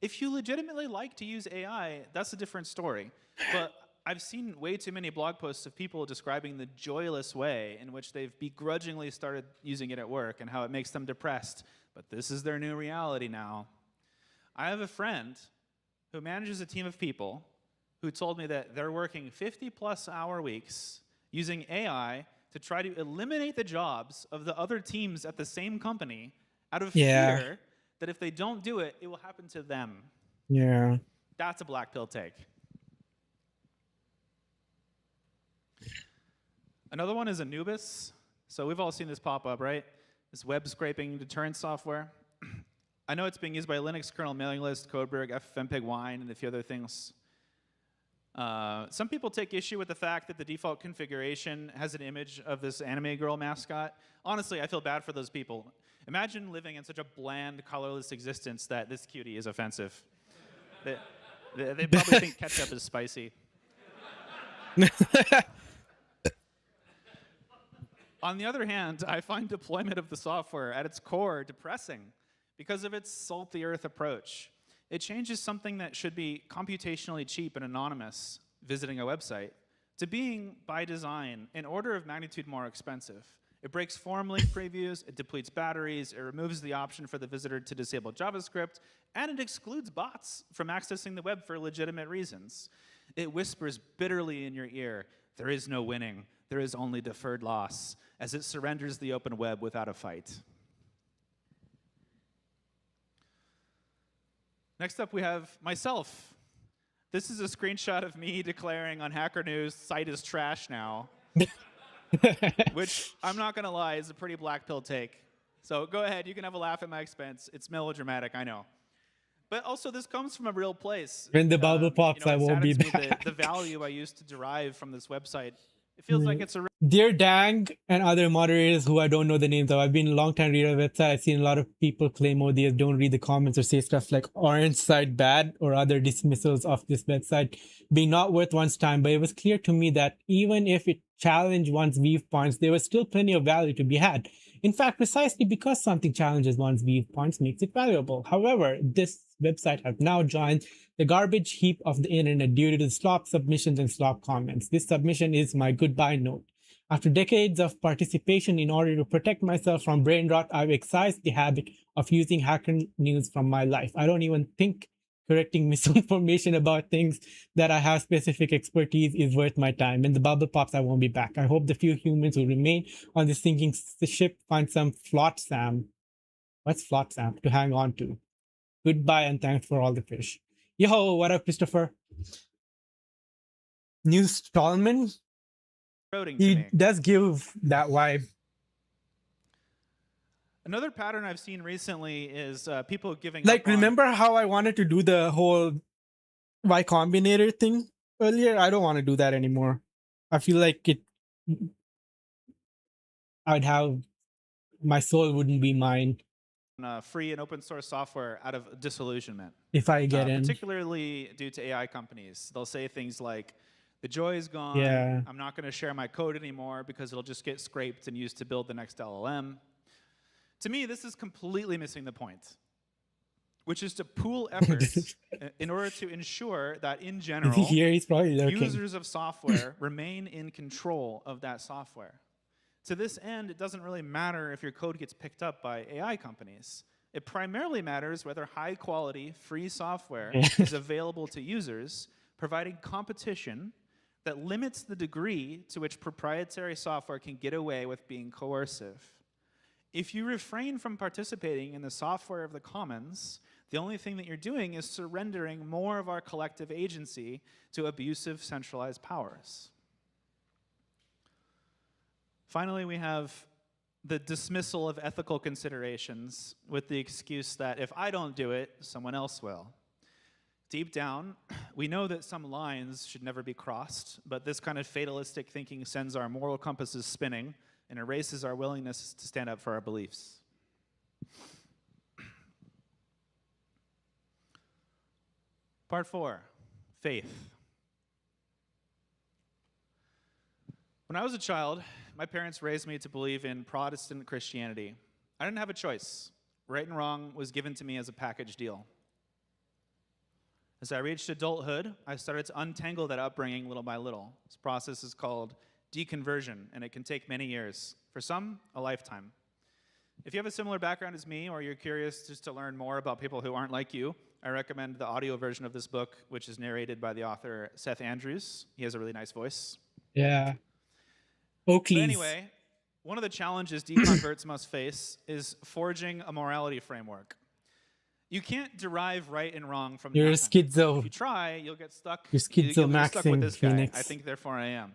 If you legitimately like to use AI, that's a different story. But I've seen way too many blog posts of people describing the joyless way in which they've begrudgingly started using it at work and how it makes them depressed. But this is their new reality now. I have a friend who manages a team of people who told me that they're working 50-plus hour weeks using AI to try to eliminate the jobs of the other teams at the same company out of Yeah. fear that if they don't do it, it will happen to them. Yeah. That's a black pill take. Another one is Anubis. So we've all seen this pop up, right? This web scraping deterrent software. I know it's being used by Linux kernel mailing list, Codeberg, FFmpeg Wine, and a few other things. Some people take issue with the fact that the default configuration has an image of this anime girl mascot. Honestly, I feel bad for those people. Imagine living in such a bland, colorless existence that this cutie is offensive. They probably think ketchup is spicy. On the other hand, I find deployment of the software at its core depressing because of its salty earth approach. It changes something that should be computationally cheap and anonymous, visiting a website, to being, by design, an order of magnitude more expensive. It breaks form link previews, it depletes batteries, it removes the option for the visitor to disable JavaScript, and it excludes bots from accessing the web for legitimate reasons. It whispers bitterly in your ear, there is no winning, there is only deferred loss, as it surrenders the open web without a fight. Next up, we have myself. This is a screenshot of me declaring on Hacker News, site is trash now. Which, I'm not going to lie, is a pretty black pill take. So go ahead, you can have a laugh at my expense. It's melodramatic, I know. But also, this comes from a real place. When the bubble pops, I won't be back. The value I used to derive from this website, it feels like it's a... Dear Dang and other moderators who I don't know the names of, I've been a long time reader of the website. I've seen a lot of people claim, oh, they don't read the comments or say stuff like orange side bad or other dismissals of this website being not worth one's time. But it was clear to me that even if it challenged one's viewpoints, there was still plenty of value to be had. In fact, precisely because something challenges one's viewpoints makes it valuable. However, this website has now joined the garbage heap of the internet due to the slop submissions and slop comments. This submission is my goodbye note. After decades of participation in order to protect myself from brain rot, I've excised the habit of using Hacker News from my life. I don't even think correcting misinformation about things that I have specific expertise is worth my time. When the bubble pops, I won't be back. I hope the few humans who remain on this sinking ship find some flotsam. What's flotsam? To hang on to. Goodbye and thanks for all the fish. Yo, what up, Christopher? New Stallman? He does give that vibe. Another pattern I've seen recently is people giving like, up on... remember how I wanted to do the whole Y Combinator thing earlier? I don't want to do that anymore. I feel like I'd have... my soul wouldn't be mine. Free and open source software out of disillusionment. If I get in. Particularly due to AI companies. They'll say things like, the joy is gone, Yeah. I'm not going to share my code anymore because it'll just get scraped and used to build the next LLM. To me, this is completely missing the point, which is to pool efforts in order to ensure that, in general, Here he's probably lurking. users of software remain in control of that software. To this end, it doesn't really matter if your code gets picked up by AI companies. It primarily matters whether high-quality, free software is available to users, providing competition that limits the degree to which proprietary software can get away with being coercive. If you refrain from participating in the software of the commons, The only thing that you're doing is surrendering more of our collective agency to abusive centralized powers. Finally, we have the dismissal of ethical considerations with the excuse that if I don't do it, someone else will. Deep down, we know that some lines should never be crossed, but this kind of fatalistic thinking sends our moral compasses spinning and erases our willingness to stand up for our beliefs. Part 4, faith. When I was a child, my parents raised me to believe in Protestant Christianity. I didn't have a choice. Right and wrong was given to me as a package deal. As I reached adulthood, I started to untangle that upbringing little by little. This process is called deconversion, and it can take many years. For some, a lifetime. If you have a similar background as me, or you're curious just to learn more about people who aren't like you, I recommend the audio version of this book, which is narrated by the author Seth Andrews. He has a really nice voice. Yeah. But Oakley's. anyway, one of the challenges deconverts must face is forging a morality framework. You can't derive right and wrong from You're a nothing. schizo. If you try, you'll get stuck. You're You'll get stuck schizo-maxing, with this guy. Phoenix. I think, therefore, I am.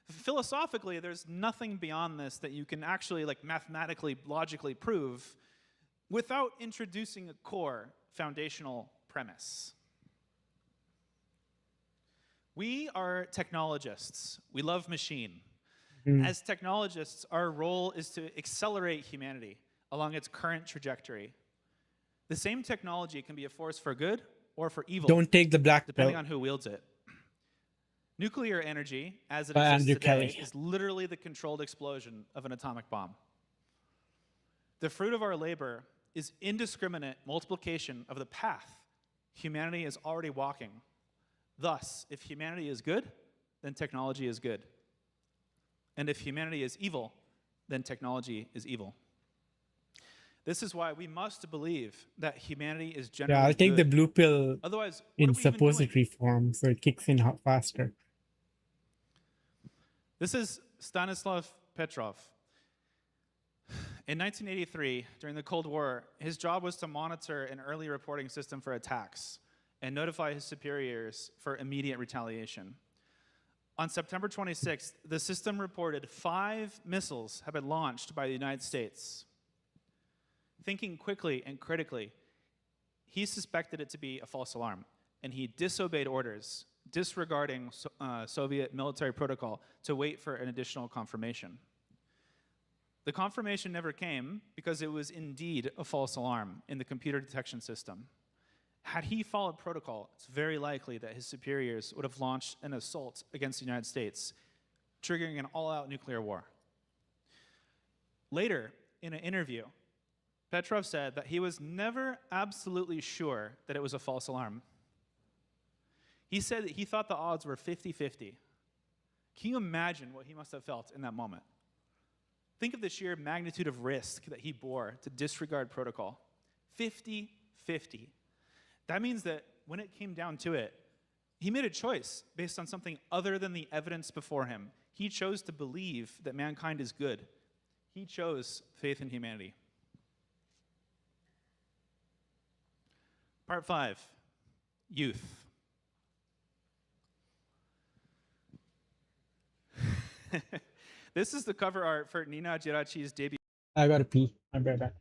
Philosophically, there's nothing beyond this that you can actually, like, mathematically, logically prove without introducing a core foundational premise. We are technologists. We love machine. As technologists, our role is to accelerate humanity along its current trajectory. The same technology can be a force for good or for evil. Don't take the black depending pill. on who wields it. Nuclear energy, as it By exists Andrew today, Kelly. is literally the controlled explosion of an atomic bomb. The fruit of our labor is indiscriminate multiplication of the path humanity is already walking. Thus, if humanity is good, then technology is good. And if humanity is evil, then technology is evil. This is why we must believe that humanity is generally Yeah, I'll take the good. blue pill Otherwise, what in are we even doing? suppository form so it kicks in faster. This is Stanislav Petrov. In 1983, during the Cold War, his job was to monitor an early reporting system for attacks and notify his superiors for immediate retaliation. On September 26th, the system reported 5 missiles had been launched by the United States. Thinking quickly and critically, he suspected it to be a false alarm, and he disobeyed orders, disregarding Soviet military protocol to wait for an additional confirmation. The confirmation never came because it was indeed a false alarm in the computer detection system. Had he followed protocol, it's very likely that his superiors would have launched an assault against the United States, triggering an all-out nuclear war. Later, in an interview, Petrov said that he was never absolutely sure that it was a false alarm. He said that he thought the odds were 50-50. Can you imagine what he must have felt in that moment? Think of the sheer magnitude of risk that he bore to disregard protocol. 50-50. That means that when it came down to it, he made a choice based on something other than the evidence before him. He chose to believe that mankind is good. He chose faith in humanity. Part 5, youth. This is the cover art for Nina Geraci's debut. I gotta pee. I'll be right back.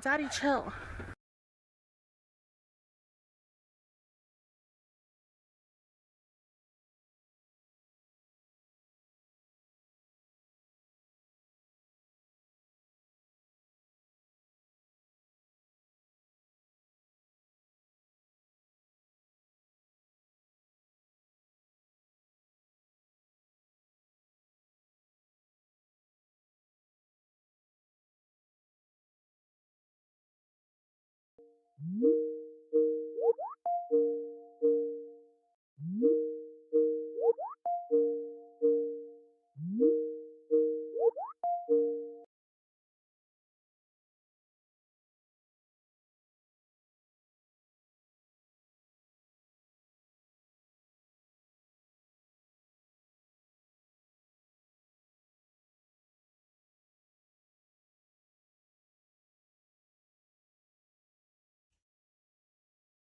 Daddy, chill.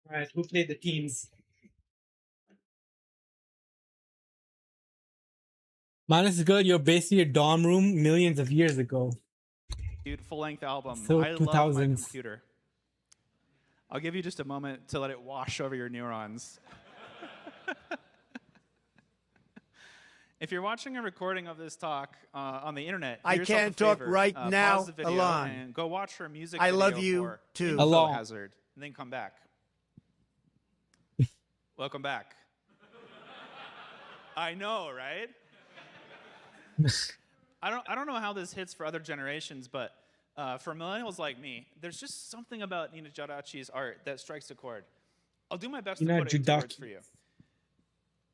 All right, who played the teams? Mine is good. You're basically a dorm room millions of years ago. Full-length album. So I love my 2000s. computer. I'll give you just a moment to let it wash over your neurons. If you're watching a recording of this talk on the internet, do I yourself can't a talk favor. right now, Pause the video Alon. and go watch her music I video love you, for too. Info Alon. Hazard, and then come back. Welcome back. I know, right? I don't know how this hits for other generations, but for millennials like me, there's just something about Nina Jadachi's art that strikes a chord. I'll do my best to Nina put it into words Jadachi. for you.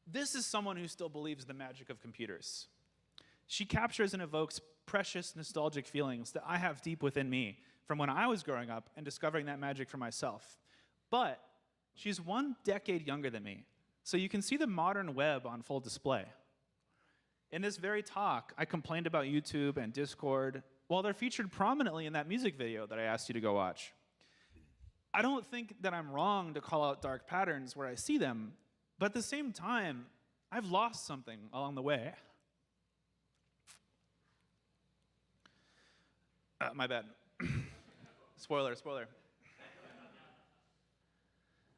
This is someone who still believes the magic of computers. She captures and evokes precious nostalgic feelings that I have deep within me from when I was growing up and discovering that magic for myself. But she's 1 decade younger than me, so you can see the modern web on full display. In this very talk, I complained about YouTube and Discord while they're featured prominently in that music video that I asked you to go watch. I don't think that I'm wrong to call out dark patterns where I see them, but at the same time, I've lost something along the way. My bad. Spoiler.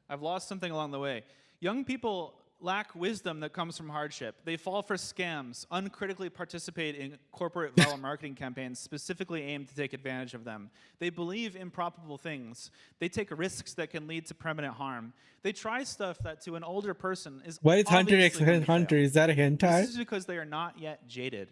I've lost something along the way. Young people lack wisdom that comes from hardship. They fall for scams, uncritically participate in corporate viral marketing campaigns specifically aimed to take advantage of them. They believe improbable things. They take risks that can lead to permanent harm. They try stuff that to an older person is What is Hunter x obviously going to Hunter? fail. Is that a This hentai? is because they are not yet jaded.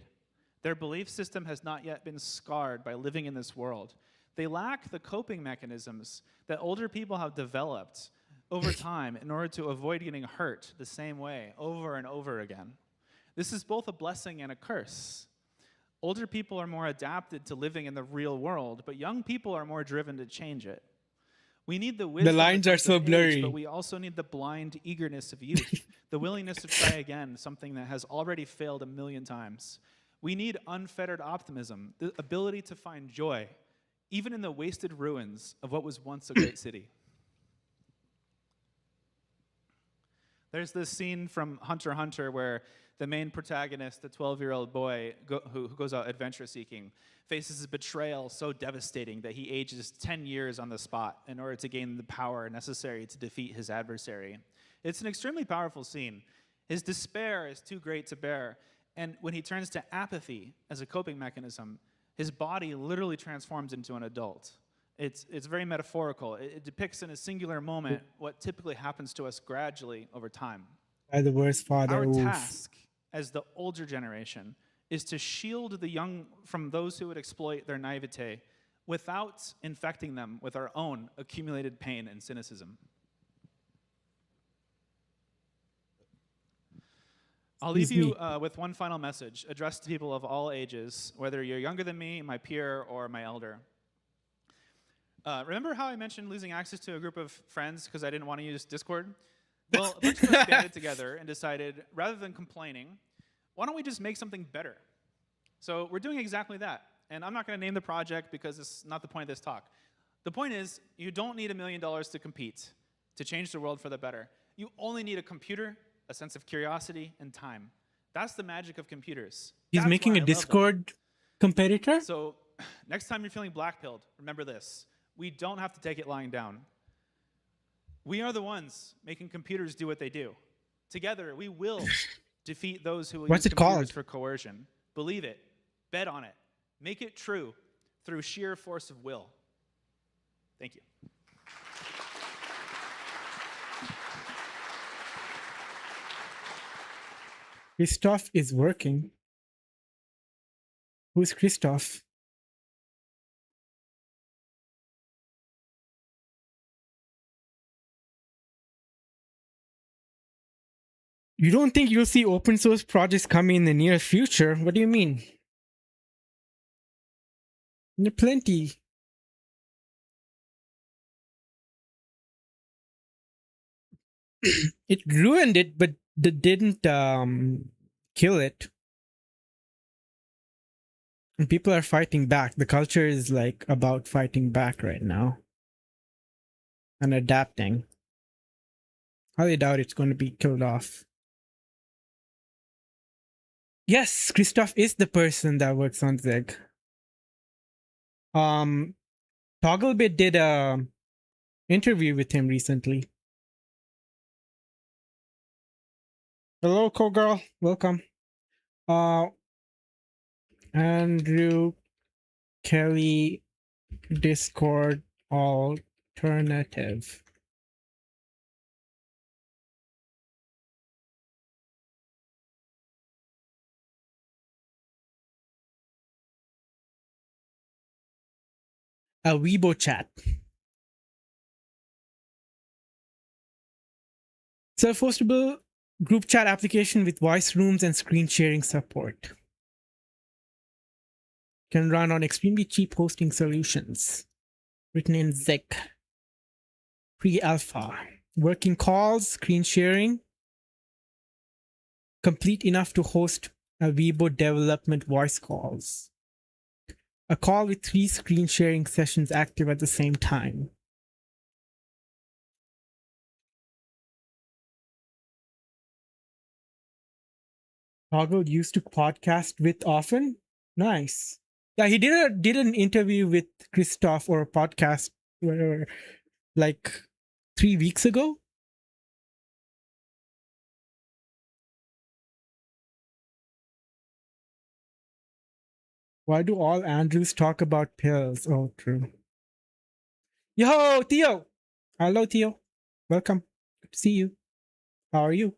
Their belief system has not yet been scarred by living in this world. They lack the coping mechanisms that older people have developed over time in order to avoid getting hurt the same way over and over again. This is both a blessing and a curse. Older people are more adapted to living in the real world, but young people are more driven to change it. We need the wisdom lines that are comes so with age, blurry. but we also need the blind eagerness of youth, the willingness to try again, something that has already failed 1,000,000 times. We need unfettered optimism, the ability to find joy, even in the wasted ruins of what was once a great city. There's this scene from Hunter x Hunter where the main protagonist, the 12-year-old boy who goes out adventure seeking, faces a betrayal so devastating that he ages 10 years on the spot in order to gain the power necessary to defeat his adversary. It's an extremely powerful scene. His despair is too great to bear, and when he turns to apathy as a coping mechanism, his body literally transforms into an adult. It's very metaphorical. It depicts in a singular moment what typically happens to us gradually over time. By the worst father. Our Oof. task as the older generation is to shield the young from those who would exploit their naivete without infecting them with our own accumulated pain and cynicism. I'll leave you with one final message addressed to people of all ages, whether you're younger than me, my peer, or my elder. Remember how I mentioned losing access to a group of friends because I didn't want to use Discord? Well, a bunch of us banded together and decided, rather than complaining, why don't we just make something better? So we're doing exactly that. And I'm not going to name the project because it's not the point of this talk. The point is, you don't need $1 million to compete, to change the world for the better. You only need a computer, a sense of curiosity, and time. That's the magic of computers. He's That's making why a I love them. Discord competitor? So next time you're feeling black-pilled, remember this. We don't have to take it lying down. We are the ones making computers do what they do. Together, we will defeat those who will What's use it computers called? for coercion. Believe it. Bet on it. Make it true through sheer force of will. Thank you. Christoph is working. Who's Christoph? You don't think you'll see open source projects coming in the near future? What do you mean? There are plenty. It ruined it, but didn't kill it. And people are fighting back. The culture is like about fighting back right now and adapting. Highly doubt it's going to be killed off. Yes, Christoph is the person that works on Zeg. Togglebit did a interview with him recently. Hello, co-girl. Welcome. Andrew Kelly Discord alternative. A Weibo chat. Self-hostable group chat application with voice rooms and screen sharing support. Can run on extremely cheap hosting solutions. Written in Zeg. Pre-alpha. Working calls, screen sharing. Complete enough to host a Weibo development voice calls. A call with 3 screen sharing sessions active at the same time. Toggle used to podcast with often. Nice. Yeah, he did an interview with Christoph or a podcast whatever, like 3 weeks ago. Why do all Andrews talk about pills? Oh, true. Yo, Theo. Hello, Theo. Welcome. Good to see you. How are you?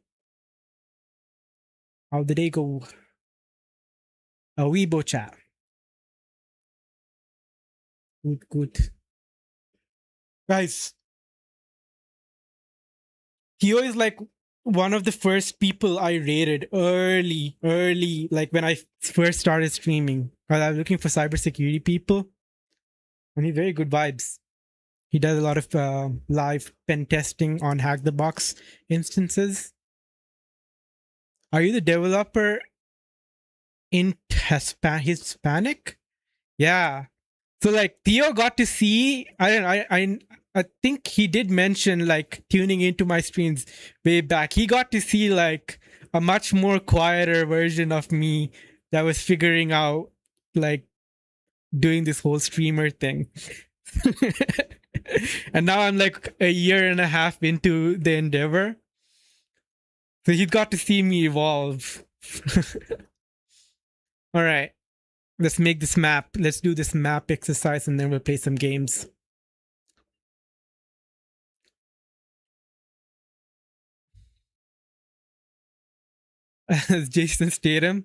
How did they go? A Weibo chat. Good, good. Guys, Theo is like one of the first people I rated early, like when I first started streaming. I was looking for cybersecurity people, and he's very good vibes. He does a lot of live pen testing on Hack the Box instances. Are you the developer in Hispanic? Yeah. So like Theo got to see. I think he did mention like tuning into my streams way back. He got to see like a much more quieter version of me that was figuring out like doing this whole streamer thing. And now I'm like a year and a half into the endeavor. So he got to see me evolve. All right. Let's make this map. Let's do this map exercise and then we'll play some games. As Jason Statham.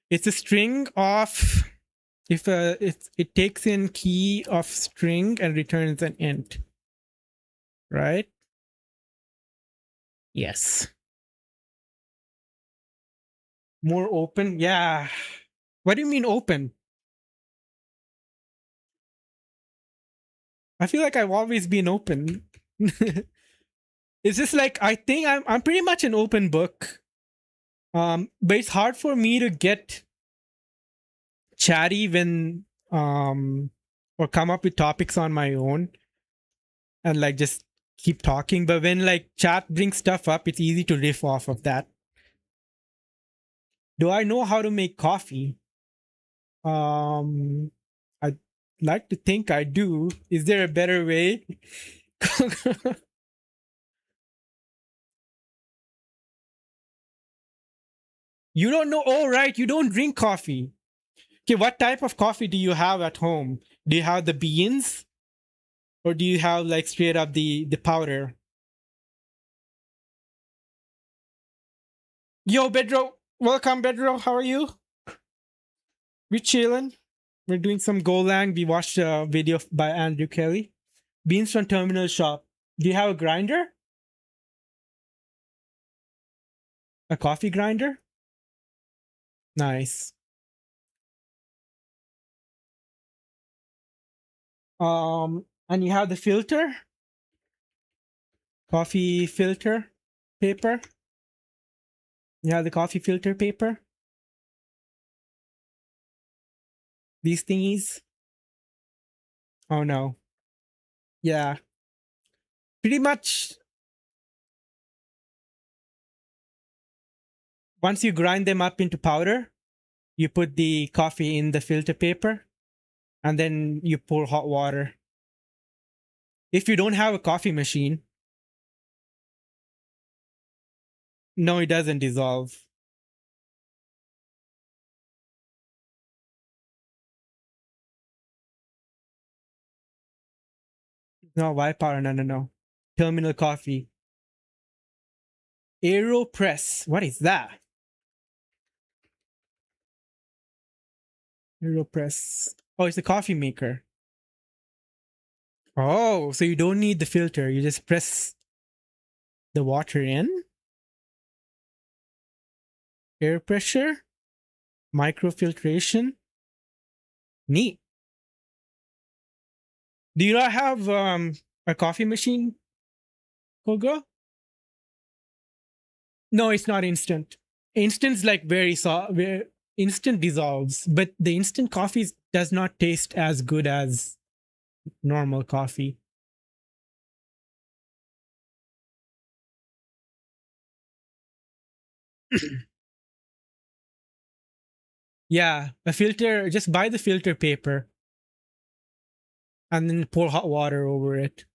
It's a string of if it takes in key of string and returns an int. Right? Yes. More open? Yeah. What do you mean open? I feel like I've always been open. It's just like I think I'm pretty much an open book. But it's hard for me to get chatty when or come up with topics on my own and like just keep talking. But when like chat brings stuff up, it's easy to riff off of that. Do I know how to make coffee? I'd like to think I do. Is there a better way? You don't know? Oh, right. You don't drink coffee. Okay, what type of coffee do you have at home? Do you have the beans? Or do you have like straight up the powder? Yo, Bedro. Welcome, Bedro. How are you? We're chilling. We're doing some Golang. We watched a video by Andrew Kelly. Beans from Terminal Shop. Do you have a grinder? A coffee grinder? Nice. And you have the filter? Coffee filter paper? You have the coffee filter paper? These thingies? Oh no. Yeah. Pretty much once you grind them up into powder, you put the coffee in the filter paper and then you pour hot water. If you don't have a coffee machine, no, it doesn't dissolve. No, why powder? No. Terminal coffee. AeroPress. What is that? AeroPress. Oh, it's a coffee maker. Oh, so you don't need the filter. You just press the water in. Air pressure. Microfiltration. Neat. Do you not have a coffee machine, Kogo? No, it's not instant. Instant's like very instant dissolves, but the instant coffee does not taste as good as normal coffee. Yeah, a filter, just buy the filter paper and then pour hot water over it.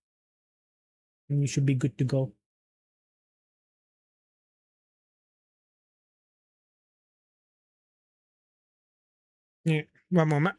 And you should be good to go. Yeah, one moment.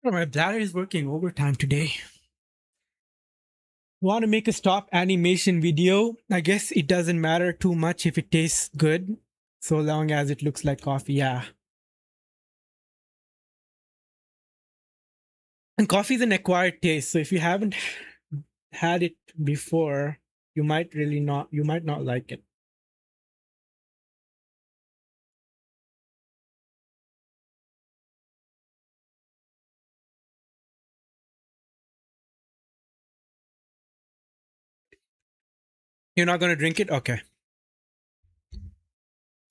Oh, my bladder is working overtime today. Want to make a stop animation video? I guess it doesn't matter too much if it tastes good, so long as it looks like coffee. Yeah. And coffee is an acquired taste, so if you haven't had it before, you might not like it. You're not going to drink it? Okay.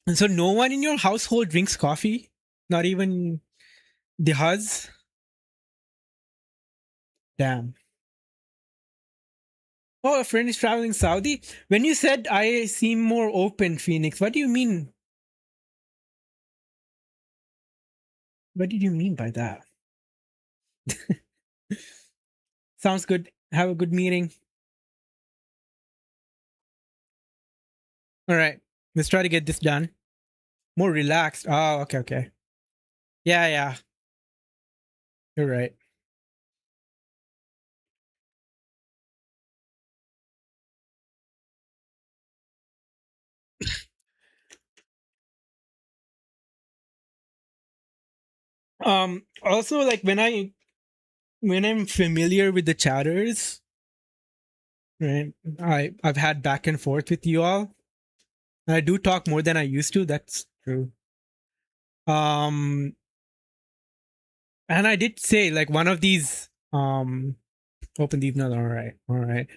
And so no one in your household drinks coffee? Not even the huz? Damn. Oh, a friend is traveling Saudi? When you said I seem more open, Phoenix, what do you mean? What did you mean by that? Sounds good. Have a good meeting. All right. Let's try to get this done. More relaxed. Oh, okay. Yeah. You're right. Also, like when I'm familiar with the chatters, right? I've had back and forth with you all. And I do talk more than I used to. That's true. And I did say like one of these open these. No, all right.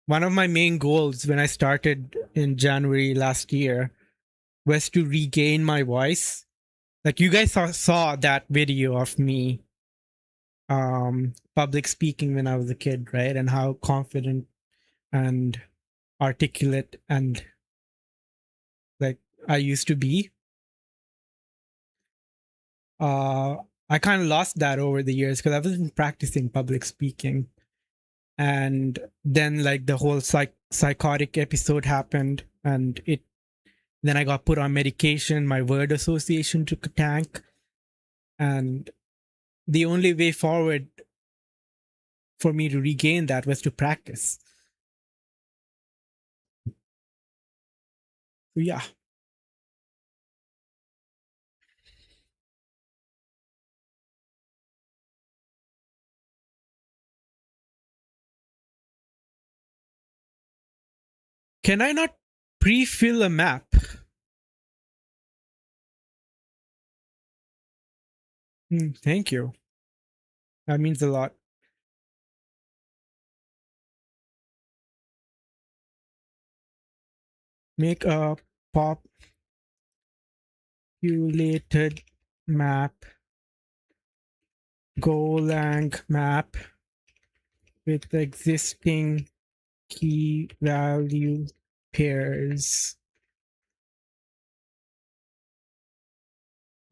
One of my main goals when I started in January last year was to regain my voice. Like you guys saw that video of me public speaking when I was a kid, right? And how confident and articulate and like I used to be. I kind of lost that over the years because I wasn't practicing public speaking. And then like the whole psychotic episode happened and then I got put on medication. My word association took a tank. And the only way forward for me to regain that was to practice. So yeah. Can I not pre-fill a map? Thank you. That means a lot. Make a populated map, Golang map with existing key value pairs.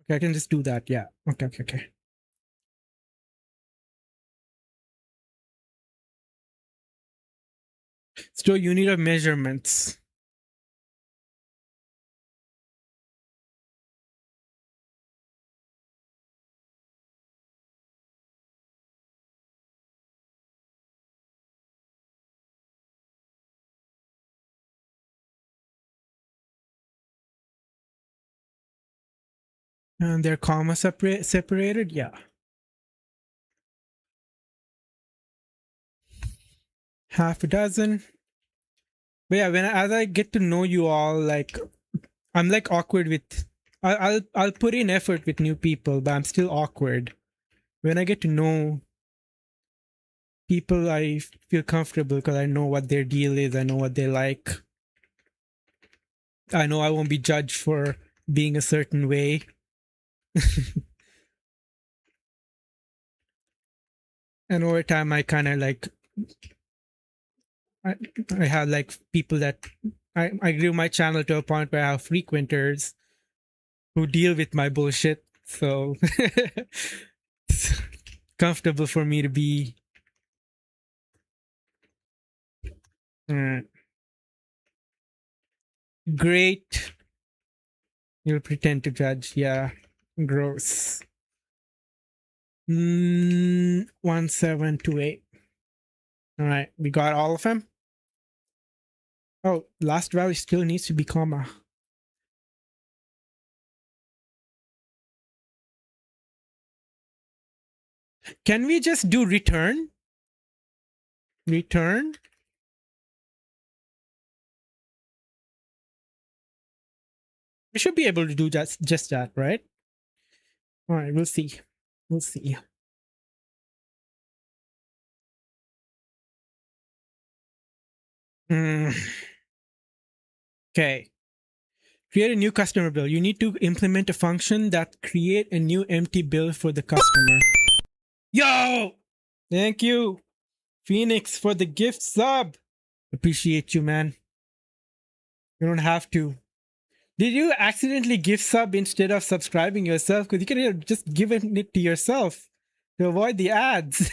Okay, I can just do that. Yeah. Okay. Store unit of measurements. And they're comma separated. Yeah. Half a dozen. But yeah, as I get to know you all, like I'm like awkward with. I'll put in effort with new people, but I'm still awkward. When I get to know people, I feel comfortable because I know what their deal is. I know what they like. I know I won't be judged for being a certain way. And over time, I kind of like I have like people that I grew my channel to a point where I have frequenters who deal with my bullshit. So it's comfortable for me to be. Great. You'll pretend to judge. Yeah. Gross. 1728. All right. We got all of them. Oh, last value still needs to be comma. Can we just do return? Return? We should be able to do just that, right? All right, we'll see. We'll see. Okay. Create a new customer bill. You need to implement a function that create a new empty bill for the customer. Yo! Thank you, Phoenix, for the gift sub. Appreciate you, man. You don't have to. Did you accidentally gift sub instead of subscribing yourself? Because you could have just given it to yourself to avoid the ads.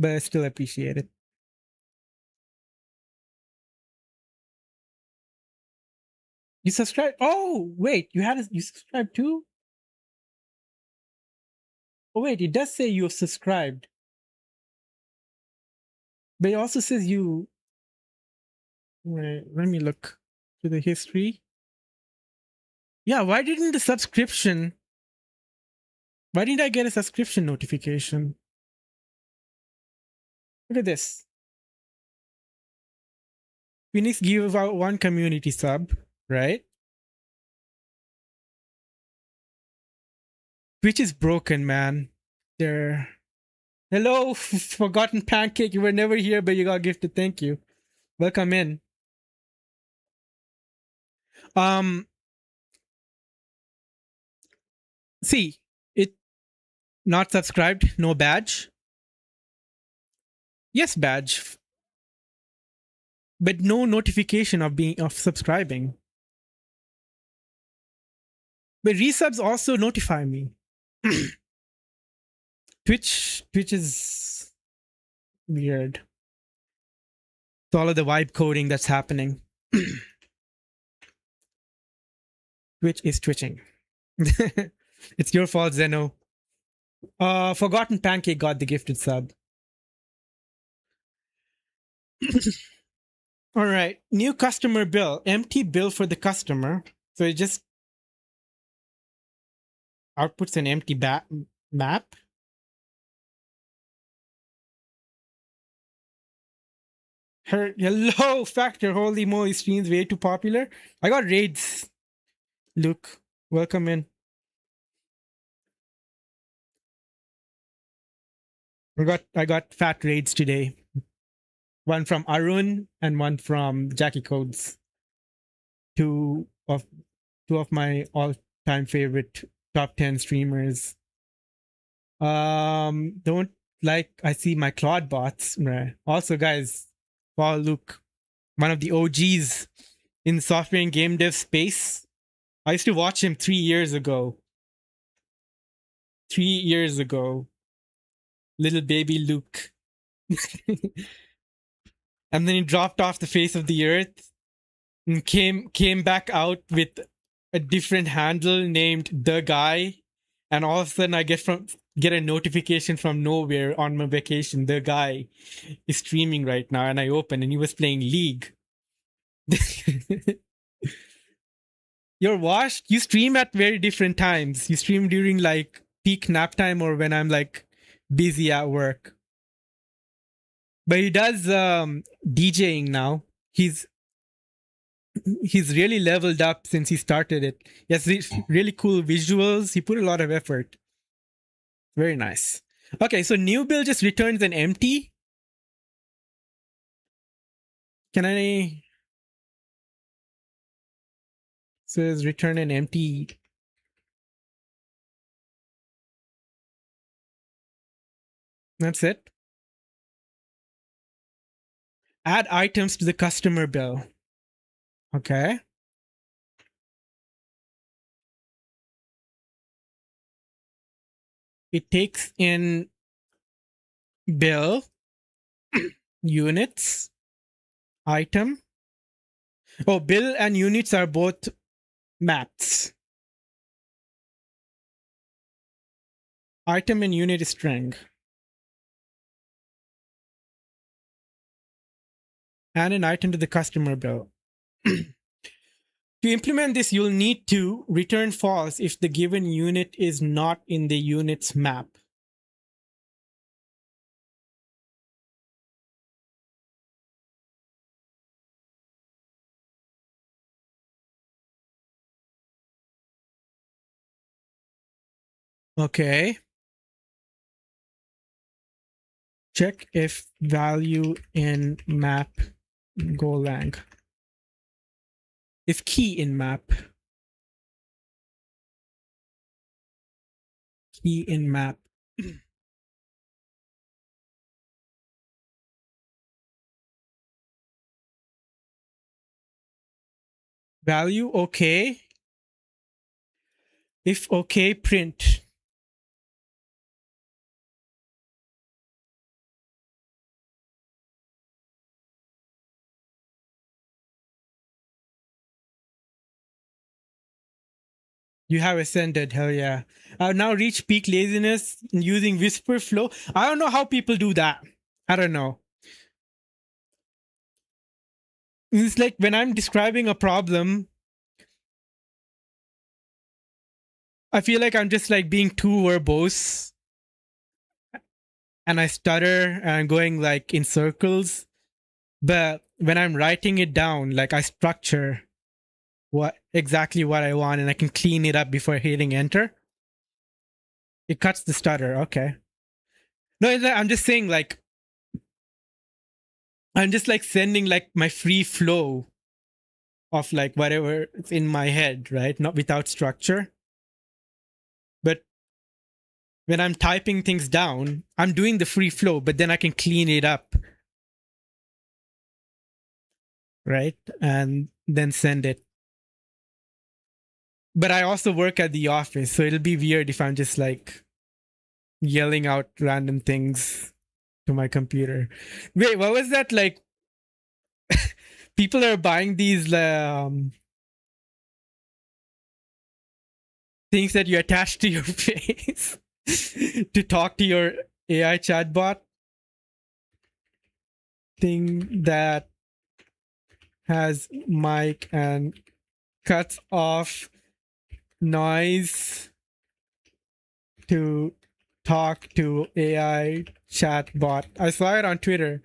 But I still appreciate it. You subscribed? Oh, wait, you subscribed too? Oh, wait, it does say you have subscribed. But it also says you. Wait, let me look to the history. Yeah, why Why didn't I get a subscription notification? Look at this. Phoenix give out one community sub, right? Twitch is broken, man. There. Hello, Forgotten Pancake. You were never here, but you got gifted. Thank you. Welcome in. See, it not subscribed, no badge. Yes, badge, but no notification of subscribing. But resubs also notify me. Twitch is weird. It's all of the vibe coding that's happening. Twitch is twitching. It's your fault, Zeno. Forgotten Pancake got the gifted sub. All right, new customer bill. Empty bill for the customer. So it just outputs an empty map. Hello, Factor. Holy moly, stream's way too popular. I got raids. Luke, welcome in. I got fat raids today. One from Arun and one from Jackie Codes. Two of my all-time favorite top 10 streamers. Don't like I see my Claude bots. Right. Also, guys, follow Luke, one of the OGs in software and game dev space. I used to watch him 3 years ago. 3 years ago. Little baby Luke. And then he dropped off the face of the earth and came back out with a different handle named The Guy. And all of a sudden I get a notification from nowhere on my vacation. The Guy is streaming right now, and I open and he was playing League. You're washed. You stream at very different times. You stream during like peak nap time or when I'm like busy at work. But he does DJing now. He's really leveled up since he started it. He has really cool visuals. He put a lot of effort. Very nice. Okay, so new build just returns an empty. Can I... Says return an empty. That's it. Add items to the customer bill. Okay. It takes in bill, units, item. Oh, bill and units are both maps. Item and unit is string. Add an item to the customer bill. To implement this, you'll need to return false if the given unit is not in the unit's map. Okay. Check if value in map Golang. If key in map. Key in map. Value okay. If okay, print. You have ascended, hell yeah. Now reach peak laziness using whisper flow. I don't know how people do that. I don't know. It's like when I'm describing a problem, I feel like I'm just like being too verbose and I stutter and I'm going like in circles. But when I'm writing it down, like I structure what I want and I can clean it up before hitting enter. It cuts the stutter. Okay. No, I'm just saying like I'm just like sending like my free flow of like whatever is in my head, right? Not without structure. But when I'm typing things down, I'm doing the free flow, but then I can clean it up, right? And then send it. But I also work at the office, so it'll be weird if I'm just like yelling out random things to my computer. Wait, what was that? Like, people are buying these things that you attach to your face to talk to your AI chatbot thing that has mic and cuts off noise to talk to AI chatbot. I saw it on Twitter.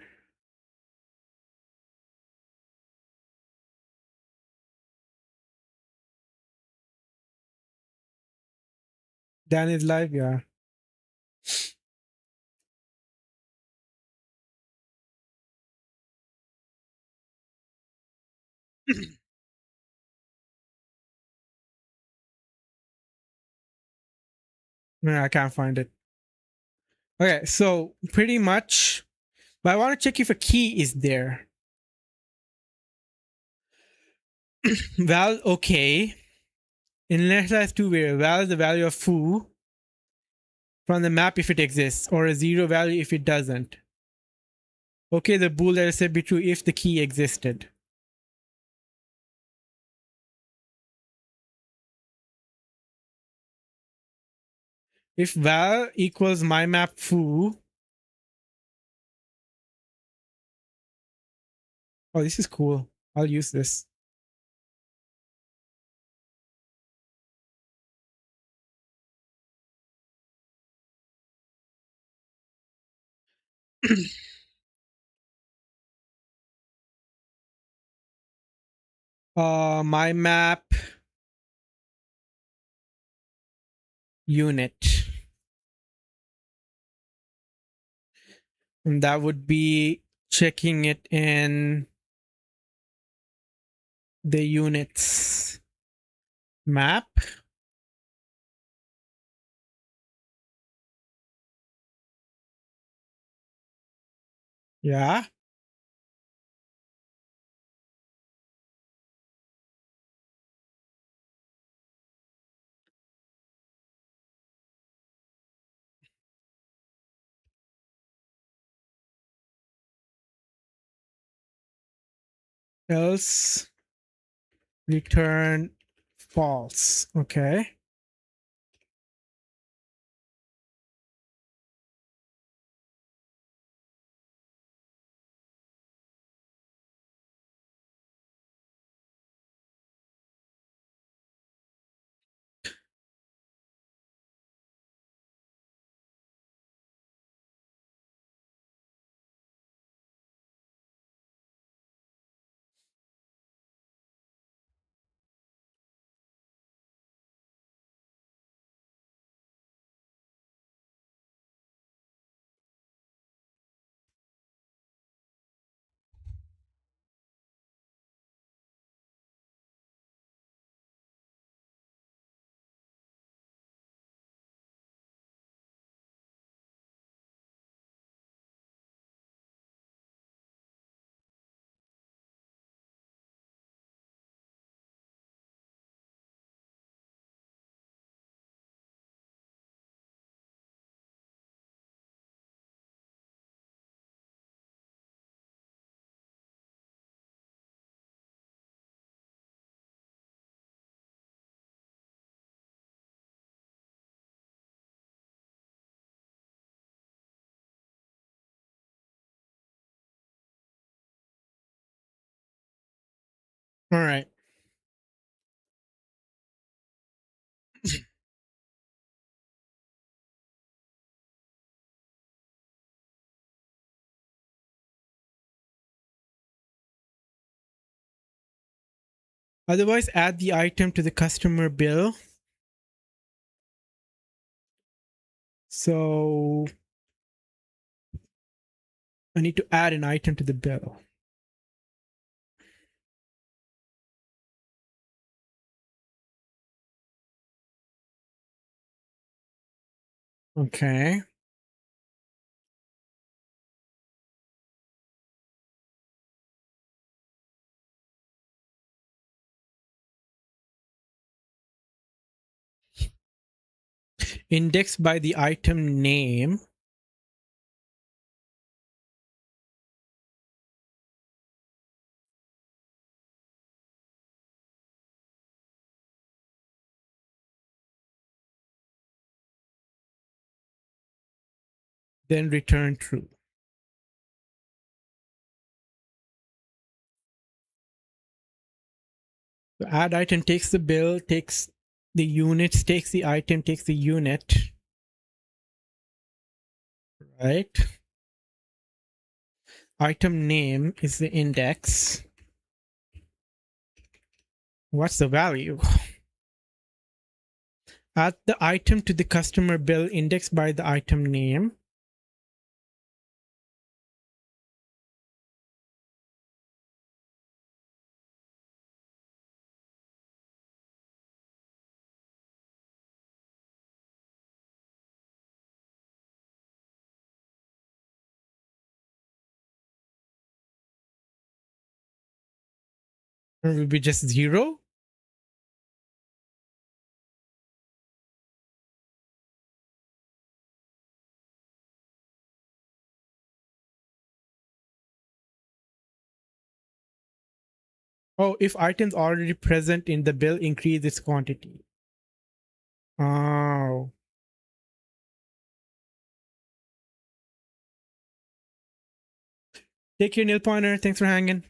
Dan is live, yeah. No, I can't find it. Okay, so pretty much, but I want to check if a key is there. Val, okay. Initialize two variables. Val is the value of foo from the map if it exists, or a zero value if it doesn't. Okay, the bool that is said be true if the key existed. If val equals my map foo. Oh, this is cool. I'll use this. My map unit. And that would be checking it in the units map. Yeah. Else return false. Okay. All right. Otherwise, add the item to the customer bill. So I need to add an item to the bill. Okay. Index by the item name. Then return true. So add item takes the bill, takes the units, takes the item, takes the unit. Right? Item name is the index. What's the value? Add the item to the customer bill index by the item name. Or it will be just 0. Oh, if items already present in the bill, increase its quantity. Oh. Take your nail pointer. Thanks for hanging.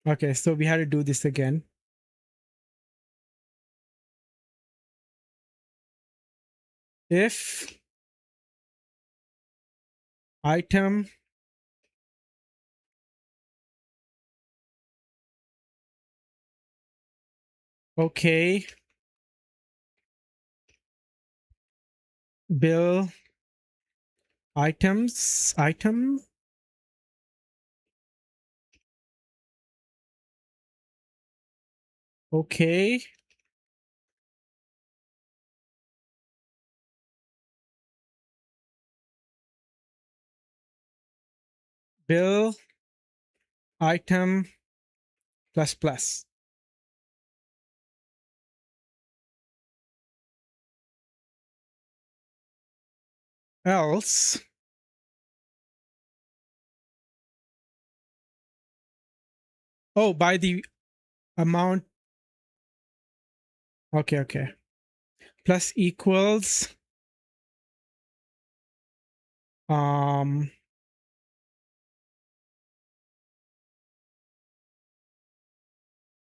Okay, so we had to do this again. If item okay bill item okay bill item plus plus. Else by the amount. Okay. Plus equals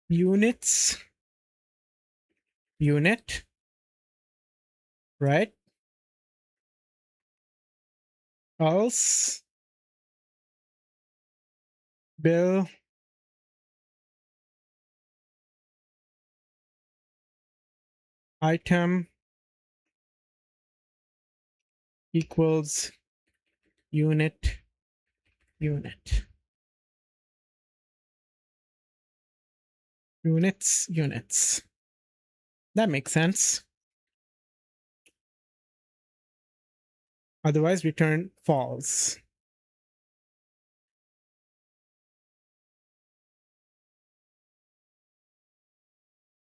units unit, right? Else bill item equals unit. Units. That makes sense. Otherwise, return false.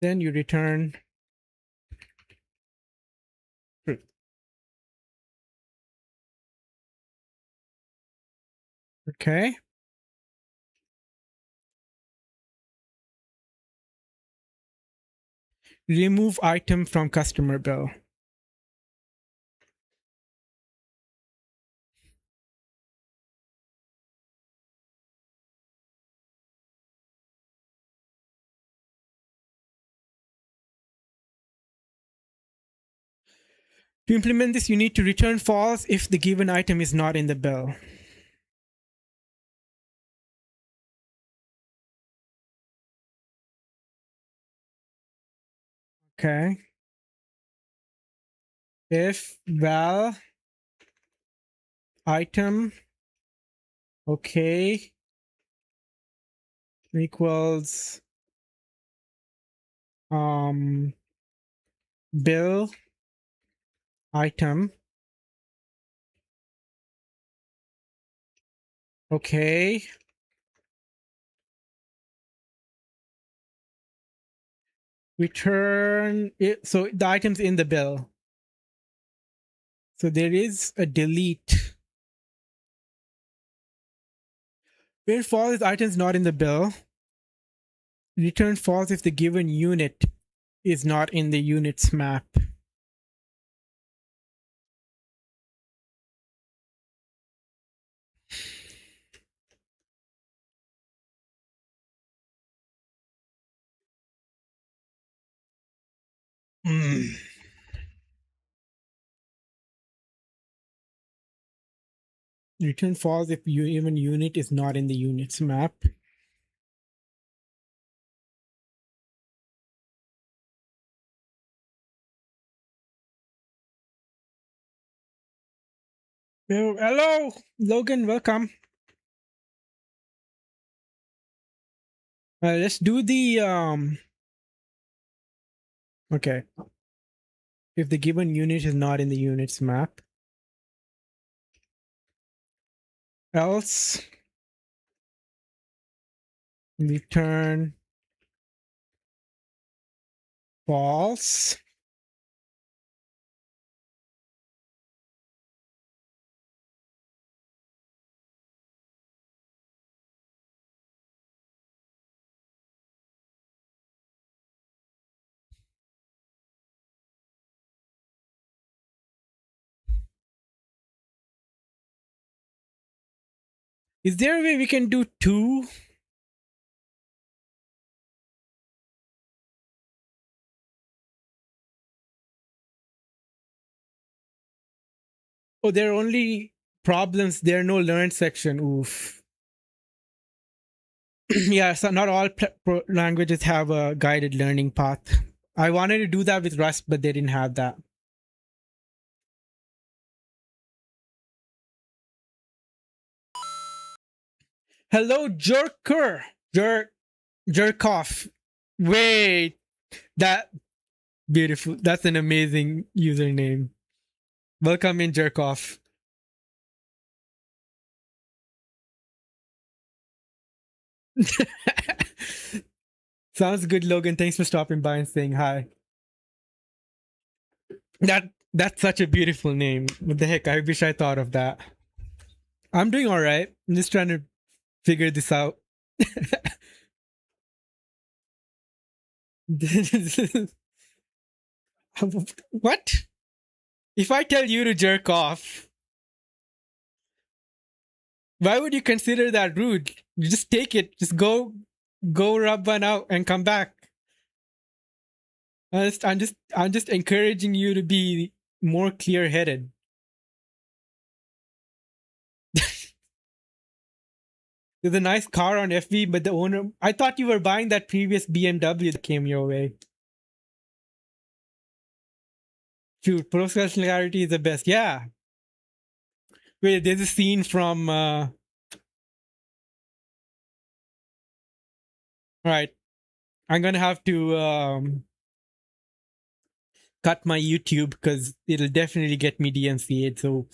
Then you return true. Okay. Remove item from customer bill. To implement this, you need to return false if the given item is not in the bill. Okay. If val item okay equals bill item okay return it, so the item's in the bill, so there is a delete. Where false if item's not in the bill, return false if the given unit is not in the units map. Return false if even unit is not in the units map. Hello, Logan, welcome. Let's do the okay. If the given unit is not in the units map, else return false. Is there a way we can do two? Oh, there are only problems. There are no learn section. Oof. Yeah, so not all languages have a guided learning path. I wanted to do that with Rust, but they didn't have that. Hello, Jerker. Jerk off. Wait, that beautiful. That's an amazing username. Welcome in, Jerk off. Sounds good, Logan. Thanks for stopping by and saying hi. That's such a beautiful name. What the heck? I wish I thought of that. I'm doing all right. I'm just trying to figure this out. What? If I tell you to jerk off, why would you consider that rude? You just take it. Just go rub one out and come back. I'm just encouraging you to be more clear-headed. There's a nice car on FV, but the owner, I thought you were buying that previous BMW that came your way. Shoot, process clarity is the best. Yeah. Wait, there's a scene from all right. I'm gonna have to cut my YouTube because it'll definitely get me DMCA'd. So